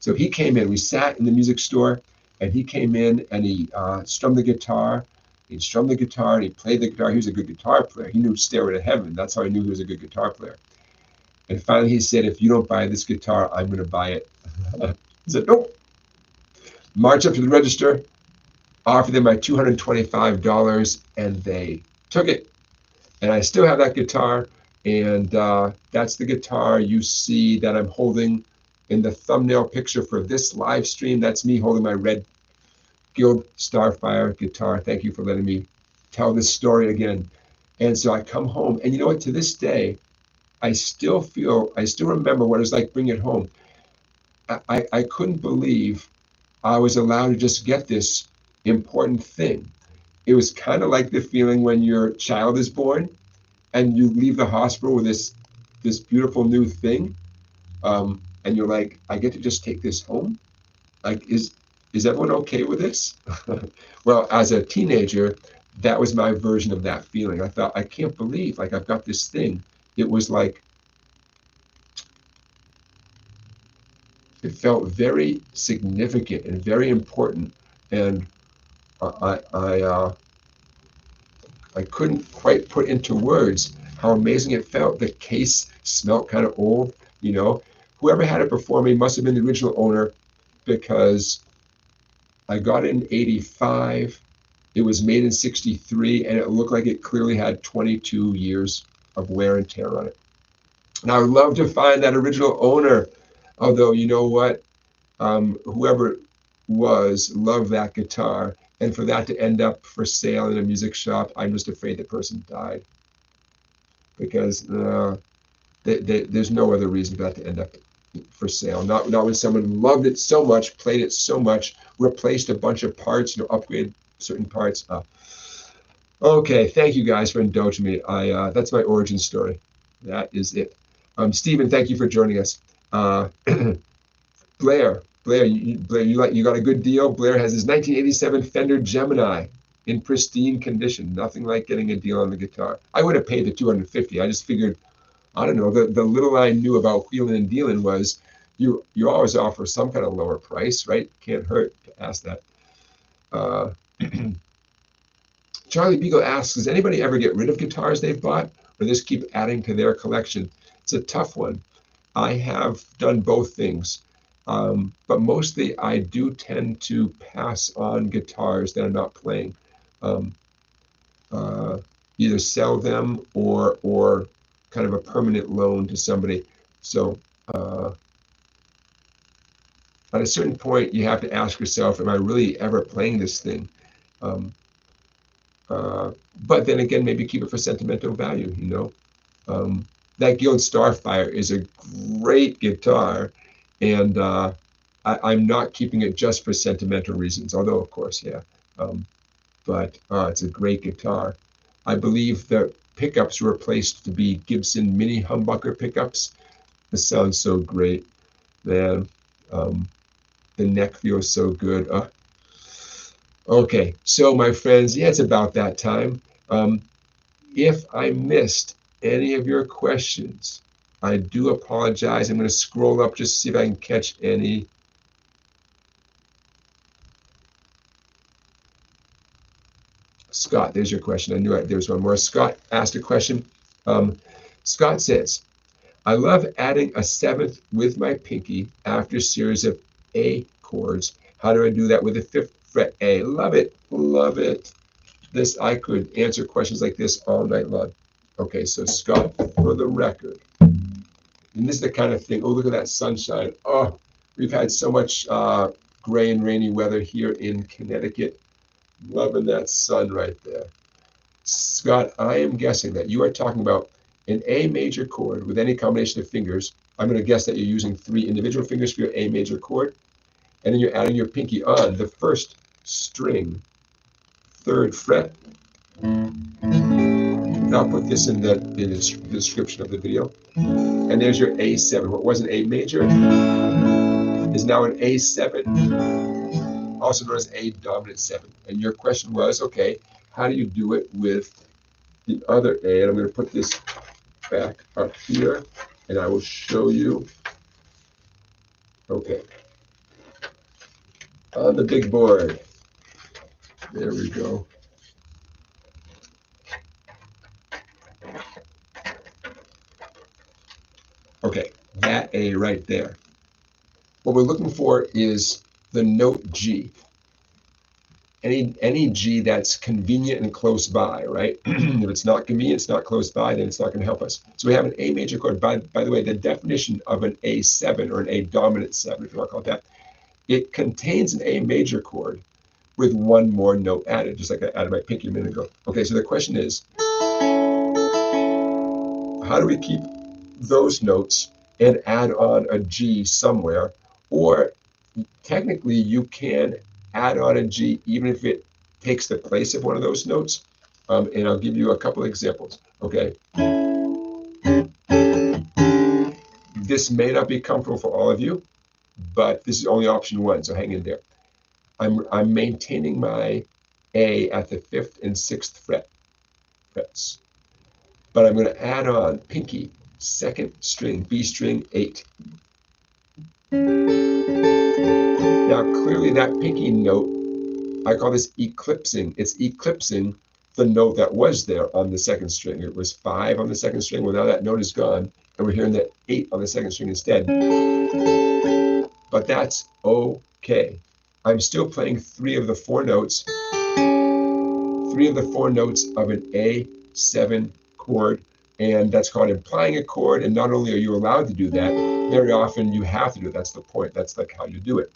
Speaker 1: So he came in. We sat in the music store, and he came in, and he strummed the guitar. He strummed the guitar, and he played the guitar. He was a good guitar player. He knew Stairway to Heaven. That's how I knew he was a good guitar player. And finally he said, if you don't buy this guitar, I'm going to buy it. I said, nope. March up to the register, offered them my $225, and they took it. And I still have that guitar, and that's the guitar you see that I'm holding in the thumbnail picture for this live stream. That's me holding my red Guild Starfire guitar. Thank you for letting me tell this story again. And so I come home, and you know what? To this day, I still remember what it was like bringing it home. I couldn't believe I was allowed to just get this important thing. It was kind of like the feeling when your child is born and you leave the hospital with this beautiful new thing, and you're like, I get to just take this home. Like, is everyone okay with this? Well, as a teenager, that was my version of that feeling. I thought, I can't believe, like, I've got this thing. It was like, it felt very significant and very important, and I couldn't quite put into words how amazing it felt. The case smelled kind of old, you know. Whoever had it before me must have been the original owner, because I got it in '85. It was made in '63, and it looked like it clearly had 22 years of wear and tear on it. And I would love to find that original owner, although you know what? Whoever it was loved that guitar. And for that to end up for sale in a music shop, I'm just afraid the person died. because there's no other reason for that to end up for sale. Not when someone loved it so much, played it so much, replaced a bunch of parts, upgraded certain parts. Okay, thank you guys for indulging me. That's my origin story. That is it. Stephen, thank you for joining us. Blair, you got a good deal. Blair has his 1987 Fender Gemini in pristine condition. Nothing like getting a deal on the guitar. I would have paid the $250. I just figured, I don't know, the little I knew about wheeling and dealing was you always offer some kind of lower price, right? Can't hurt to ask that. Charlie Beagle asks, does anybody ever get rid of guitars they've bought or just keep adding to their collection? It's a tough one. I have done both things, but mostly I do tend to pass on guitars that I'm not playing. Either sell them or kind of a permanent loan to somebody. So at a certain point, you have to ask yourself, am I really ever playing this thing? But then again, maybe keep it for sentimental value, That Guild Starfire is a great guitar, and I'm not keeping it just for sentimental reasons, although, of course, yeah. But it's a great guitar. I believe the pickups were replaced to be Gibson mini humbucker pickups. This sounds so great, man. The neck feels so good. Okay, so my friends, yeah, it's about that time. If I missed any of your questions, I do apologize. I'm going to scroll up just to see if I can catch any. Scott, there's your question. I knew there was one more. Scott asked a question. Scott says, I love adding a seventh with my pinky after a series of A chords. How do I do that with a fifth fret A? Love it. Love it. I could answer questions like this all night long. Okay, so Scott, for the record, and this is the kind of thing, oh, look at that sunshine. Oh, we've had so much gray and rainy weather here in Connecticut. Loving that sun right there. Scott, I am guessing that you are talking about an A major chord with any combination of fingers. I'm going to guess that you're using 3 individual fingers for your A major chord, and then you're adding your pinky on the first string, 3rd fret. And I'll put this in the description of the video. And there's your A7. What was an A major is now an A7, also known as A dominant 7. And your question was, okay, how do you do it with the other A? And I'm going to put this back up here, and I will show you. Okay. On the big board. There we go. Okay, that A right there. What we're looking for is the note G. Any G that's convenient and close by, right? If it's not convenient, it's not close by, then it's not going to help us. So we have an A major chord. By the way, the definition of an A7 or an A dominant 7, if you want to call it that, it contains an A major chord with one more note added, just like I added my pinky a minute ago. Okay, so the question is, how do we keep those notes and add on a G somewhere? Or technically, you can add on a G even if it takes the place of one of those notes. And I'll give you a couple examples. Okay. This may not be comfortable for all of you, but this is only option 1, so hang in there. I'm maintaining my A at the 5th and 6th frets, but I'm going to add on pinky, 2nd string, B string 8. Now, clearly that pinky note, I call this eclipsing. It's eclipsing the note that was there on the 2nd string. It was 5 on the 2nd string. Well, now that note is gone, and we're hearing that 8 on the 2nd string instead. But that's okay. I'm still playing 3 of the 4 notes. 3 of the 4 notes of an A7 chord, and that's called implying a chord. And not only are you allowed to do that, very often you have to do it. That's the point. That's like how you do it,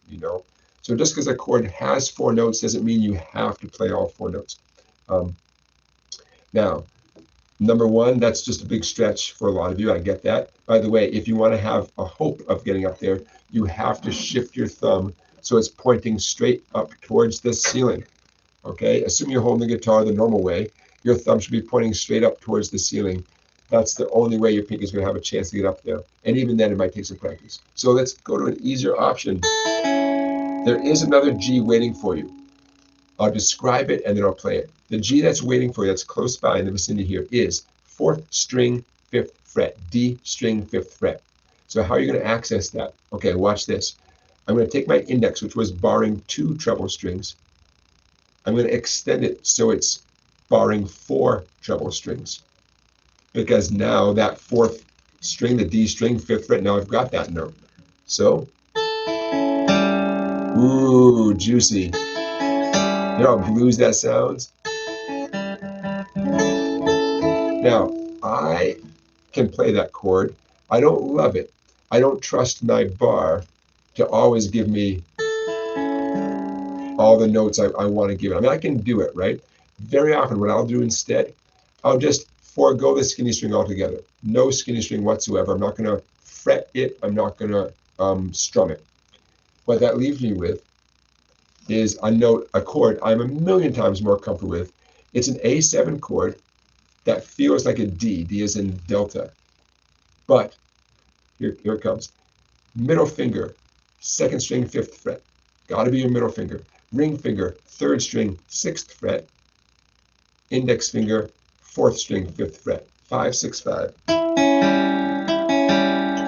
Speaker 1: So just because a chord has 4 notes doesn't mean you have to play all 4 notes. Now, Number one, that's just a big stretch for a lot of you. I get that. By the way, if you want to have a hope of getting up there, you have to shift your thumb so it's pointing straight up towards the ceiling. Okay, assume you're holding the guitar the normal way. Your thumb should be pointing straight up towards the ceiling. That's the only way your pinky is going to have a chance to get up there. And even then, it might take some practice. So let's go to an easier option. There is another G waiting for you. I'll describe it and then I'll play it. The G that's waiting for you, that's close by in the vicinity here, is 4th string, 5th fret, D string, 5th fret. So how are you going to access that? Okay, watch this. I'm going to take my index, which was barring 2 treble strings. I'm going to extend it so it's barring 4 treble strings. Because now that 4th string, the D string, 5th fret, now I've got that note. So, ooh, juicy. You know how blues that sounds? Now, I can play that chord. I don't love it. I don't trust my bar to always give me all the notes I want to give it. I mean, I can do it, right? Very often what I'll do instead, I'll just forego the skinny string altogether. No skinny string whatsoever. I'm not going to fret it. I'm not going to strum it. What that leaves me with is a note, a chord I'm a million times more comfortable with. It's an A7 chord that feels like a D. D is in delta. But here it comes. Middle finger, 2nd string, 5th fret. Got to be your middle finger. Ring finger, 3rd string, 6th fret. Index finger, 4th string, 5th fret. 5, 6, 5.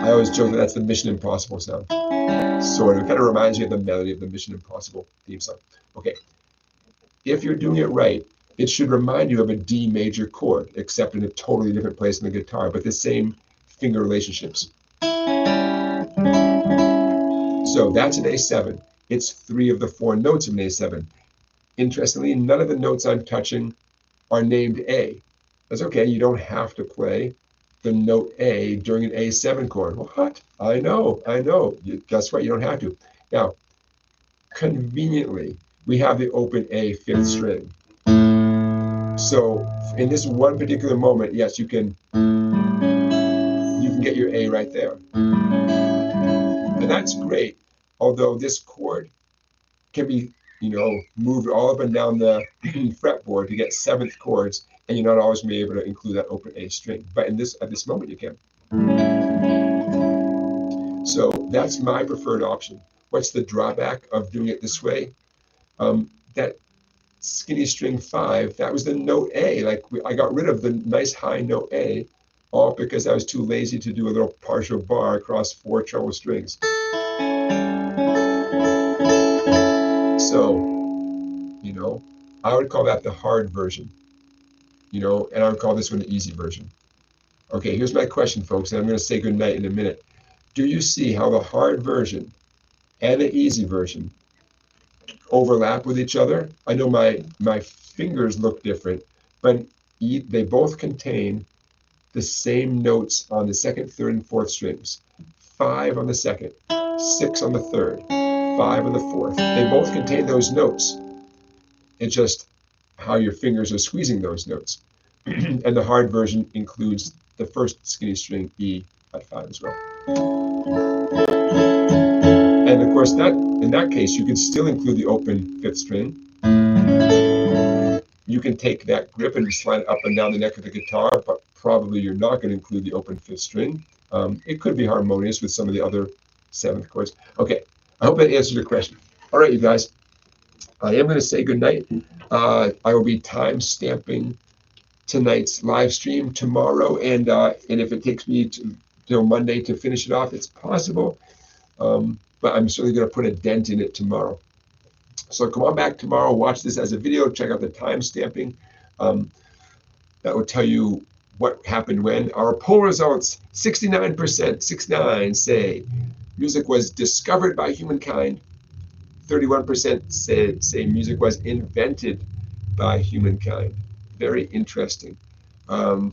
Speaker 1: I always joke that that's the Mission Impossible sound. Sort of. It kind of reminds you of the melody of the Mission Impossible theme song. Okay. If you're doing it right, it should remind you of a D major chord, except in a totally different place in the guitar, but the same finger relationships. So that's an A7. It's 3 of the 4 notes of an A7. Interestingly, none of the notes I'm touching are named A. That's okay. You don't have to play the note A during an A7 chord. What? I know. Guess what? You don't have to. Now, conveniently, we have the open A 5th string. So in this one particular moment, yes, you can get your A right there. And that's great. Although this chord can be, moved all up and down the fretboard to get 7th chords, and you're not always going to be able to include that open A string. But at this moment, you can. So that's my preferred option. What's the drawback of doing it this way? That skinny string 5, that was the note A. I got rid of the nice high note A, all because I was too lazy to do a little partial bar across 4 treble strings. So, I would call that the hard version, and I would call this one the easy version. Okay, here's my question, folks, and I'm going to say goodnight in a minute. Do you see how the hard version and the easy version overlap with each other? I know my fingers look different, but they both contain the same notes on the 2nd, 3rd, and 4th strings. 5 on the 2nd, 6 on the 3rd, 5 on the 4th. They both contain those notes. It's just how your fingers are squeezing those notes. And the hard version includes the 1st skinny string E at 5 as well. And of course, in that case, you can still include the open 5th string. You can take that grip and slide it up and down the neck of the guitar, but probably you're not going to include the open 5th string. It could be harmonious with some of the other 7th chords. Okay, I hope that answers your question. All right, you guys, I am going to say goodnight. I will be time stamping tonight's live stream tomorrow, and if it takes me till Monday to finish it off, it's possible. But I'm certainly going to put a dent in it tomorrow. So come on back tomorrow, watch this as a video, check out the time stamping. That will tell you what happened when. Our poll results, 69%, 69 say music was discovered by humankind. 31% say music was invented by humankind. Very interesting. I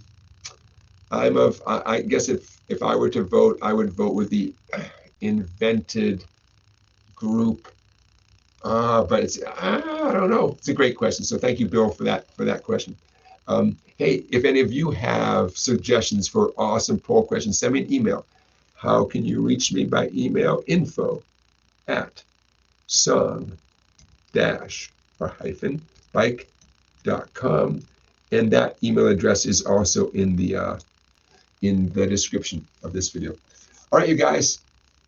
Speaker 1: guess if I were to vote, I would vote with the invented group. But I don't know. It's a great question. So thank you, Bill, for that question. Hey, if any of you have suggestions for awesome poll questions, send me an email. How can you reach me by email? info@song-bike.com, and that email address is also in the description of this video. All right, you guys,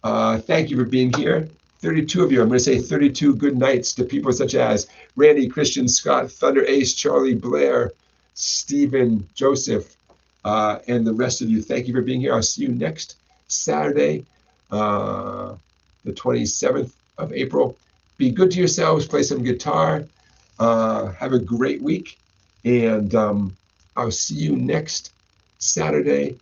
Speaker 1: thank you for being here. 32 of you. I'm going to say 32 good nights to people such as Randy, Christian, Scott, Thunder Ace, Charlie, Blair, Stephen, Joseph, and the rest of you. Thank you for being here. I'll see you next Saturday, the 27th of April. Be good to yourselves. Play some guitar. Have a great week. And I'll see you next Saturday.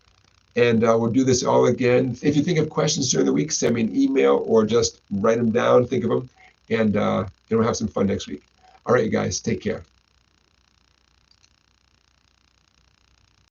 Speaker 1: And we'll do this all again. If you think of questions during the week, send me an email or just write them down, think of them, and we'll have some fun next week. All right, you guys, take care.